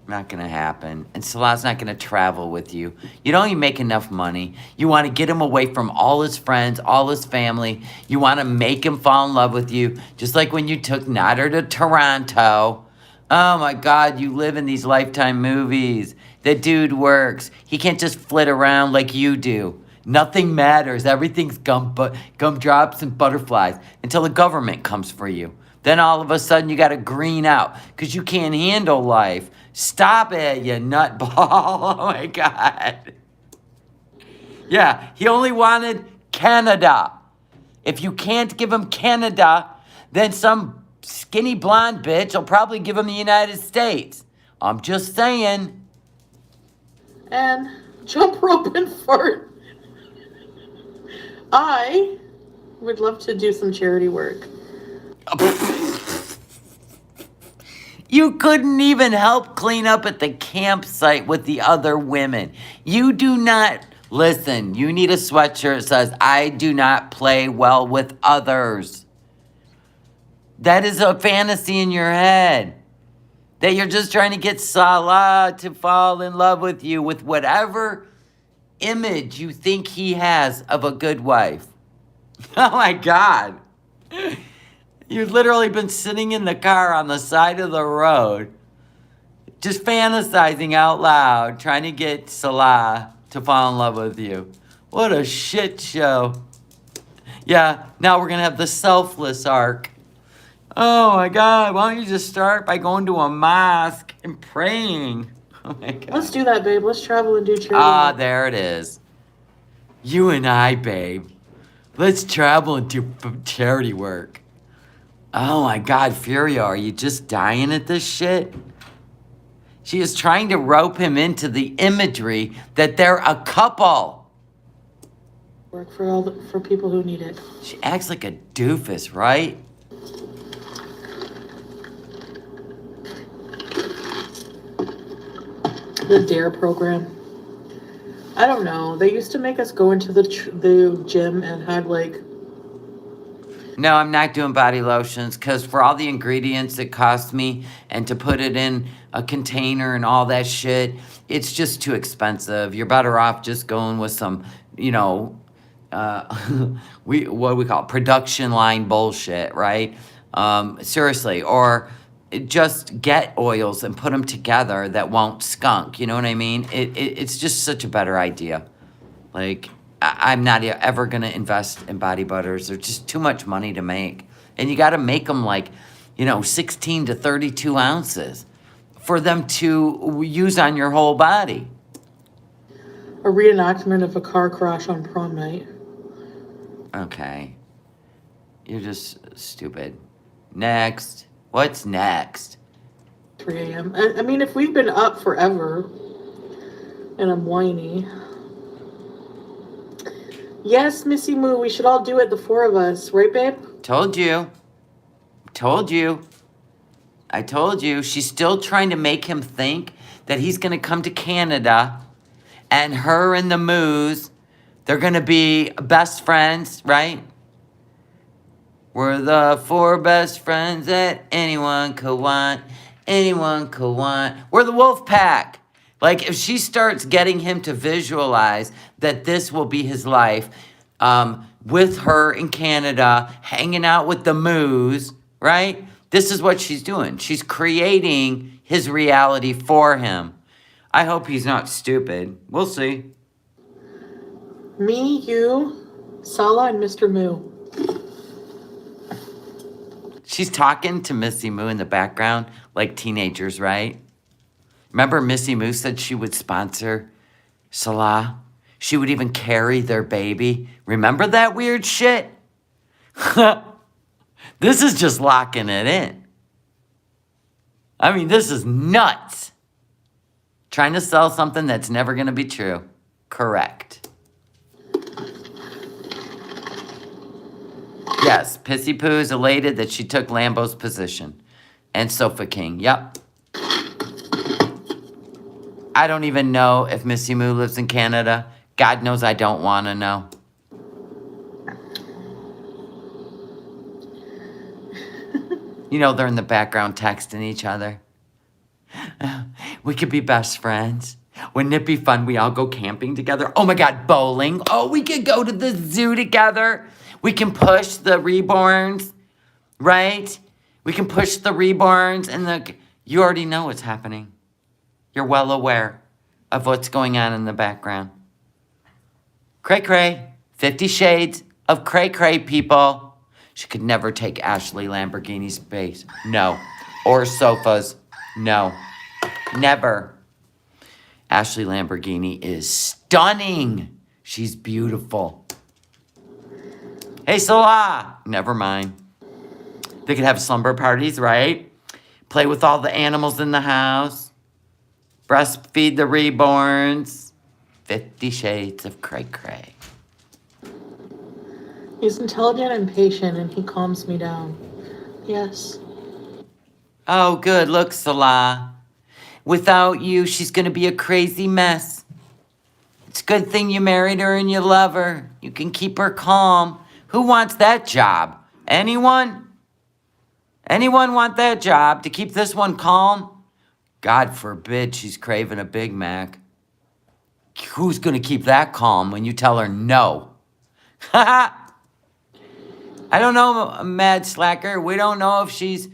Not gonna happen. And Salah's not gonna travel with you. You don't even make enough money. You want to get him away from all his friends, all his family. You want to make him fall in love with you, just like when you took Nader to Toronto. Oh my God, you live in these Lifetime movies. The dude works. He can't just flit around like you do. Nothing matters. Everything's gumdrops and butterflies until the government comes for you. Then all of a sudden you got to green out because you can't handle life. Stop it, you nutball. Oh my God. Yeah, he only wanted Canada. If you can't give him Canada, then some skinny blonde bitch will probably give him the United States. I'm just saying.
And jump rope and fart. I would love to do some charity work.
You couldn't even help clean up at the campsite with the other women. You do not, listen, you need a sweatshirt that says, I do not play well with others. That is a fantasy in your head. That you're just trying to get Salah to fall in love with you with whatever image you think he has of a good wife. Oh my God. You've literally been sitting in the car on the side of the road, just fantasizing out loud, trying to get Salah to fall in love with you. What a shit show. Yeah, now we're going to have the selfless arc. Oh my God, why don't you just start by going to a mosque and praying? Oh my God.
Let's do that, babe. Let's travel and do charity
Ah,
work.
there it is. You and I, babe. Let's travel and do charity work. Oh my God, Furia, are you just dying at this shit? She is trying to rope him into the imagery that they're a couple.
Work for people who need it.
She acts like a doofus, right?
The DARE program. I don't know. They used to make us go into the gym and had like.
No, I'm not doing body lotions because for all the ingredients it cost me and to put it in a container and all that shit, it's just too expensive. You're better off just going with some, you know, what we call production line bullshit, right? Seriously, or just get oils and put them together that won't skunk. You know what I mean? It's just such a better idea. Like, I'm not ever going to invest in body butters. They're just too much money to make. And you got to make them like, 16 to 32 ounces for them to use on your whole body.
A reenactment of a car crash on prom night.
Okay. You're just stupid. Next. What's next?
3 a.m. I mean, if we've been up forever and I'm whiny. Yes, Missy Moo, we should all do it, the 4 of us. Right, babe?
Told you. I told you. She's still trying to make him think that he's going to come to Canada and her and the Moos, they're going to be best friends, right? We're the 4 best friends that anyone could want. We're the wolf pack. Like, if she starts getting him to visualize that this will be his life, with her in Canada, hanging out with the Moos, right? This is what she's doing. She's creating his reality for him. I hope he's not stupid. We'll see.
Me, you, Sala, and Mr. Moo.
She's talking to Missy Moo in the background like teenagers, right? Remember Missy Moo said she would sponsor Salah? She would even carry their baby. Remember that weird shit? This is just locking it in. I mean, this is nuts. Trying to sell something that's never going to be true. Correct. Yes, Pissy Poo is elated that she took Lambo's position. And Sofa King, yep. I don't even know if Missy Moo lives in Canada. God knows I don't want to know. They're in the background texting each other. We could be best friends. Wouldn't it be fun? We all go camping together. Oh my God, bowling. Oh, we could go to the zoo together. We can push the reborns, right? We can push the reborns and you already know what's happening. You're well aware of what's going on in the background. Cray cray. 50 Shades of cray cray, people. She could never take Ashley Lamborghini's space. No. Or sofas. No. Never. Ashley Lamborghini is stunning. She's beautiful. Hey, Salah. Never mind. They could have slumber parties, right? Play with all the animals in the house. Breastfeed the reborns. 50 Shades of cray cray.
He's intelligent and patient, and he calms me down. Yes.
Oh, good. Look, Salah. Without you, she's going to be a crazy mess. It's a good thing you married her and you love her. You can keep her calm. Who wants that job? Anyone? Anyone want that job to keep this one calm? God forbid she's craving a Big Mac. Who's going to keep that calm when you tell her no? I don't know, Mad Slacker. We don't know if she's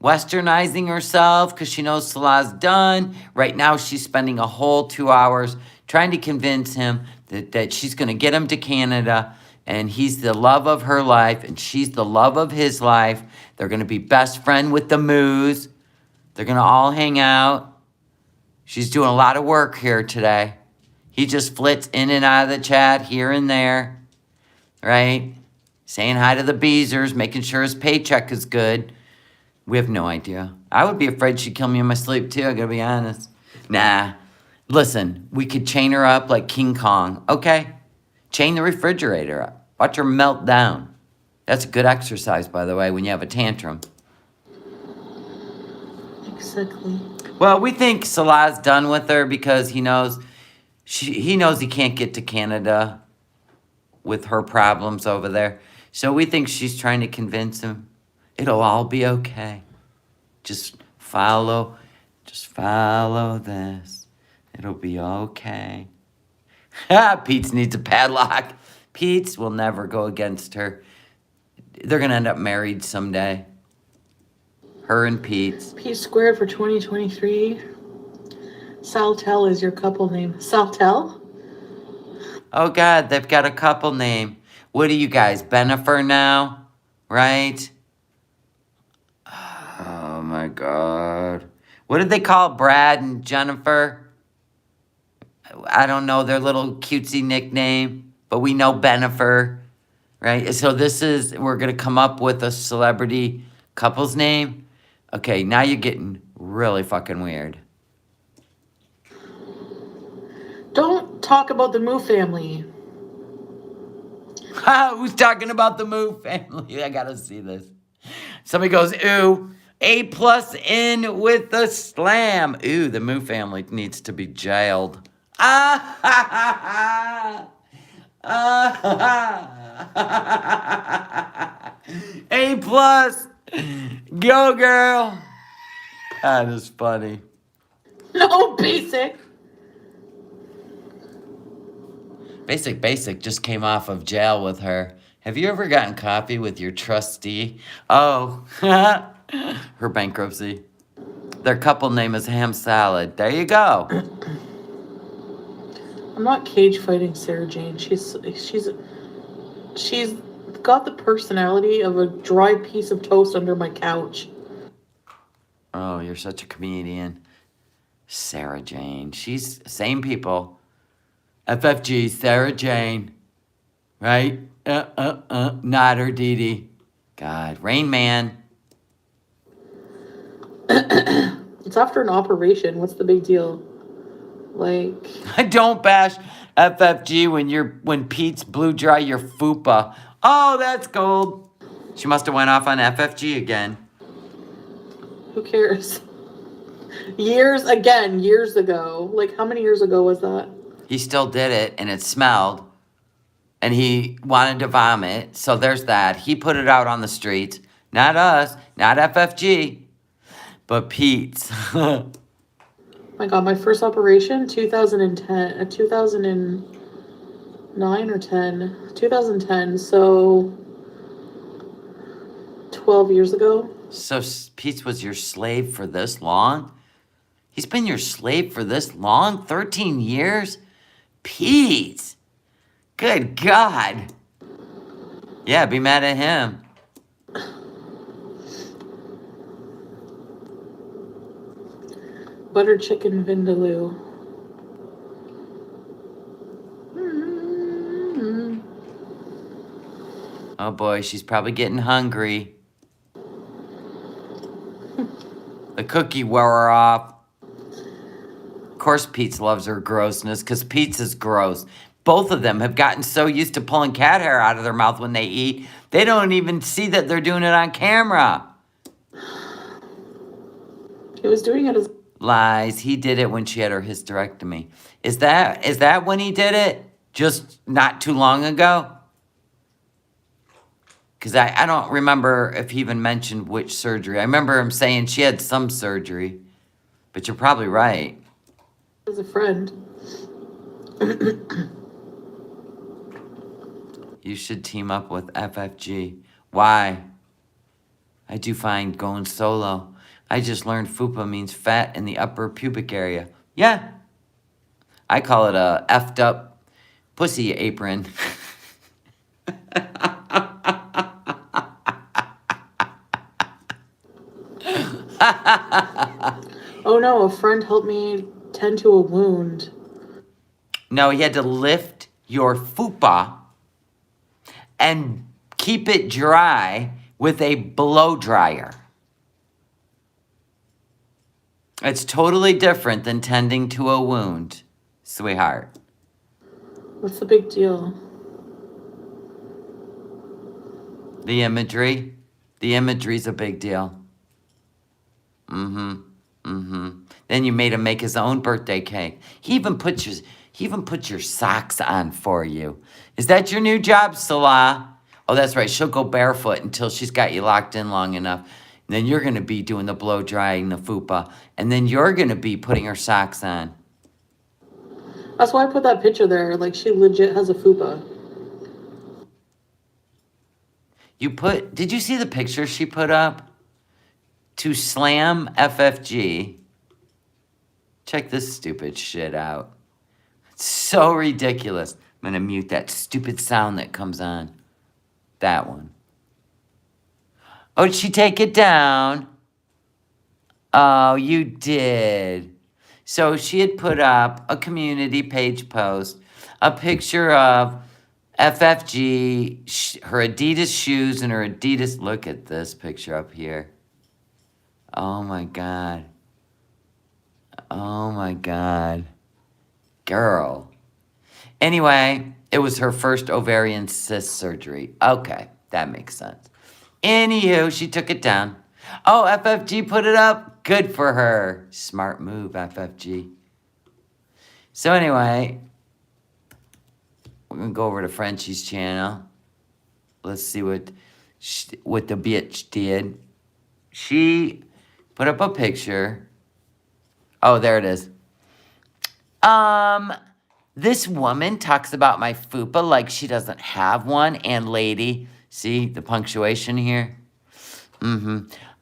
westernizing herself because she knows Salah's done. Right now, she's spending a whole 2 hours trying to convince him that she's going to get him to Canada and he's the love of her life and she's the love of his life. They're going to be best friend with the Moos. They're going to all hang out. She's doing a lot of work here today. He just flits in and out of the chat here and there, right? Saying hi to the Beezers, making sure his paycheck is good. We have no idea. I would be afraid she'd kill me in my sleep too, I gotta be honest. Nah. Listen, we could chain her up like King Kong. Okay. Chain the refrigerator up. Watch her melt down. That's a good exercise, by the way, when you have a tantrum.
Exactly.
Well, we think Salah's done with her because he knows he can't get to Canada with her problems over there. So we think she's trying to convince him it'll all be okay. Just follow this. It'll be okay. Pete's needs a padlock. Pete's will never go against her. They're going to end up married someday. Her and Pete's.
P squared for 2023. Saltel is your couple name. Saltel?
Oh, God, they've got a couple name. What are you guys, Benifer now? Right? Oh, my God. What did they call Brad and Jennifer? I don't know their little cutesy nickname, but we know Benifer, right? So we're going to come up with a celebrity couple's name. Okay, now you're getting really fucking weird.
Don't talk about the Moo family.
Who's talking about the Moo family? I gotta see this. Somebody goes, ooh, A+ in with the slam. Ooh, the Moo family needs to be jailed. Ah, ha, ha, ha. Ah, ha, ha. A+. Go, girl. That is funny.
No, basic.
Basic just came off of jail with her. Have you ever gotten coffee with your trustee? Oh, her bankruptcy. Their couple name is Ham Salad. There you go.
I'm not cage fighting Sarah Jane. She's got the personality of a dry piece of toast under my couch.
Oh, you're such a comedian. Sarah Jane. She's same people. FFG, Sarah Jane. Right? Not her Dee Dee. God, Rain Man.
It's after an operation. What's the big deal? Like,
Don't bash FFG when Pete's blew dry your fupa. Oh, that's gold. She must have went off on FFG again.
who cares? Years ago. Like, how many years ago was that?
He still did it, and it smelled, and he wanted to vomit. So there's that. He put it out on the streets. Not us, not FFG, but Pete's.
My God, my first operation, 2010, 2009 or 10, 2010. So 12 years ago.
So Pete's was your slave for this long? He's been your slave for this long? 13 years? Pete! Good God! Yeah, be mad at him.
Butter chicken vindaloo. Mm-hmm.
Oh boy, she's probably getting hungry. The cookie wore her off. Of course Pete's loves her grossness, because Pete's is gross. Both of them have gotten so used to pulling cat hair out of their mouth when they eat, they don't even see that they're doing it on camera.
He was doing it as...
Lies. He did it when she had her hysterectomy. Is that when he did it? Just not too long ago? Because I don't remember if he even mentioned which surgery. I remember him saying she had some surgery. But you're probably right.
as a friend.
You should team up with FFG. Why? I do find going solo. I just learned fupa means fat in the upper pubic area. Yeah. I call it a effed up pussy apron.
Oh no, a friend helped me tend to a wound.
No, he had to lift your fupa and keep it dry with a blow dryer. It's totally different than tending to a wound, sweetheart.
What's the big deal?
The imagery. The imagery's a big deal. Then you made him make his own birthday cake. He even put your socks on for you. Is that your new job, Salah? Oh, that's right. She'll go barefoot until she's got you locked in long enough. And then you're going to be doing the blow drying, the fupa. And then you're going to be putting her socks on.
That's why I put that picture there. Like, she legit has a fupa.
Did you see the picture she put up? To slam FFG. Check this stupid shit out. It's so ridiculous. I'm going to mute that stupid sound that comes on. That one. Oh, did she take it down? Oh, you did. So she had put up a community page post, a picture of FFG, her Adidas shoes and her Adidas. Look at this picture up here. Oh my God. Oh my God. Girl. Anyway, it was her first ovarian cyst surgery. Okay, that makes sense. Anywho, she took it down. Oh, FFG put it up? Good for her. Smart move, FFG. So anyway, we're going to go over to Frenchie's channel. Let's see what the bitch did. She put up a picture. Oh, there it is. This woman talks about my fupa like she doesn't have one. And lady, see the punctuation here?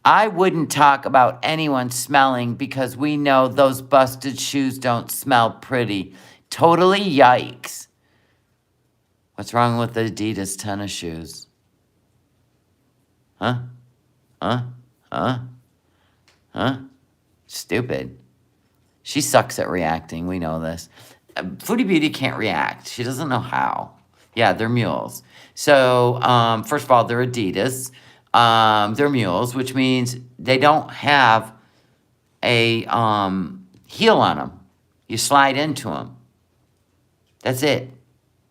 I wouldn't talk about anyone smelling because we know those busted shoes don't smell pretty. Totally yikes. What's wrong with the Adidas tennis shoes? Huh? Stupid. She sucks at reacting. We know this. Foodie Beauty can't react. She doesn't know how. Yeah, they're mules. So, first of all, they're Adidas. They're mules, which means they don't have a heel on them. You slide into them. That's it.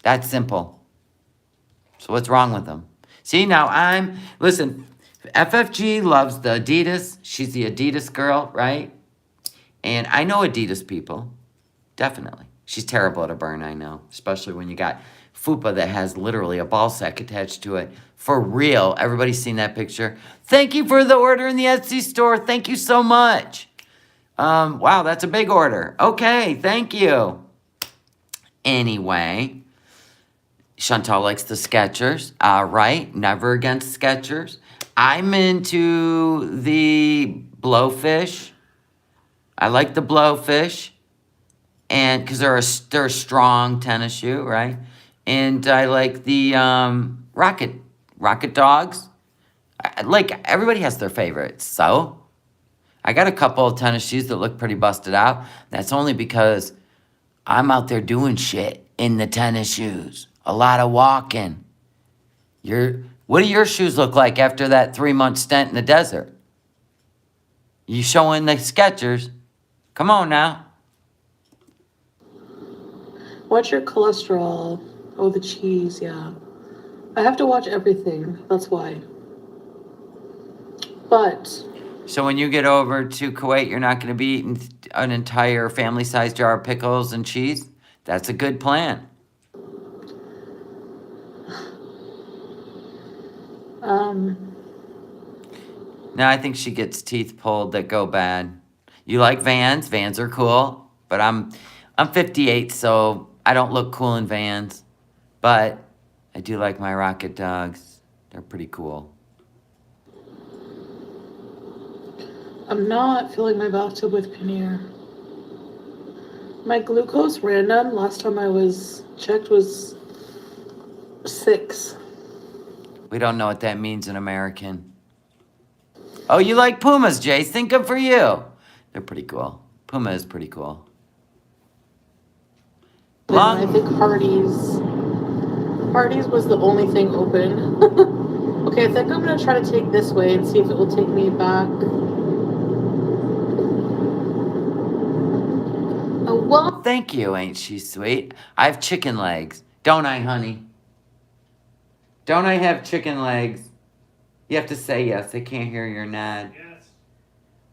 That's simple. So what's wrong with them? See, now listen, FFG loves the Adidas. She's the Adidas girl, right? And I know Adidas people. Definitely. She's terrible at a burn, I know. Especially when you got fupa that has literally a ball sack attached to it. For real. Everybody's seen that picture. Thank you for the order in the Etsy store. Thank you so much. Wow, that's a big order. Okay, thank you. Anyway, Chantal likes the Skechers. All right, never against Skechers. I'm into the Blowfish. I like the Blowfish. And because they're a strong tennis shoe, right? And I like the Rocket Dogs. Like, everybody has their favorites. So, I got a couple of tennis shoes that look pretty busted out. That's only because I'm out there doing shit in the tennis shoes. A lot of walking. What do your shoes look like after that 3-month stint in the desert? You showing the Skechers? Come on now.
What's your cholesterol? Oh, the cheese, yeah. I have to watch everything. That's why. But
So when you get over to Kuwait, you're not going to be eating an entire family-sized jar of pickles and cheese? That's a good plan. No, I think she gets teeth pulled that go bad. You like Vans? Vans are cool. But I'm 58, so I don't look cool in Vans. But I do like my Rocket Dogs. They're pretty cool.
I'm not filling my bathtub with paneer. My glucose random, last time I was checked, was 6.
We don't know what that means in American. Oh, you like Pumas, Jace. Think good for you. They're pretty cool. Puma is pretty cool.
They
long?
I think Hardee's was the only thing open. Okay, I think I'm gonna try to take this way and see if it will take me back. Oh, well.
Thank you, ain't she sweet? I have chicken legs. Don't I, honey? Don't I have chicken legs? You have to say yes. I can't hear your nod.
Yes.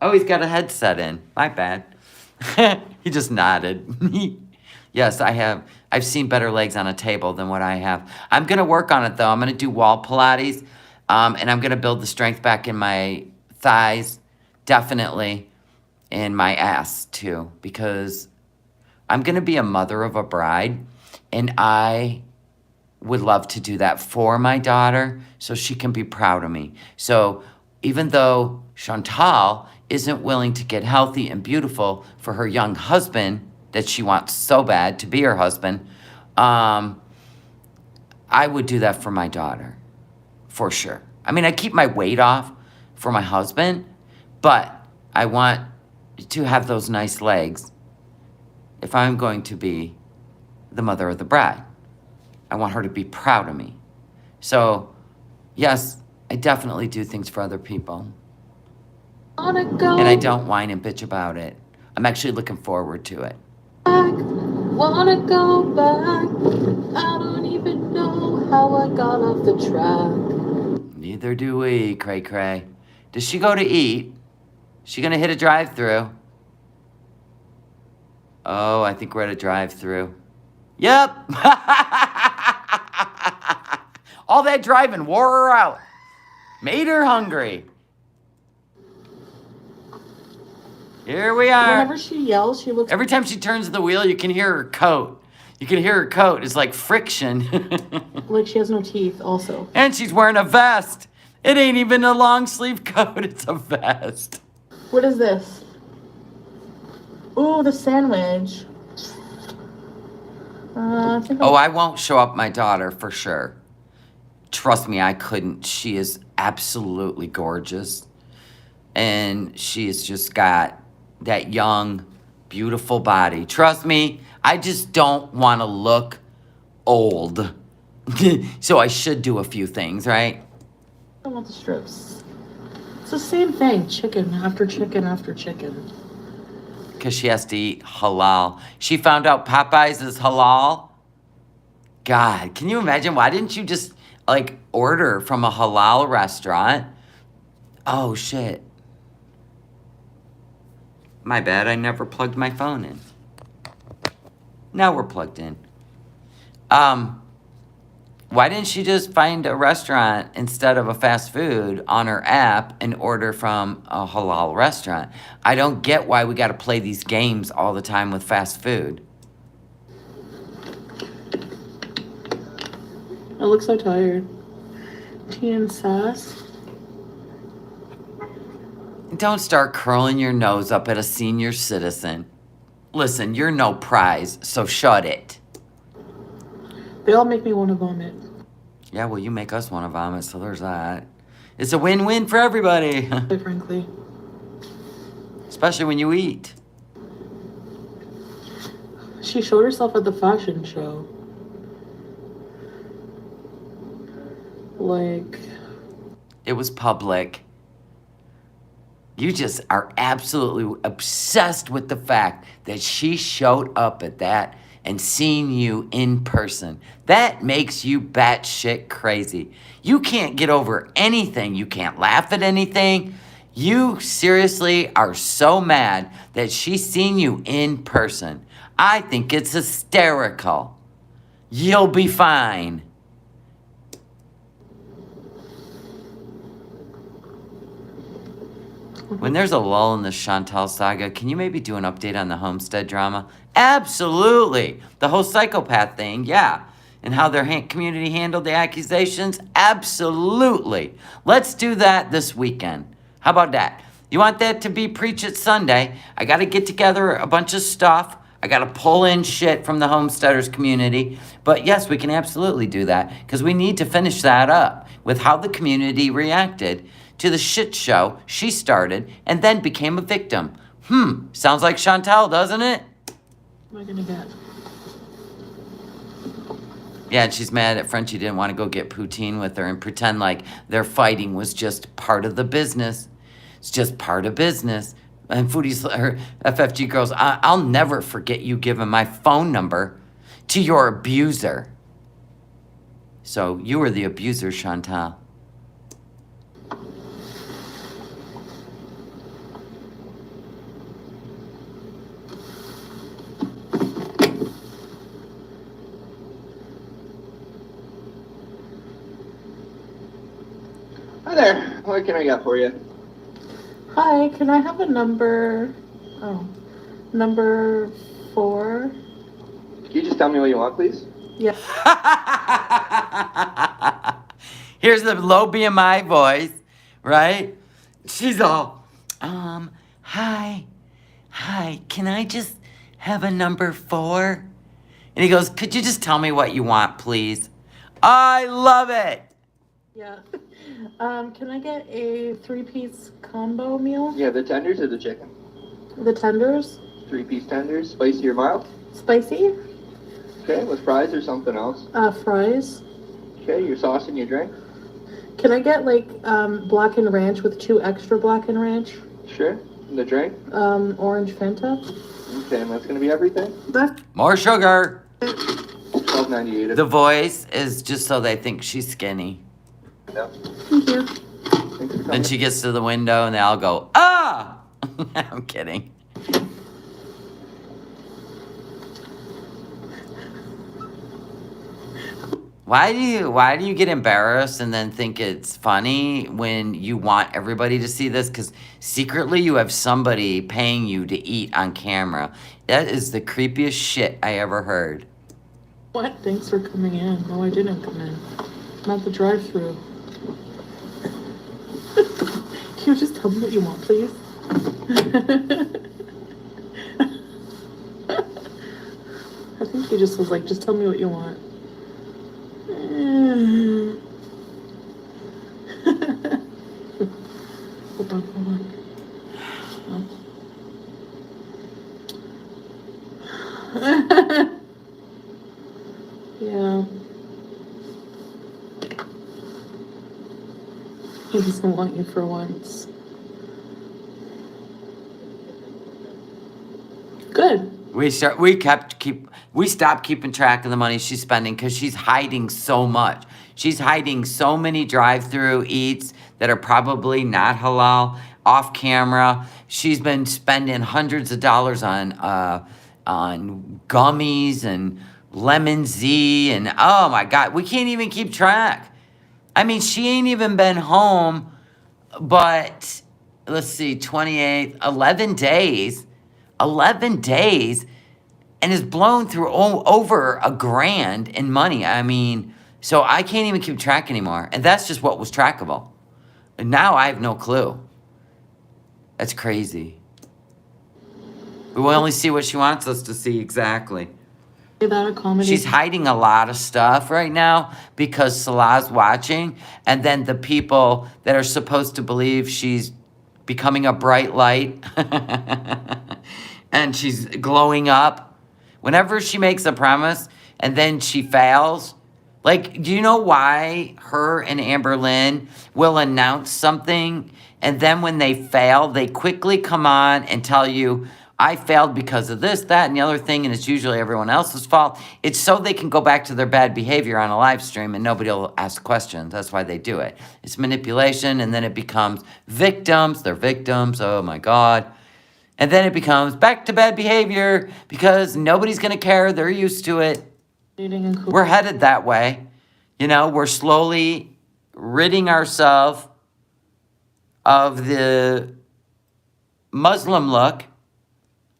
Oh, he's got a headset in. My bad. He just nodded. Yes, I have. I've seen better legs on a table than what I have. I'm going to work on it, though. I'm going to do wall Pilates, and I'm going to build the strength back in my thighs, definitely, and my ass, too, because I'm going to be a mother of a bride, and I would love to do that for my daughter so she can be proud of me. So even though Chantal isn't willing to get healthy and beautiful for her young husband that she wants so bad to be her husband, I would do that for my daughter, for sure. I mean, I keep my weight off for my husband, but I want to have those nice legs if I'm going to be the mother of the bride. I want her to be proud of me. So, yes, I definitely do things for other people. And I don't whine and bitch about it. I'm actually looking forward to it.
Wanna go back. I don't even know how I got off the track.
Neither do we, Cray Cray. Does she go to eat? Is she gonna hit a drive-thru? Oh, I think we're at a drive-thru. Yep. All that driving wore her out. Made her hungry. Here we are.
Whenever she yells, she looks.
Every time she turns the wheel, you can hear her coat. You can hear her coat. It's like friction.
Like she has no teeth, also.
And she's wearing a vest. It ain't even a long sleeve coat. It's a vest.
What is this? Ooh, the sandwich. I think
Oh, I won't show up my daughter for sure. Trust me, I couldn't. She is absolutely gorgeous. And she's just got that young, beautiful body. Trust me, I just don't want to look old. So I should do a few things, right?
I want the strips. It's the same thing. Chicken after chicken after chicken.
Because she has to eat halal. She found out Popeyes is halal. God, can you imagine? Why didn't you just, like, order from a halal restaurant? Oh, shit. My bad, I never plugged my phone in. Now we're plugged in. Why didn't she just find a restaurant instead of a fast food on her app and order from a halal restaurant? I don't get why we got to play these games all the time with fast food.
I look so tired. Tea and sass.
Don't start curling your nose up at a senior citizen. Listen, you're no prize, so shut it.
They all make me want to vomit.
Yeah, well, you make us want to vomit, so there's that. It's a win-win for everybody.
Quite frankly.
Especially when you eat.
She showed herself at the fashion show. Like...
It was public. You just are absolutely obsessed with the fact that she showed up at that and seen you in person. That makes you batshit crazy. You can't get over anything. You can't laugh at anything. You seriously are so mad that she's seen you in person. I think it's hysterical. You'll be fine. When there's a lull in the Chantal saga, can you maybe do an update on the Homestead drama? Absolutely. The whole psychopath thing, yeah. And how their community handled the accusations? Absolutely. Let's do that this weekend. How about that? You want that to be Preach It Sunday? I got to get together a bunch of stuff. I got to pull in shit from the homesteaders community. But yes, we can absolutely do that because we need to finish that up with how the community reacted to the shit show she started and then became a victim. Sounds like Chantal, doesn't it?
What am I gonna get?
Yeah, and she's mad at Frenchie didn't want to go get poutine with her and pretend like their fighting was just part of the business. It's just part of business. And Foodie's her FFG girls, I'll never forget you giving my phone number to your abuser. So you were the abuser, Chantal.
Hi there. What can I get for you?
Hi, can I have a number? Oh, number 4.
Can you just tell me what you want, please?
Yeah.
Here's the low BMI voice, right? She's all, hi, can I just have a number 4? And he goes, could you just tell me what you want, please? I love it.
Yeah. Can I get a 3-piece combo meal?
Yeah, the tenders or the chicken?
The tenders?
3-piece tenders, spicy or mild?
Spicy?
Okay, with fries or something else?
Fries.
Okay, your sauce and your drink?
Can I get like blackened ranch with 2 extra blackened ranch?
Sure. And the drink?
Orange Fanta.
Okay, and that's gonna be everything?
That's
More sugar.
$12.98.
The voice is just so they think she's skinny.
Yeah.
Thank you.
Thanks for
Then
coming.
she gets to the window and they all go, ah! I'm kidding. Why do you get embarrassed and then think it's funny when you want everybody to see this? Because secretly you have somebody paying you to eat on camera. That is the creepiest shit I ever heard.
What? Thanks for coming in. No, I didn't come in. I'm at the drive-thru. Can you just tell me what you want, please? I think he just was like, just tell me what you want. Hold on. Yeah. He doesn't want you for once. Good.
We stopped keeping track of the money she's spending because she's hiding so much. She's hiding so many drive-through eats that are probably not halal off camera. She's been spending hundreds of dollars on gummies and lemon Z and oh my God, we can't even keep track. I mean, she ain't even been home, but let's see, 28th, 11 days. 11 days and has blown through over $1,000 in money. I mean, so I can't even keep track anymore. And that's just what was trackable. And now I have no clue. That's crazy. We will only see what she wants us to see exactly.
That a comedy.
She's hiding a lot of stuff right now because Salah's watching. And then the people that are supposed to believe she's becoming a bright light and she's glowing up. Whenever she makes a promise and then she fails, like, do you know why her and Amber Lynn will announce something and then when they fail, they quickly come on and tell you, I failed because of this, that, and the other thing, and it's usually everyone else's fault. It's so they can go back to their bad behavior on a live stream and nobody will ask questions. That's why they do it. It's manipulation, and then it becomes victims. They're victims. Oh, my God. And then it becomes back to bad behavior because nobody's going to care. They're used to it. We're headed that way. You know, we're slowly ridding ourselves of the Muslim look.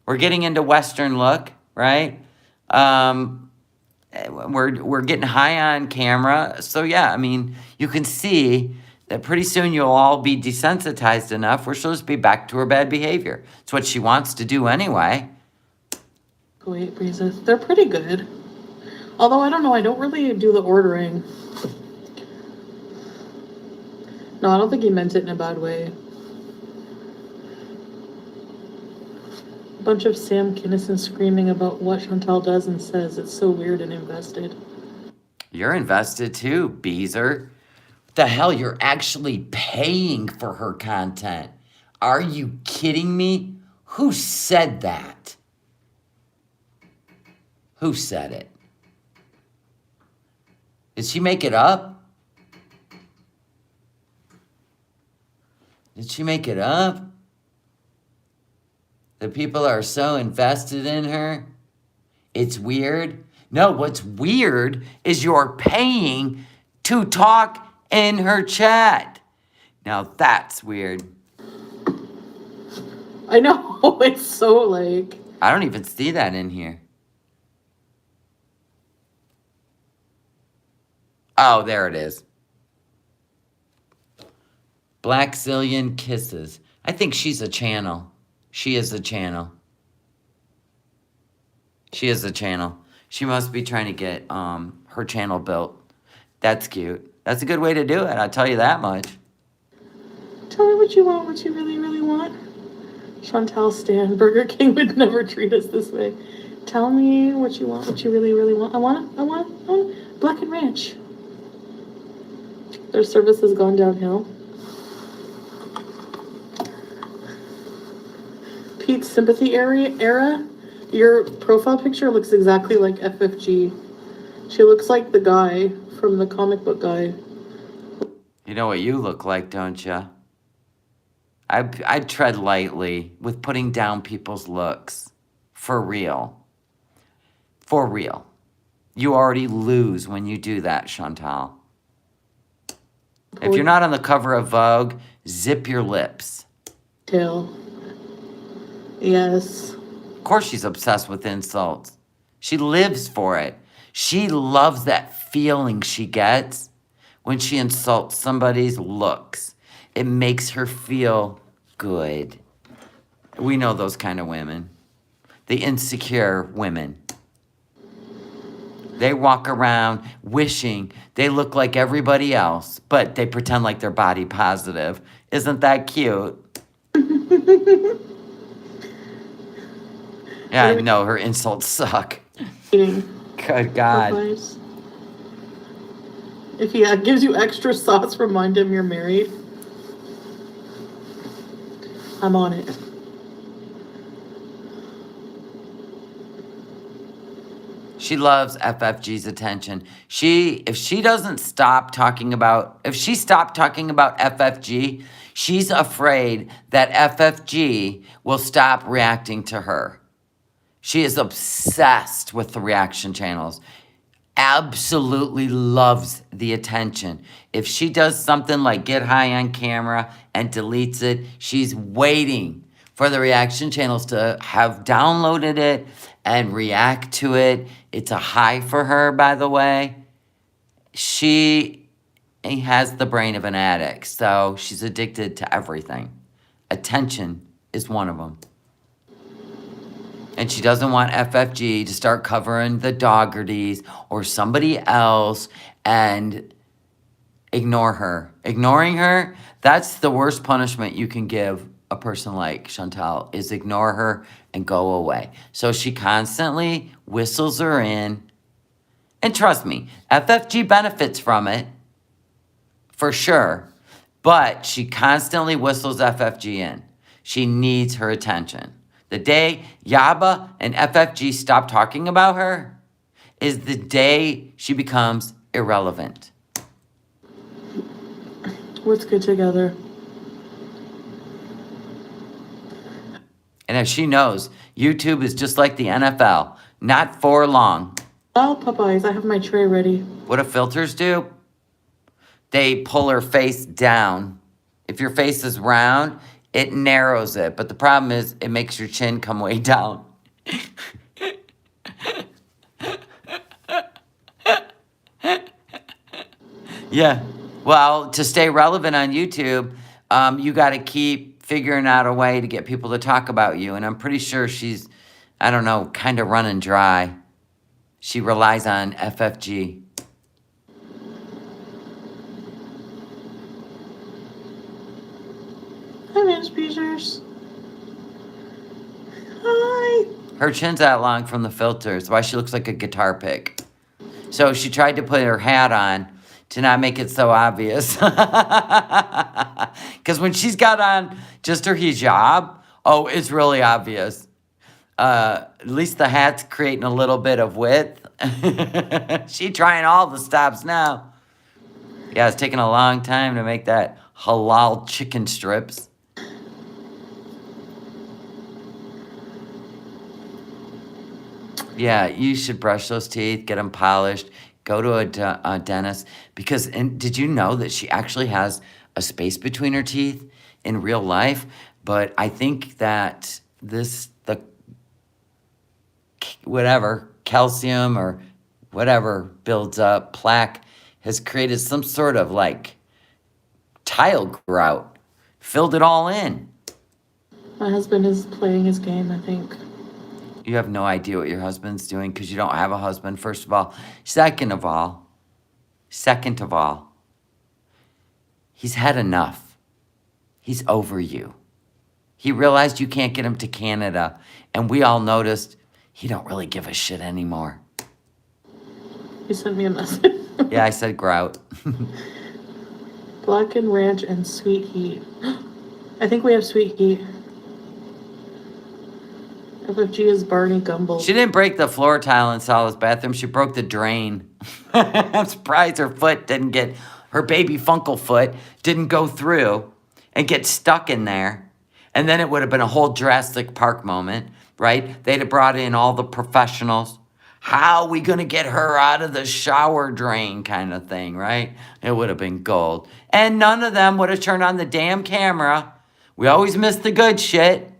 We're getting into Western look, right? We're getting high on camera. So, yeah, I mean, you can see that pretty soon you'll all be desensitized enough. We're supposed to be back to her bad behavior. It's what she wants to do anyway.
Kuwait breezes. They're pretty good. Although, I don't know, I don't really do the ordering. No, I don't think he meant it in a bad way. A bunch of Sam Kinison screaming about what Chantal does and says. It's so weird and invested.
You're invested too, Beezer. The hell, you're actually paying for her content. Are you kidding me? Who said that? Who said it? Did she make it up? Did she make it up? The people are so invested in her. It's weird. No, what's weird is you're paying to talk in her chat. Now that's weird.
I know, it's so like...
I don't even see that in here. Oh, there it is. Black Zillion Kisses. I think she's a channel. She is a channel. She is a channel. She must be trying to get her channel built. That's cute. That's a good way to do it, I'll tell you that much.
Tell me what you want, what you really, really want. Chantal Stan, Burger King would never treat us this way. Tell me what you want, what you really, really want. I want Black and Ranch. Their service has gone downhill. Pete's sympathy era, your profile picture looks exactly like FFG. She looks like the guy from the comic book guy.
You know what you look like, don't you? I tread lightly with putting down people's looks. For real. For real. You already lose when you do that, Chantal. If you're not on the cover of Vogue, zip your lips.
Tail. Yes.
Of course she's obsessed with insults. She lives for it. She loves that feeling she gets when she insults somebody's looks. It makes her feel good. We know those kind of women. The insecure women. They walk around wishing they look like everybody else, but they pretend like they're body positive. Isn't that cute? Yeah, I know, her insults suck. Good God.
Popeyes. If he gives you extra sauce, remind him you're married. I'm on it.
She loves FFG's attention. If she stopped talking about FFG, she's afraid that FFG will stop reacting to her. She is obsessed with the reaction channels. Absolutely loves the attention. If she does something like get high on camera and deletes it, she's waiting for the reaction channels to have downloaded it and react to it. It's a high for her, by the way. She has the brain of an addict, so she's addicted to everything. Attention is one of them. And she doesn't want FFG to start covering the Doggertys or somebody else and ignore her. Ignoring her, that's the worst punishment you can give a person like Chantal, is ignore her and go away. So she constantly whistles her in. And trust me, FFG benefits from it, for sure. But she constantly whistles FFG in. She needs her attention. The day Yaba and FFG stop talking about her is the day she becomes irrelevant.
Let's get together.
And if she knows, YouTube is just like the NFL, not for long.
Oh, Popeyes, I have my tray ready.
What do filters do? They pull her face down. If your face is round, it narrows it. But the problem is it makes your chin come way down. Yeah. Well, to stay relevant on YouTube, you got to keep figuring out a way to get people to talk about you. And I'm pretty sure she's, I don't know, kind of running dry. She relies on FFG.
Hi, Miss Beezers. Hi.
Her chin's that long from the filters. Why she looks like a guitar pick. So she tried to put her hat on to not make it so obvious. Because when she's got on just her hijab, oh, it's really obvious. At least the hat's creating a little bit of width. She trying all the stops now. Yeah, it's taking a long time to make that halal chicken strips. Yeah, you should brush those teeth, get them polished, go to a dentist. Because, and did you know that she actually has a space between her teeth in real life? But I think that the whatever, calcium or whatever builds up, plaque, has created some sort of like tile grout, filled it all in.
My husband is playing his game, I think.
You have no idea what your husband's doing because you don't have a husband, first of all. Second of all, he's had enough. He's over you. He realized you can't get him to Canada, and we all noticed he don't really give a shit anymore.
He sent me a message.
Yeah, I said grout.
Blackened ranch and sweet heat. I think we have sweet heat. FFG is Barney Gumble.
She didn't break the floor tile in Salah's bathroom. She broke the drain. I'm surprised her foot didn't get, her baby Funkle foot didn't go through and get stuck in there. And then it would have been a whole Jurassic Park moment, right? They'd have brought in all the professionals. How are we going to get her out of the shower drain kind of thing, right? It would have been gold. And none of them would have turned on the damn camera. We always miss the good shit.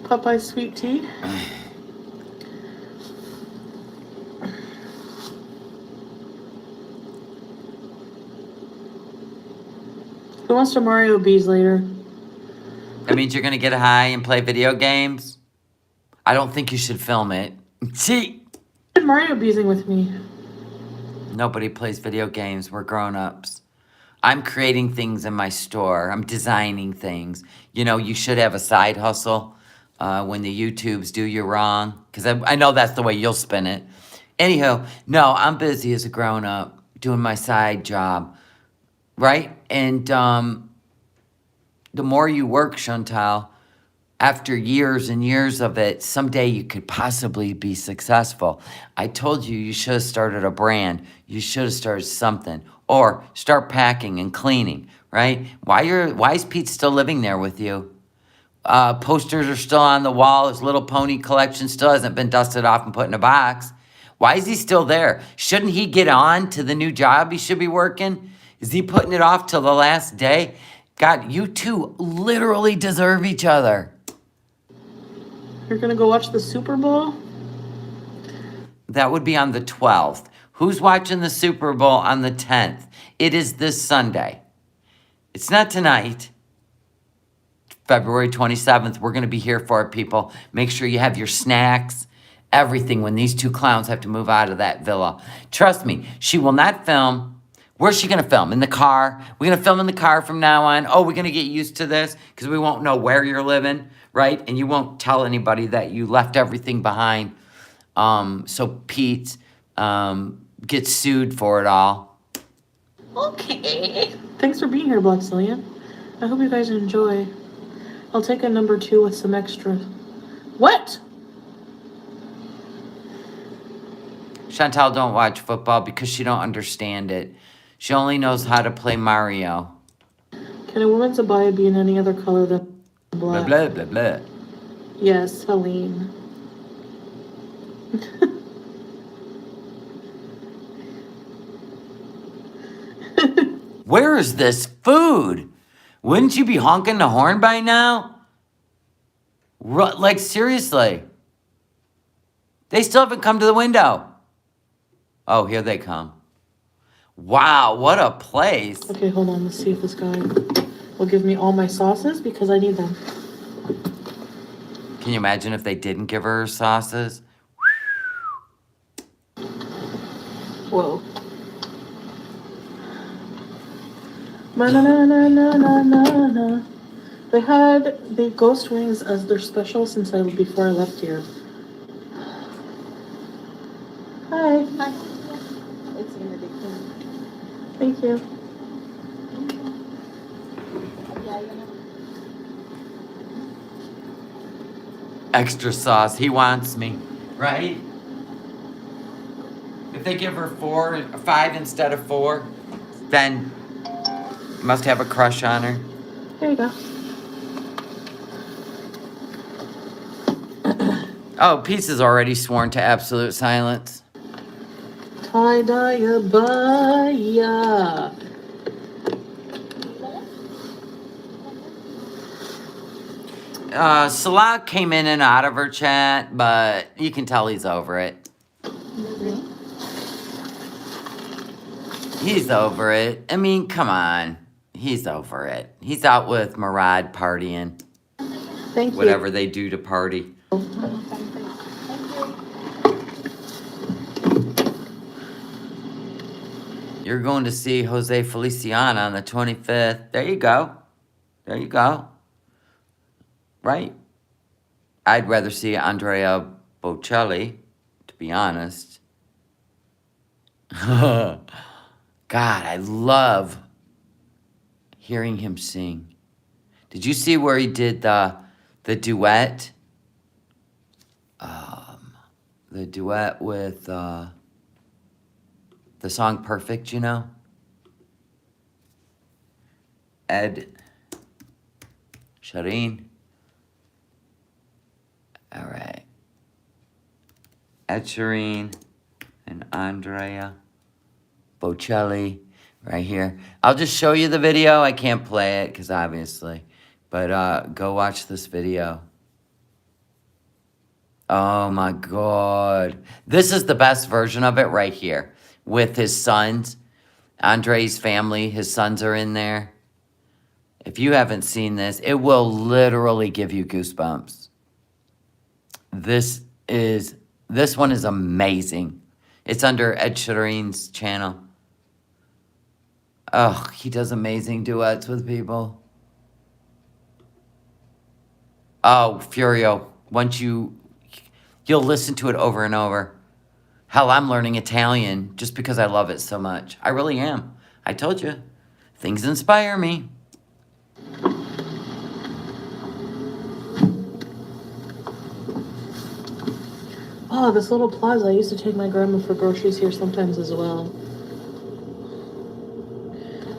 Popeye's sweet tea. Who wants to Mario Bees later?
That means you're going to get high and play video games? I don't think you should film it. See?
Mario Beesing with me.
Nobody plays video games. We're grown-ups. I'm creating things in my store. I'm designing things. You know, you should have a side hustle when the YouTubes do you wrong. Because I know that's the way you'll spin it. Anyhow, no, I'm busy as a grown-up doing my side job. Right? And the more you work, Chantal, after years and years of it, someday you could possibly be successful. I told you you should have started a brand. You should have started something. Or start packing and cleaning, right? Why is Pete still living there with you? Posters are still on the wall. His Little Pony collection still hasn't been dusted off and put in a box. Why is he still there? Shouldn't he get on to the new job he should be working? Is he putting it off till the last day? God, you two literally deserve each other.
You're gonna go watch the Super Bowl?
That would be on the 12th. Who's watching the Super Bowl on the 10th? It is this Sunday. It's not tonight. February 27th. We're going to be here for it, people. Make sure you have your snacks, everything when these two clowns have to move out of that villa. Trust me, she will not film. Where's she going to film? In the car? We're going to film in the car from now on. Oh, we're going to get used to this because we won't know where you're living, right? And you won't tell anybody that you left everything behind. So Pete gets sued for it all.
Okay. Thanks for being here, Black Cillian. I hope you guys enjoy. I'll take a number 2 with some extra. What?
Chantal don't watch football because she don't understand it. She only knows how to play Mario.
Can a woman's abaya be in any other color than
Blah,
black?
blah, blah, blah.
Yes, Helene.
Where is this food? Wouldn't you be honking the horn by now? Like, seriously. They still haven't come to the window. Oh, here they come. Wow, what a place.
Okay, hold on. Let's see if this guy will give me all my sauces because I need them.
Can you imagine if they didn't give her sauces?
Whoa. Na na na na na na na. They had the ghost wings as their special before I left here. Hi.
Hi. It's in the big thing.
Thank you.
Yeah, you know.
Extra sauce. He wants me, right? If they give her 5 instead of 4, then you must have a crush on her.
Here you go.
Oh, Peace is already sworn to absolute silence.
Tie-dye baya.
Salah came in and out of her chat, but you can tell he's over it. He's over it. I mean, come on. He's over it. He's out with Murad partying.
Thank you.
Whatever they do to party. You're going to see Jose Feliciano on the 25th. There you go. There you go. Right. I'd rather see Andrea Bocelli, to be honest. God, I love hearing him sing. Did you see where he did the duet? The duet with the song Perfect, you know? Ed Sheeran. All right. Ed Sheeran and Andrea Bocelli right here. I'll just show you the video. I can't play it because obviously. But go watch this video. Oh my God. This is the best version of it right here. With his sons. Andre's family. His sons are in there. If you haven't seen this, it will literally give you goosebumps. This one is amazing. It's under Ed Sheeran's channel. Oh, he does amazing duets with people. Oh, Furio, you'll listen to it over and over. Hell, I'm learning Italian just because I love it so much. I really am. I told you, things inspire me.
Oh, this little plaza. I used to take my grandma for groceries here sometimes as well.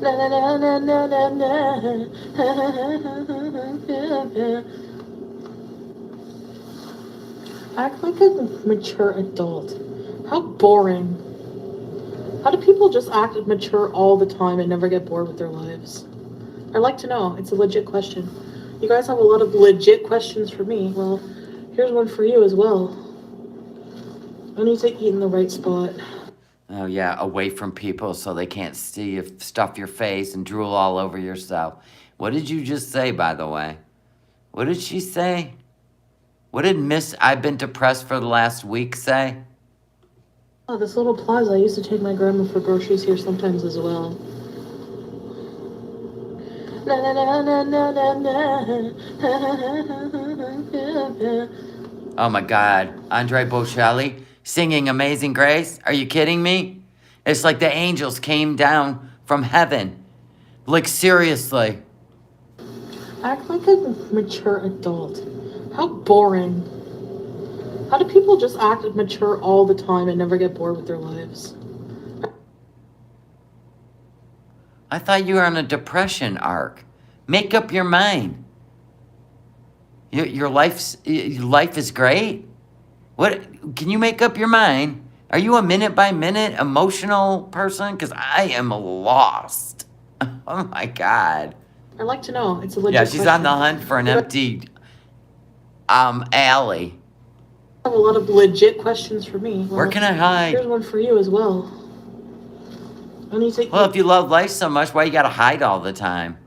Na na na na na na na. Act like a mature adult. How boring. How do people just act mature all the time and never get bored with their lives? I'd like to know. It's a legit question. You guys have a lot of legit questions for me. Well, here's one for you as well. I need to eat in the right spot.
Oh, yeah, away from people so they can't see you stuff your face and drool all over yourself. What did you just say, by the way? What did she say? What did Miss I've been depressed for the last week say?
Oh, this little plaza. I used to take my grandma for groceries here sometimes as well. Na na na na na na na.
Oh, my God. Andre Bocelli singing Amazing Grace? Are you kidding me? It's like the angels came down from heaven. Like, seriously.
Act like a mature adult. How boring. How do people just act mature all the time and never get bored with their lives?
I thought you were on a depression arc. Make up your mind. Your life is great. What can you make up your mind? Are you a minute by minute emotional person? Because I am lost. Oh my God.
I'd like to know. It's a legit
Yeah, she's
question.
on the hunt for an empty alley.
I have a lot of legit questions for me. Well,
Where can I hide?
Here's one for you as well. I need to
Well, if you love life so much, why you gotta hide all the time?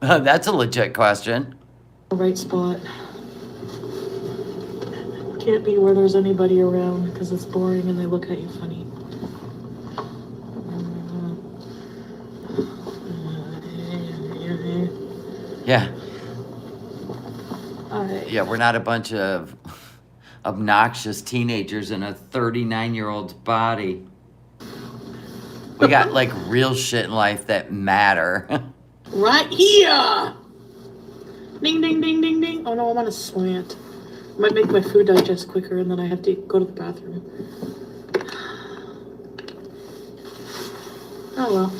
That's a legit question.
the right spot. Can't be where there's anybody around because it's boring and they look at you funny.
Yeah. Yeah, we're not a bunch of obnoxious teenagers in a 39-year-old's body. We got like real shit in life that matter.
Right here! Ding, ding, ding, ding, ding. Oh no, I'm on a slant. Might make my food digest quicker and then I have to go to the bathroom. Oh well.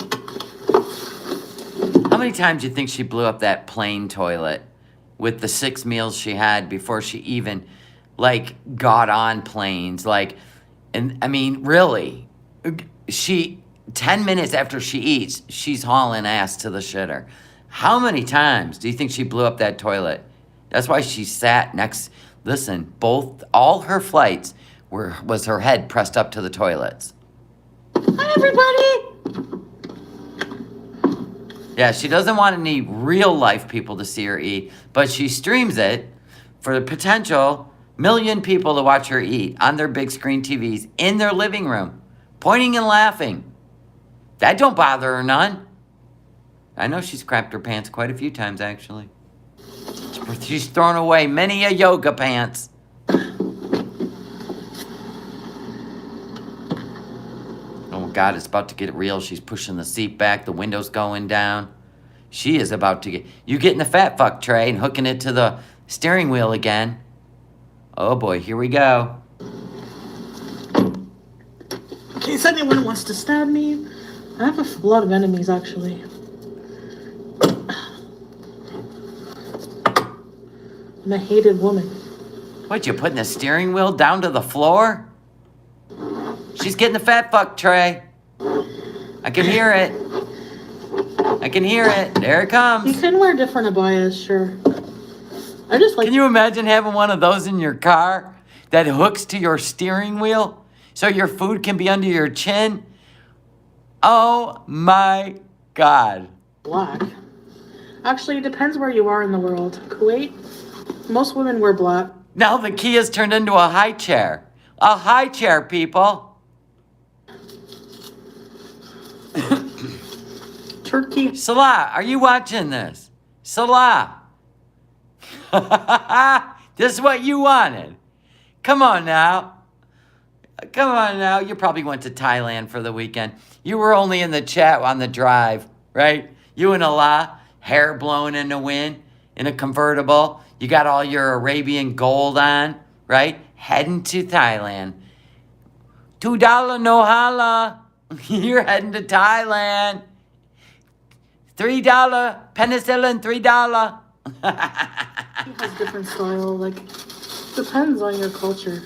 How many times do you think she blew up that plane toilet with the 6 meals she had before she even like got on planes? Like, and I mean, really, she 10 minutes after she eats, she's hauling ass to the shitter. How many times do you think she blew up that toilet? That's why she sat next. Listen, all her flights was her head pressed up to the toilets.
Hi everybody!
Yeah, she doesn't want any real life people to see her eat, but she streams it for the potential million people to watch her eat on their big screen TVs in their living room, pointing and laughing. That don't bother her none. I know she's crapped her pants quite a few times, actually. She's thrown away many a yoga pants. Oh, God, it's about to get real. She's pushing the seat back. The window's going down. She is about to get... You getting the fat fuck tray and hooking it to the steering wheel again. Oh, boy, here we go.
In case anyone wants to stab me, I have a lot of enemies, actually. I'm a hated woman.
What, you putting the steering wheel down to the floor? She's getting the fat fuck tray. I can hear it. I can hear it. There it
You
comes.
can wear different abayas, sure. I just like...
Can you imagine having one of those in your car that hooks to your steering wheel so your food can be under your chin? Oh my God.
black. Actually, it depends where you are in the world. Kuwait, most women wear black.
Now the Kia's turned into a high chair. A high chair, people.
Turkey.
Salah, are you watching this? Salah. This is what you wanted. Come on now. Come on now. You probably went to Thailand for the weekend. You were only in the chat on the drive, right? You and Allah, hair blowing in the wind, in a convertible. You got all your Arabian gold on, right? Heading to Thailand. $2 no hala. You're heading to Thailand. $3 penicillin, $3.
It has different style. Like, depends on your culture.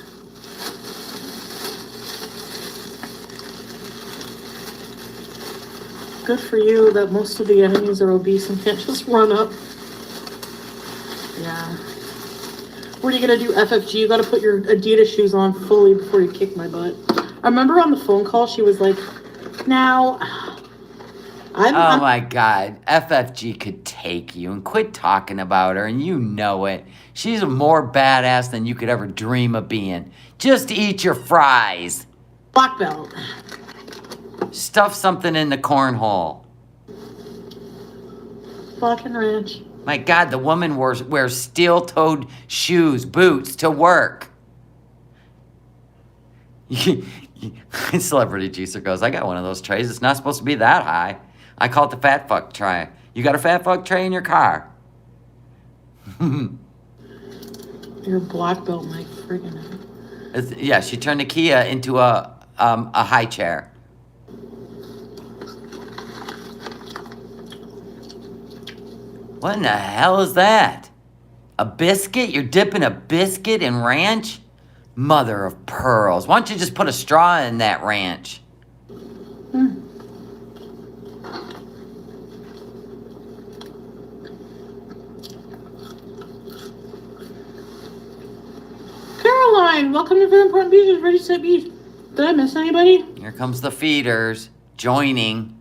Good for you that most of the enemies are obese and can't just run up. Yeah. What are you gonna do, FFG? You gotta put your Adidas shoes on fully before you kick my butt. I remember on the phone call, she was like, now,
Oh my God, FFG could take you, and quit talking about her, and you know it. She's more badass than you could ever dream of being. Just eat your fries.
black belt.
Stuff something in the cornhole.
Black and ranch.
My God, the woman wears steel-toed shoes, boots to work. Celebrity Juicer goes, I got one of those trays. It's not supposed to be that high. I call it the fat fuck tray. You got a fat fuck tray in your car?
Your black belt, my friggin'
Yeah, she turned the Kia into a high chair. What in the hell is that? A biscuit? You're dipping a biscuit in ranch? Mother of pearls. Why don't you just put a straw in that ranch?
Caroline, welcome to Vampire Beaches, Ready Set Beach. Did I miss anybody?
Here comes the feeders joining.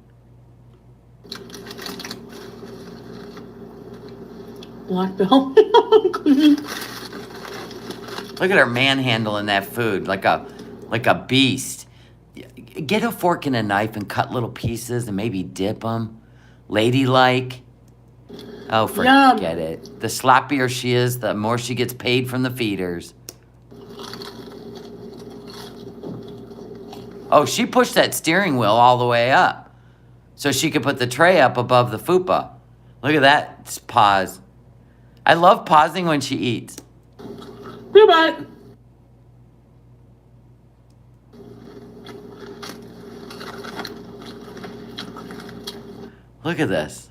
Black belt.
Look at her manhandling that food like a beast. Get a fork and a knife and cut little pieces and maybe dip them. Ladylike. Oh,
Yeah.
forget it. The sloppier she is, the more she gets paid from the feeders. Oh, she pushed that steering wheel all the way up so she could put the tray up above the fupa. Look at that. It's pause. I love pausing when she eats.
Goodbye.
Look at this.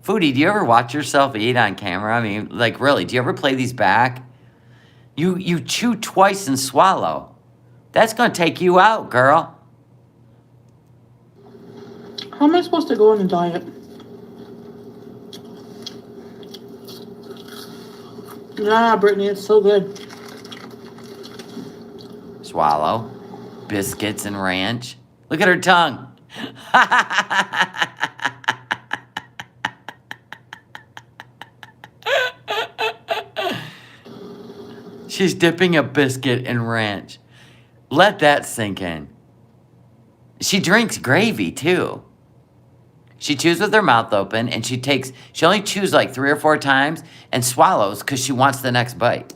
Foodie, do you ever watch yourself eat on camera? I mean, like, really, do you ever play these back? You chew twice and swallow. That's going to take you out, girl.
How am I supposed to go on a diet? Nah, Brittany, it's so good.
Swallow. Biscuits and ranch. Look at her tongue. She's dipping a biscuit in ranch. Let that sink in. She drinks gravy too. She chews with her mouth open and she only chews like 3 or 4 times and swallows because she wants the next bite.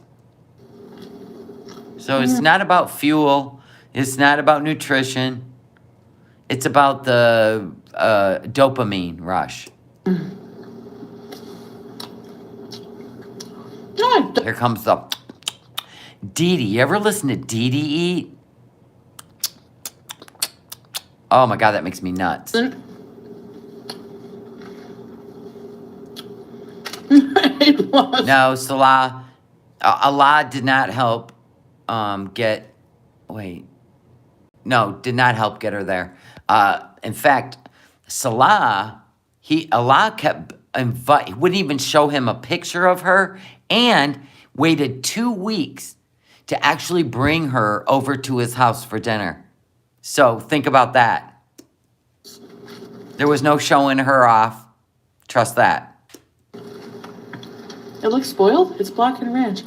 So it's not about fuel. It's not about nutrition. It's about the dopamine rush. Here comes the Dee Dee. You ever listen to Dee Dee eat? Oh my God, that makes me nuts.
It was.
No, Salah. Allah did not help did not help get her there. In fact, Allah kept wouldn't even show him a picture of her and waited 2 weeks to actually bring her over to his house for dinner. So think about that. There was no showing her off. Trust that.
It looks spoiled. It's black and ranch.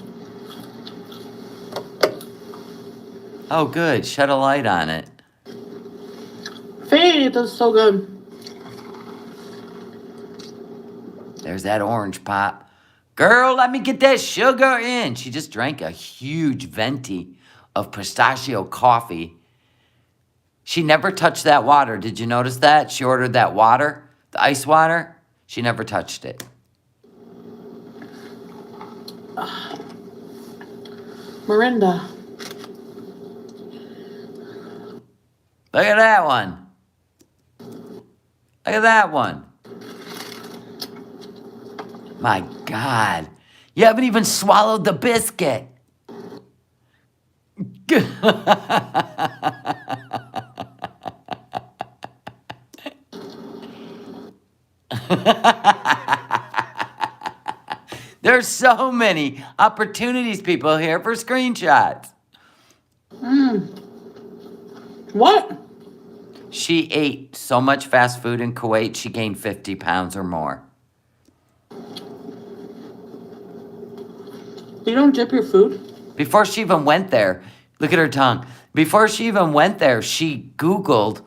Oh, good. Shed a light on it.
Faye, it does so good.
There's that orange pop. Girl, let me get that sugar in. She just drank a huge venti of pistachio coffee. She never touched that water. Did you notice that? She ordered that water, the ice water. She never touched it.
Mirinda.
Look at that one. Look at that one. My God. You haven't even swallowed the biscuit. There's so many opportunities, people, here for screenshots.
What?
She ate so much fast food in Kuwait, she gained 50 pounds or more.
You don't dip your food?
Before she even went there, look at her tongue. Before she even went there, she Googled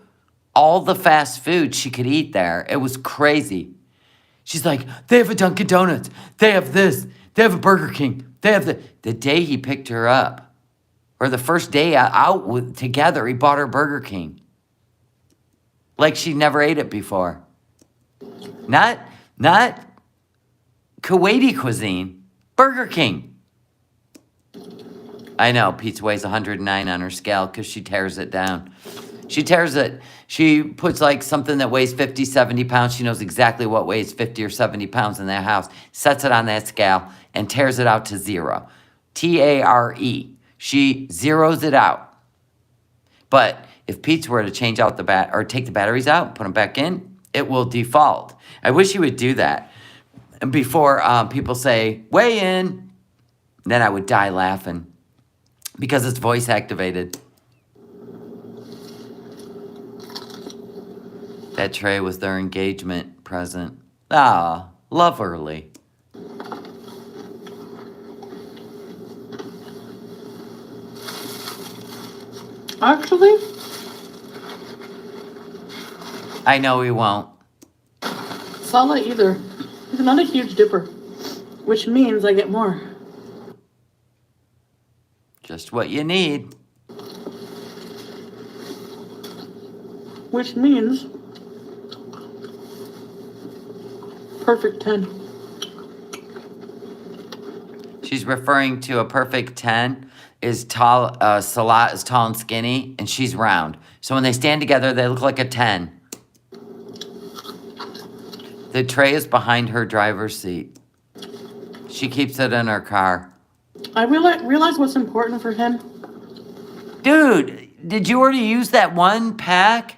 all the fast food she could eat there. It was crazy. She's like, they have a Dunkin' Donuts. They have this. They have a Burger King. They have the day he picked her up, or the first day out together, he bought her Burger King. Like she never ate it before. Not Kuwaiti cuisine. Burger King. I know, pizza weighs 109 on her scale because she tears it down. She tears it. She puts like something that weighs 50, 70 pounds. She knows exactly what weighs 50 or 70 pounds in that house. Sets it on that scale and tears it out to 0. T-A-R-E. She zeroes it out. But if pizza were to change out or take the batteries out and put them back in, it will default. I wish you would do that. And before people say, weigh in, then I would die laughing because it's voice activated. That tray was their engagement present. Ah, love early.
Actually,
I know he won't.
Sala either. He's not a huge dipper, which means I get more.
Just what you need.
Which means perfect 10.
She's referring to a perfect 10 is tall, Salat is tall and skinny, and she's round. So when they stand together, they look like a 10. The tray is behind her driver's seat. She keeps it in her car.
I realize what's important for him.
Dude, did you already use that one pack?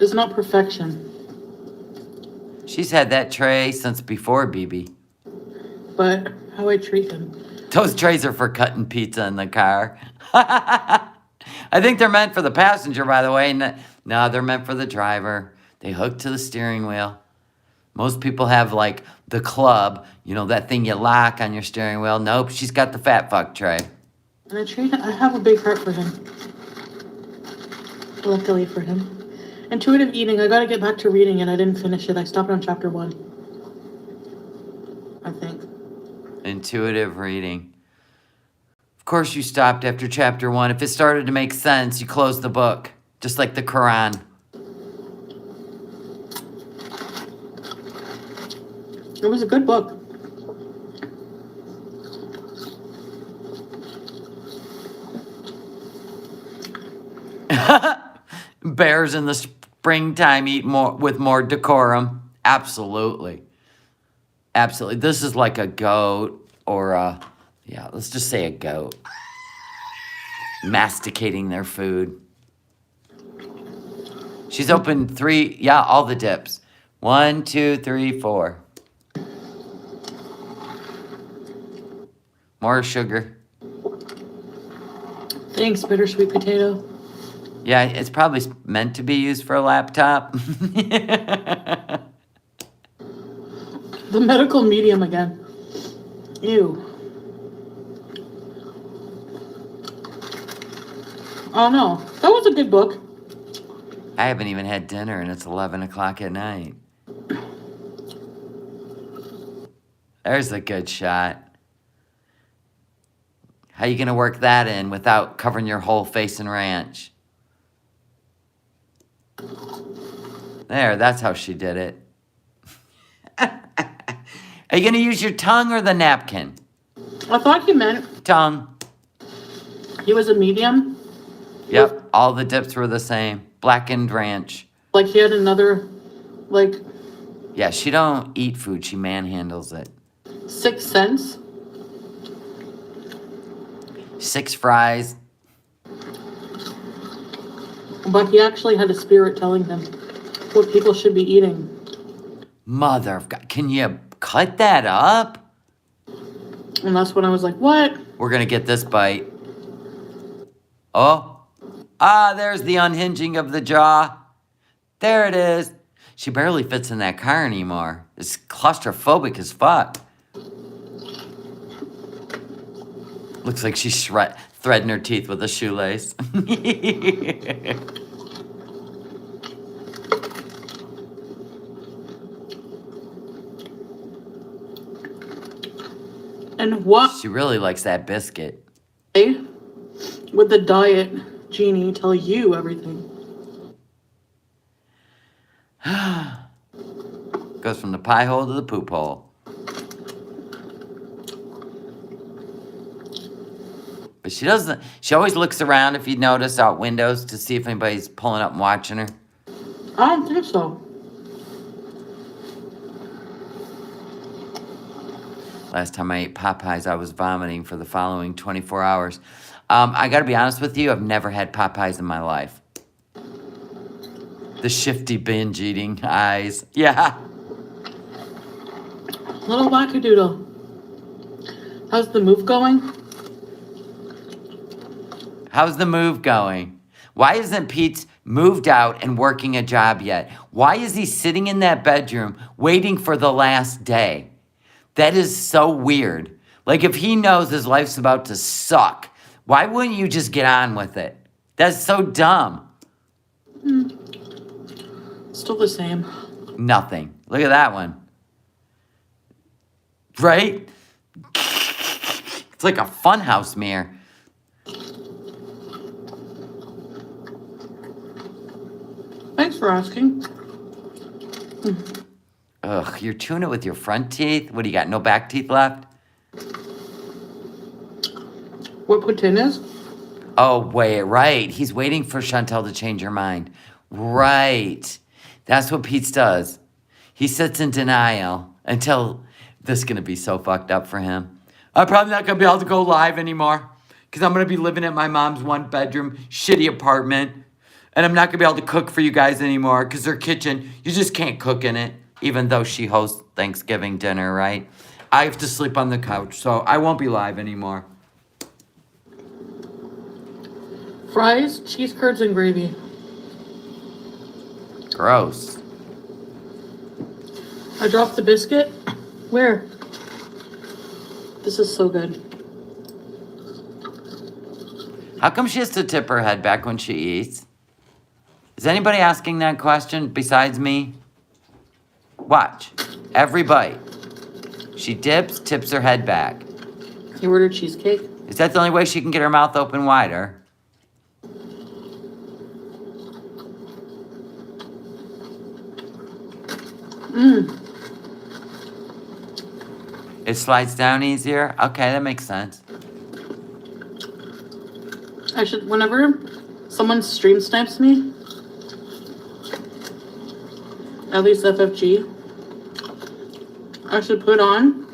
Is not perfection,
She's had that tray since before BB.
but how I treat him.
Those trays are for cutting pizza in the car. I think they're meant for the passenger, by the way. No, they're meant for the driver. They hook to the steering wheel. Most people have, like, the club. You know, that thing you lock on your steering wheel. Nope, she's got the fat fuck tray.
And I have a big heart for him. Luckily for him. Intuitive eating. I gotta get back to reading it. I didn't finish it. I stopped on chapter 1. I think.
Intuitive reading. Of course you stopped after chapter 1. If it started to make sense, you closed the book. Just like the Quran.
It was a good book.
Bears in the springtime eat more with more decorum. Absolutely. Absolutely. This is like a goat or a, yeah, let's just say a goat. Masticating their food. She's opened 3, yeah, all the dips. 1, 2, 3, 4. More sugar.
Thanks, bittersweet potato.
Yeah, it's probably meant to be used for a laptop.
The medical medium again. Ew. Oh no, that was a good book.
I haven't even had dinner and it's 11 o'clock at night. There's a good shot. How you gonna work that in without covering your whole face in ranch? There, that's how she did it. Are you gonna use your tongue or the napkin?
I thought he meant
Tongue.
he was a medium.
Yep, all the dips were the same. Blackened ranch.
Like he had another, like,
Yeah, she don't eat food, she manhandles it.
6 cents.
6 fries.
But he actually had a spirit telling him what people should be eating.
Mother of God, can you cut that up?
And that's when I was like, what?
We're gonna get this bite. Oh. Ah, there's the unhinging of the jaw. There it is. She barely fits in that car anymore. It's claustrophobic as fuck. Looks like she's threading her teeth with a shoelace.
And what
She really likes that biscuit.
would the diet genie tell you everything?
Goes from the pie hole to the poop hole. But she doesn't, she always looks around, if you notice, out windows to see if anybody's pulling up and watching her.
I don't think so.
Last time I ate Popeyes, I was vomiting for the following 24 hours. I gotta be honest with you, I've never had Popeyes in my life. The shifty binge eating eyes. Yeah.
Little wackadoodle. How's the move going?
How's the move going? Why isn't Pete moved out and working a job yet? Why is he sitting in that bedroom waiting for the last day? That is so weird. Like, if he knows his life's about to suck, why wouldn't you just get on with it? That's so dumb.
It's Still the same.
Nothing. Look at that one. Right? It's like a funhouse mirror.
Thanks for asking.
Ugh, you're chewing it with your front teeth? What do you got, no back teeth left?
What poutine is?
Oh, wait, right. He's waiting for Chantel to change her mind. Right. That's what Pete does. He sits in denial until this is going to be so fucked up for him. I'm probably not going to be able to go live anymore because I'm going to be living at my mom's one-bedroom shitty apartment. And I'm not going to be able to cook for you guys anymore because their kitchen, you just can't cook in it, even though she hosts Thanksgiving dinner, right? I have to sleep on the couch, so I won't be live anymore.
Fries, cheese curds, and gravy.
Gross.
I dropped the biscuit. Where? This is so good.
How come she has to tip her head back when she eats? Is anybody asking that question besides me? Watch. Every bite. She dips, tips her head back.
You ordered cheesecake?
Is that the only way she can get her mouth open wider? It slides down easier? Okay, that makes sense.
I should, whenever someone stream snipes me, at least FFG, I should put on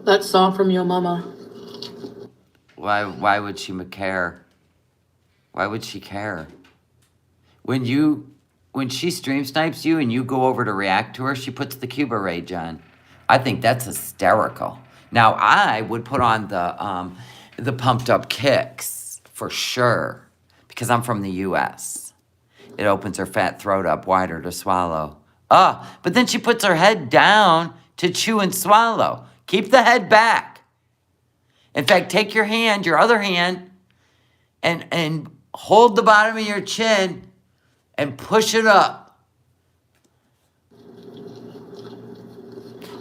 that song from Yo Mama.
Why would she care? Why would she care? When she stream snipes you and you go over to react to her, she puts the Cuba rage on. I think that's hysterical. Now I would put on the pumped up kicks for sure because I'm from the US. It opens her fat throat up wider to swallow. But then she puts her head down to chew and swallow. Keep the head back. In fact, take your hand, your other hand, and hold the bottom of your chin and push it up.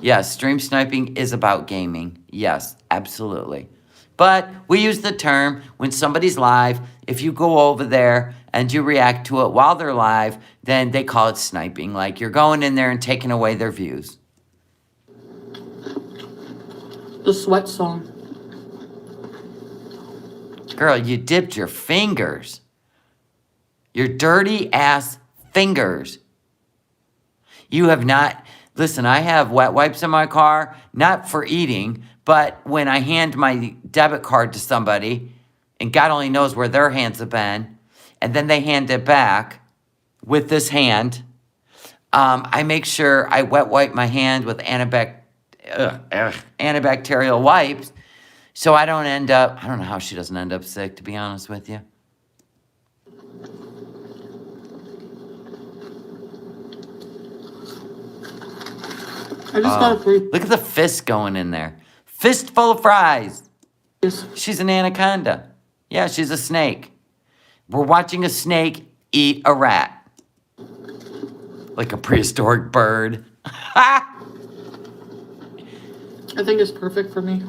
Yes, stream sniping is about gaming. Yes, absolutely. But we use the term when somebody's live, if you go over there and you react to it while they're live, then they call it sniping. Like you're going in there and taking away their views.
The sweat song.
Girl, you dipped your fingers. Your dirty ass fingers. You have not... Listen, I have wet wipes in my car, not for eating, but when I hand my debit card to somebody, and God only knows where their hands have been, and then they hand it back with this hand, I make sure I wet wipe my hand with antibacterial wipes so I don't end up... I don't know how she doesn't end up sick, to be honest with you.
I just got a free.
Look at the fist going in there. Fist full of fries.
Yes.
She's an anaconda. Yeah, she's a snake. We're watching a snake eat a rat. Like a prehistoric bird.
I think it's perfect for me.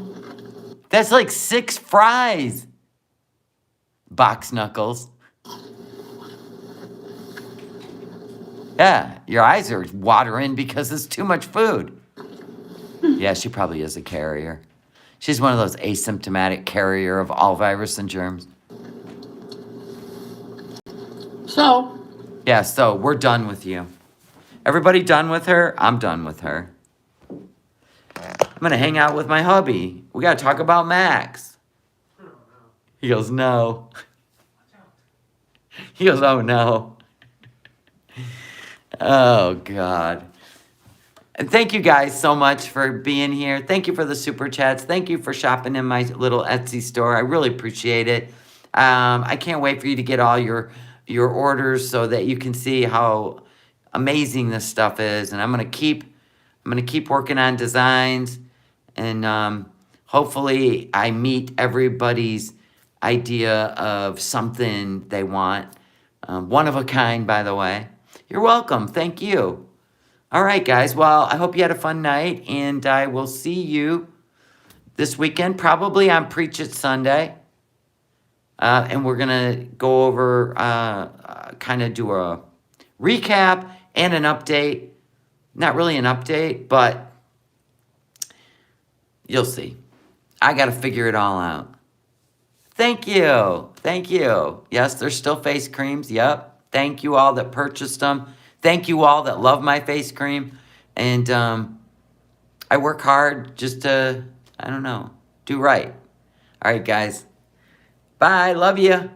That's like 6 fries. Box knuckles. Yeah, your eyes are watering because it's too much food. Yeah, she probably is a carrier. She's one of those asymptomatic carrier of all virus and germs.
So.
Yeah, so we're done with you. Everybody done with her? I'm done with her. I'm going to hang out with my hubby. We got to talk about Max. He goes, no. He goes, oh, no. Oh, God. And thank you guys so much for being here. Thank you for the super chats. Thank you for shopping in my little Etsy store. I really appreciate it. I can't wait for you to get all your orders so that you can see how amazing this stuff is. And I'm gonna keep working on designs, and hopefully I meet everybody's idea of something they want. One of a kind, by the way. You're welcome. Thank you. All right, guys. Well, I hope you had a fun night, and I will see you this weekend, probably on Preach It Sunday. And we're going to go over, kind of do a recap and an update. Not really an update, but you'll see. I got to figure it all out. Thank you. Thank you. Yes, there's still face creams. Yep. Thank you all that purchased them. Thank you all that love my face cream. And I work hard just to, I don't know, do right. All right, guys. Bye. Love you.